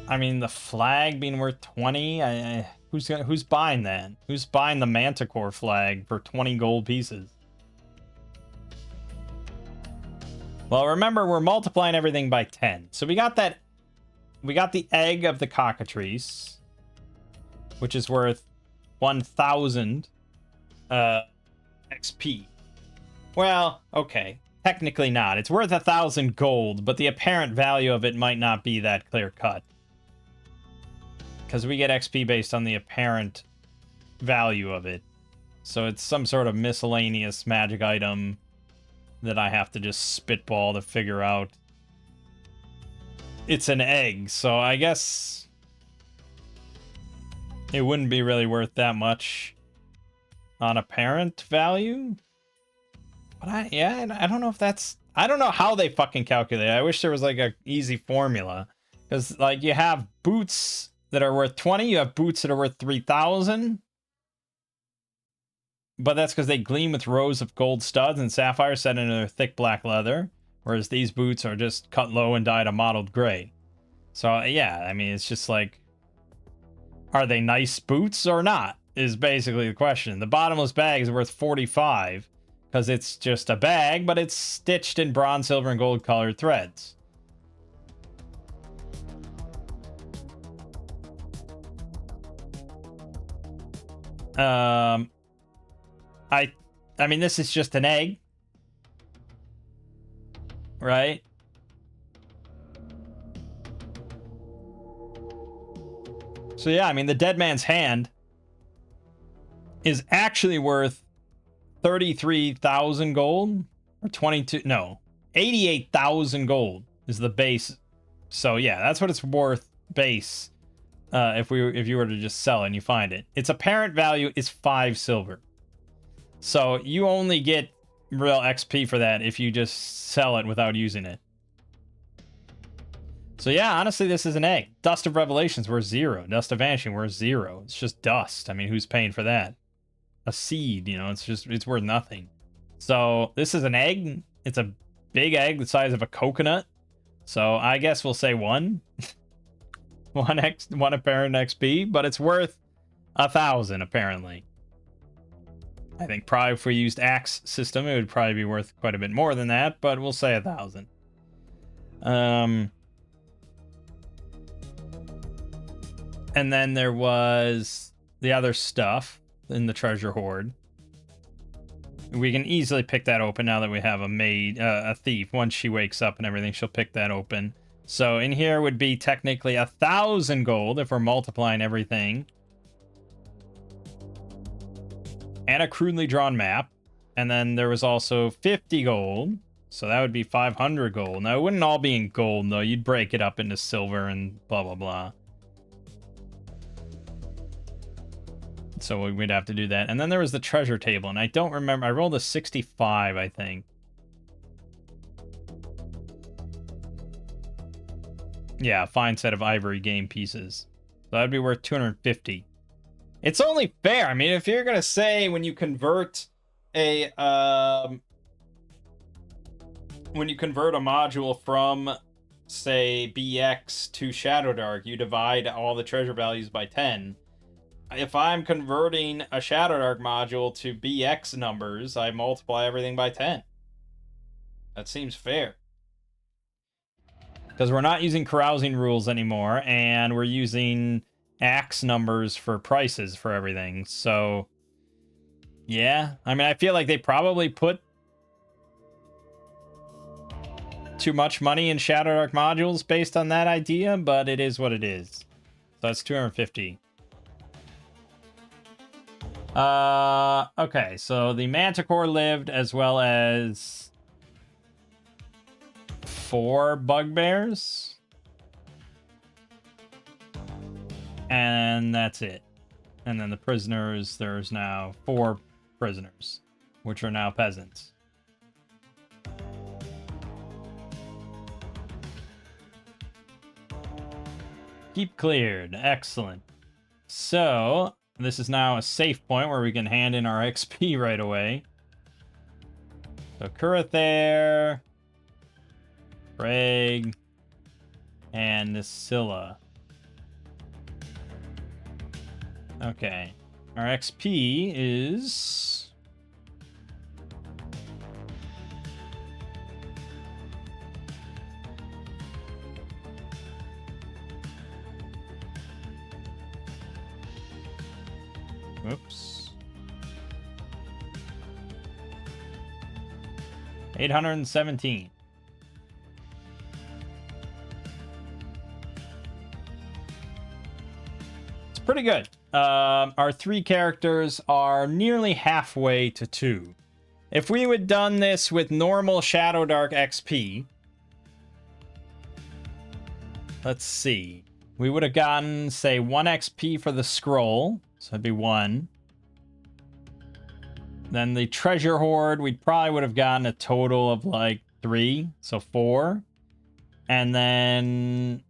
I mean, the flag being worth 20. Who's buying that? Who's buying the Manticore flag for 20 gold pieces? Well, remember, we're multiplying everything by 10. So we got that. We got the egg of the cockatrice, which is worth 1,000 XP. Well, okay. Technically not. It's worth 1,000 gold, but the apparent value of it might not be that clear cut. Because we get XP based on the apparent value of it. So it's some sort of miscellaneous magic item that I have to just spitball to figure out. It's an egg, so I guess it wouldn't be really worth that much on apparent value. But I don't know if that's... I don't know how they fucking calculate it. I wish there was like a easy formula. Because like you have boots that are worth 20, you have boots that are worth 3,000. But that's because they gleam with rows of gold studs and sapphires set into their thick black leather. Whereas these boots are just cut low and dyed a mottled gray. So, yeah, I mean, it's just like, are they nice boots or not? Is basically the question. The bottomless bag is worth 45 because it's just a bag, but it's stitched in bronze, silver, and gold colored threads. I mean, this is just an egg, right? So yeah, I mean, the dead man's hand is actually worth 33,000 gold or 22, no, 88,000 gold is the base. So yeah, that's what it's worth base. If you were to just sell it and you find it, its apparent value is 5 silver. So you only get real XP for that if you just sell it without using it. So yeah, honestly, this is an egg. Dust of Revelations worth 0. Dust of Vanishing worth 0. It's just dust. I mean, who's paying for that? A seed, you know, it's worth nothing. So this is an egg. It's a big egg the size of a coconut. So I guess we'll say 1. one apparent XP, but it's worth 1,000 apparently. I think probably if we used axe system, it would probably be worth quite a bit more than that, but we'll say 1,000. And then there was the other stuff in the treasure hoard. We can easily pick that open now that we have a maid, a thief. Once she wakes up and everything, she'll pick that open. So in here would be technically 1,000 gold if we're multiplying everything. And a crudely drawn map. And then there was also 50 gold. So that would be 500 gold. Now, it wouldn't all be in gold, though. You'd break it up into silver and blah, blah, blah. So we'd have to do that. And then there was the treasure table. And I don't remember. I rolled a 65, I think. Yeah, a fine set of ivory game pieces. So that'd be worth 250. It's only fair. I mean, if you're going to say when you convert a module from, say, BX to Shadowdark, you divide all the treasure values by 10. If I'm converting a Shadowdark module to BX numbers, I multiply everything by 10. That seems fair. Because we're not using carousing rules anymore, and we're using axe numbers for prices for everything. So, yeah. I mean, I feel like they probably put too much money in Shadowdark modules based on that idea, but it is what it is. So that's 250. Okay, so the Manticore lived as well as 4 bugbears. And that's it. And then the prisoners, there's now 4 prisoners, which are now peasants. Keep cleared. Excellent. So, this is now a safe point where we can hand in our XP right away. So, Kurathair, Craig, and Nisilla. Okay. Our XP is... Whoops. 817. It's pretty good. Our 3 characters are nearly halfway to 2. If we had done this with normal Shadowdark XP, let's see. We would have gotten, say, 1 XP for the scroll. So that'd be 1. Then the treasure hoard, we probably would have gotten a total of like 3. So 4. And then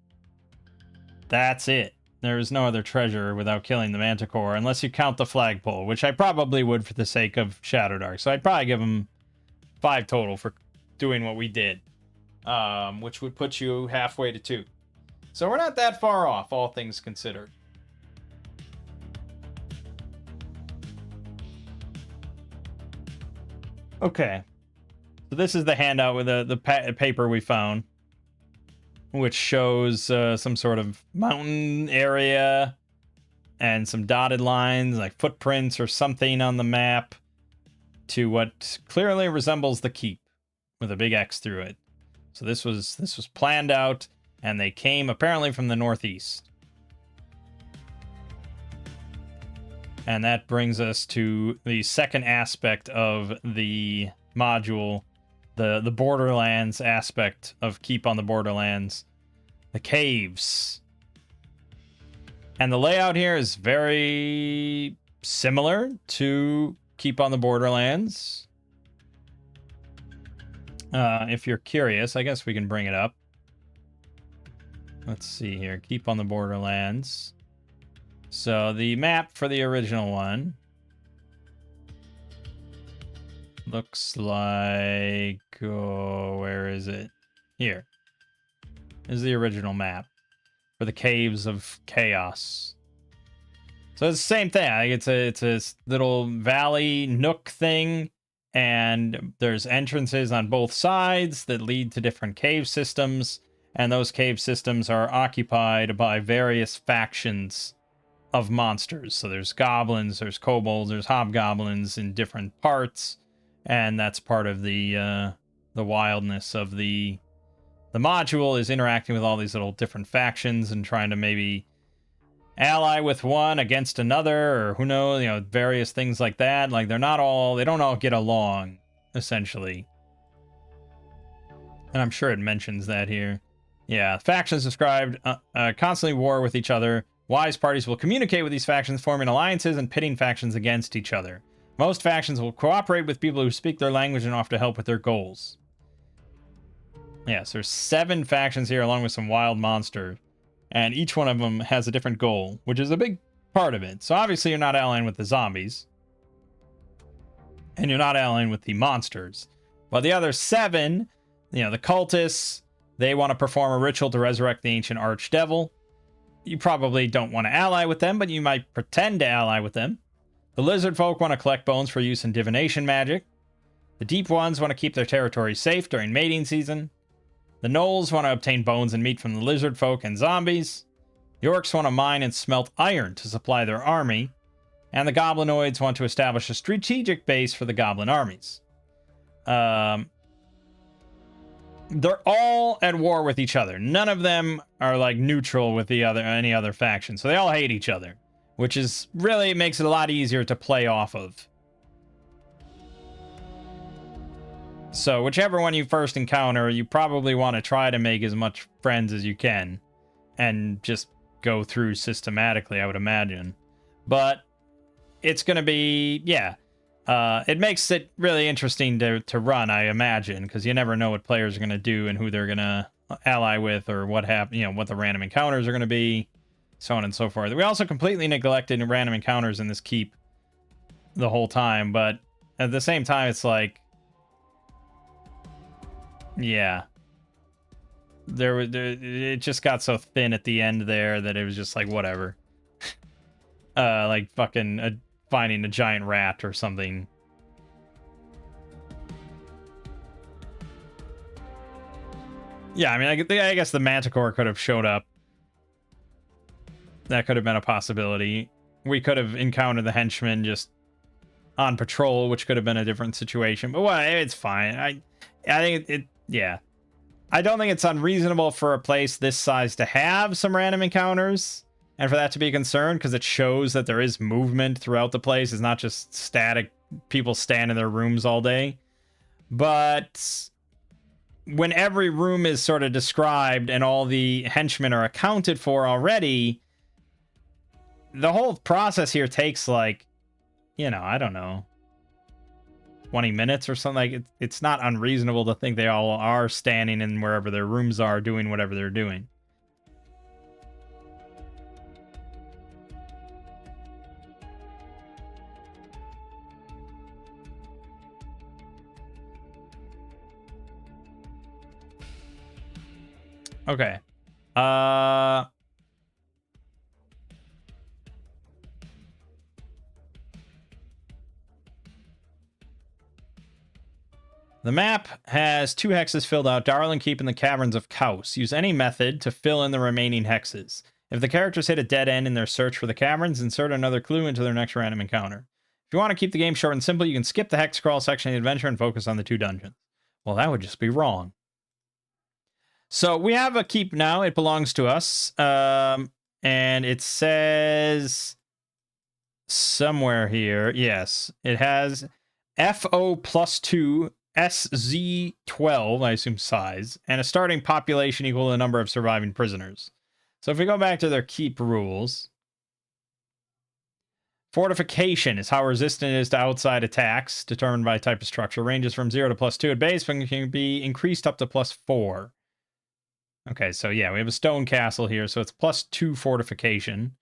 that's it. There is no other treasure without killing the Manticore, unless you count the flagpole, which I probably would for the sake of Shadowdark. So I'd probably give them 5 total for doing what we did. which would put you halfway to 2. So we're not that far off, all things considered. Okay. So this is the handout with the paper we found, which shows some sort of mountain area and some dotted lines, like footprints or something on the map, to what clearly resembles the keep with a big X through it. So this was planned out, and they came apparently from the northeast. And that brings us to the second aspect of the module, the Borderlands aspect of Keep on the Borderlands, the caves. And the layout here is very similar to Keep on the Borderlands. If you're curious, I guess we can bring it up. Let's see here. Keep on the Borderlands. So the map for the original one looks like... Oh, where is it? Here. This is the original map for the Caves of Chaos. So it's the same thing. It's a little valley nook thing, and there's entrances on both sides that lead to different cave systems, and those cave systems are occupied by various factions of monsters. So there's goblins, there's kobolds, there's hobgoblins in different parts, and that's part of the wildness of the module, is interacting with all these little different factions and trying to maybe ally with one against another, or who knows, various things like that. Like they don't all get along, essentially. And I'm sure it mentions that here. Yeah, factions described constantly war with each other. Wise parties will communicate with these factions, forming alliances and pitting factions against each other. Most factions will cooperate with people who speak their language and offer to help with their goals. Yes, there's 7 factions here along with some wild monsters, and each one of them has a different goal, which is a big part of it. So obviously you're not allying with the zombies, and you're not allying with the monsters. But the other 7, the cultists, they want to perform a ritual to resurrect the ancient archdevil. You probably don't want to ally with them, but you might pretend to ally with them. The lizard folk want to collect bones for use in divination magic. The deep ones want to keep their territory safe during mating season. The gnolls want to obtain bones and meat from the lizard folk and zombies. The orcs want to mine and smelt iron to supply their army. And the goblinoids want to establish a strategic base for the goblin armies. They're all at war with each other. None of them are like neutral with any other faction. So they all hate each other, which is really makes it a lot easier to play off of. So whichever one you first encounter, you probably want to try to make as much friends as you can and just go through systematically, I would imagine. But it's going to be, it makes it really interesting to run, I imagine, because you never know what players are going to do and who they're going to ally with, or what the random encounters are going to be, so on and so forth. We also completely neglected random encounters in this keep the whole time, but at the same time, it's like, yeah, it just got so thin at the end there that it was just like, whatever. Like fucking finding a giant rat or something. Yeah, I mean, I guess the Manticore could have showed up. That could have been a possibility. We could have encountered the henchmen just on patrol, which could have been a different situation. But well, it's fine. I think yeah. I don't think it's unreasonable for a place this size to have some random encounters, and for that to be a concern, because it shows that there is movement throughout the place. It's not just static people stand in their rooms all day. But when every room is sort of described and all the henchmen are accounted for already, the whole process here takes like, I don't know, 20 minutes or something. Like it's not unreasonable to think they all are standing in wherever their rooms are doing whatever they're doing. Okay. The map has 2 hexes filled out, Darling Keep and the Caverns of Kaus. Use any method to fill in the remaining hexes. If the characters hit a dead end in their search for the caverns, insert another clue into their next random encounter. If you want to keep the game short and simple, you can skip the hex crawl section of the adventure and focus on the 2 dungeons. Well, that would just be wrong. So we have a keep now. It belongs to us. And it says somewhere here, yes, it has FO +2 SZ12, I assume size, and a starting population equal to the number of surviving prisoners. So if we go back to their keep rules, fortification is how resistant it is to outside attacks, determined by type of structure. Ranges from 0 to +2 at base, but can be increased up to +4. Okay, so yeah, we have a stone castle here, so it's +2 fortification.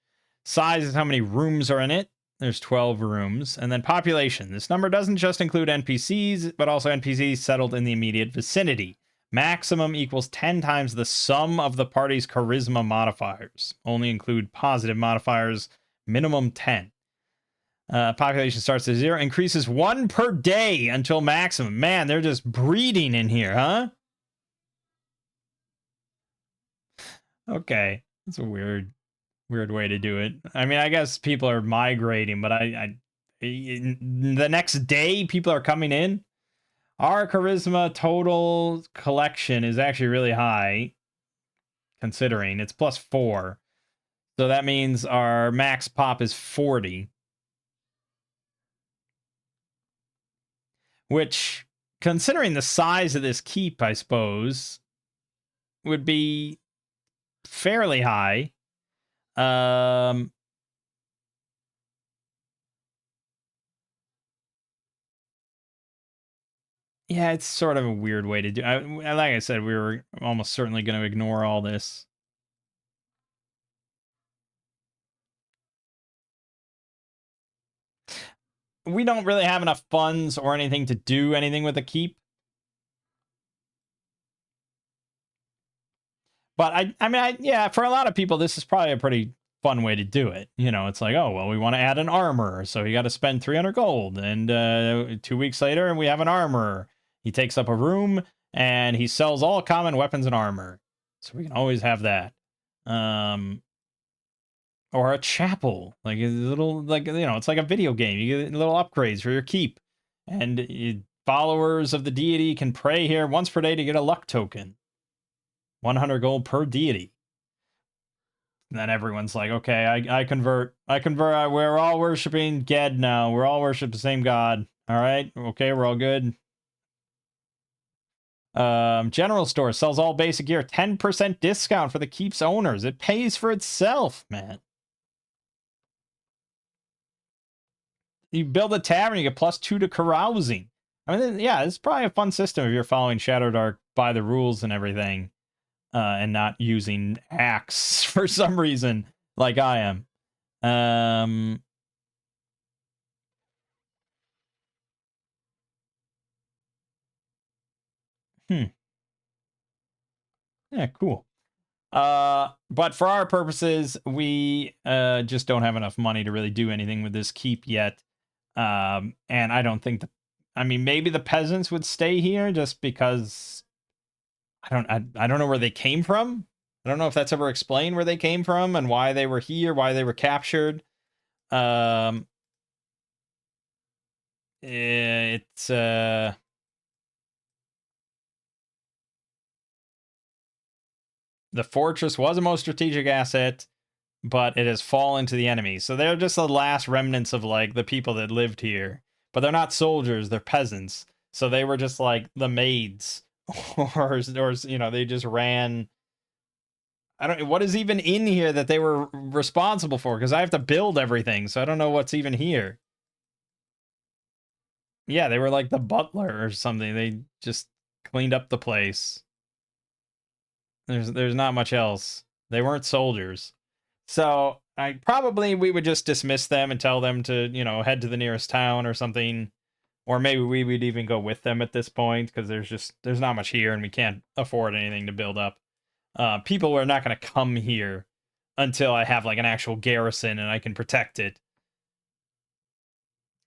Size is how many rooms are in it. There's 12 rooms. And then population. This number doesn't just include NPCs, but also NPCs settled in the immediate vicinity. Maximum equals 10 times the sum of the party's charisma modifiers. Only include positive modifiers, minimum 10. Population starts at 0, increases 1 per day until maximum. Man, they're just breeding in here, huh? Okay, that's a weird way to do it. I mean, I guess people are migrating, but the next day people are coming in. Our charisma total collection is actually really high, considering it's +4. So that means our max pop is 40. Which, considering the size of this keep, I suppose, would be fairly high. Yeah, it's sort of a weird way to do. Like I said, we were almost certainly going to ignore all this. We don't really have enough funds or anything to do anything with the keep. But yeah, for a lot of people, this is probably a pretty fun way to do it. You know, it's like, oh, well, we want to add an armor, so you got to spend 300 gold. And 2 weeks later, and we have an armor. He takes up a room, and he sells all common weapons and armor. So we can always have that. Or a chapel, like a little, like, you know, it's like a video game. You get little upgrades for your keep. And followers of the deity can pray here once per day to get a luck token. 100 gold per deity. And then everyone's like, okay, I convert. We're all worshiping Ged now. We're all worship the same god. All right, okay, we're all good. General store sells all basic gear. 10% discount for the keep's owners. It pays for itself, man. You build a tavern, you get +2 to carousing. I mean, yeah, it's probably a fun system if you're following Shadowdark by the rules and everything. And not using axe for some reason, like I am. Yeah, cool. But for our purposes, we just don't have enough money to really do anything with this keep yet. And I don't think I mean, maybe the peasants would stay here just because I don't know where they came from. I don't know if that's ever explained where they came from and why they were here, why they were captured. It's the fortress was a most strategic asset, but it has fallen to the enemy. So they're just the last remnants of like the people that lived here. But they're not soldiers, they're peasants. So they were just like the maids. or you know, they just ran. I don't, what is even in here that they were responsible for? Because I have to build everything, so I don't know what's even here. Yeah, they were like the butler or something. They just cleaned up the place. There's not much else. They weren't soldiers. So we would just dismiss them and tell them to, you know, head to the nearest town or something. Or maybe we would even go with them at this point because there's not much here and we can't afford anything to build up. People are not going to come here until I have like an actual garrison and I can protect it.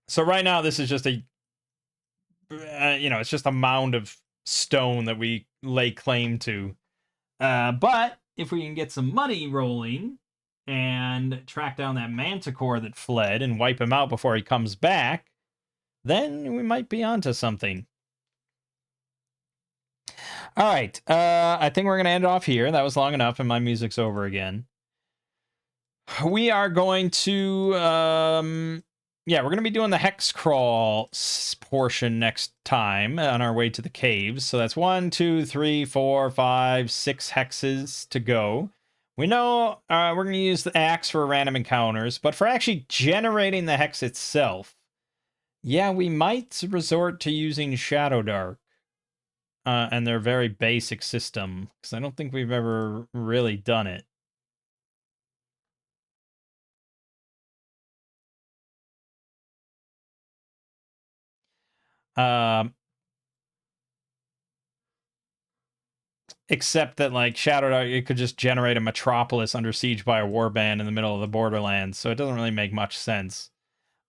So right now, this is just a, it's just a mound of stone that we lay claim to. But if we can get some money rolling and track down that manticore that fled and wipe him out before he comes back, then we might be onto something. All right. I think we're going to end off here. That was long enough, and my music's over again. We are going to, we're going to be doing the hex crawl portion next time on our way to the caves. So that's 1, 2, 3, 4, 5, 6 hexes to go. We know we're going to use the axe for random encounters, but for actually generating the hex itself, yeah, we might resort to using Shadowdark. And their very basic system, because I don't think we've ever really done it. Except that, like, Shadowdark, it could just generate a metropolis under siege by a warband in the middle of the Borderlands, so it doesn't really make much sense.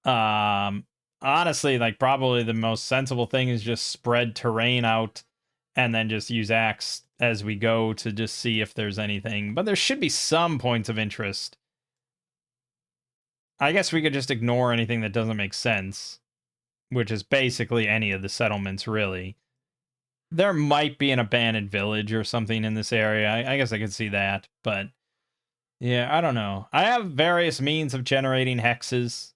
Honestly, like, probably the most sensible thing is just spread terrain out and then just use axe as we go to just see if there's anything. But there should be some points of interest. I guess we could just ignore anything that doesn't make sense, which is basically any of the settlements, really. There might be an abandoned village or something in this area. I guess I could see that, but yeah, I don't know. I have various means of generating hexes,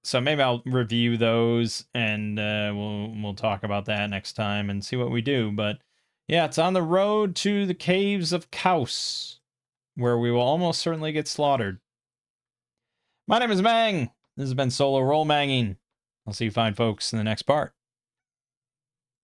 so maybe I'll review those and we'll talk about that next time and see what we do. But yeah, it's on the road to the caves of Kaus, where we will almost certainly get slaughtered. My name is Mang. This has been Solo Roll Manging. I'll see you fine folks in the next part.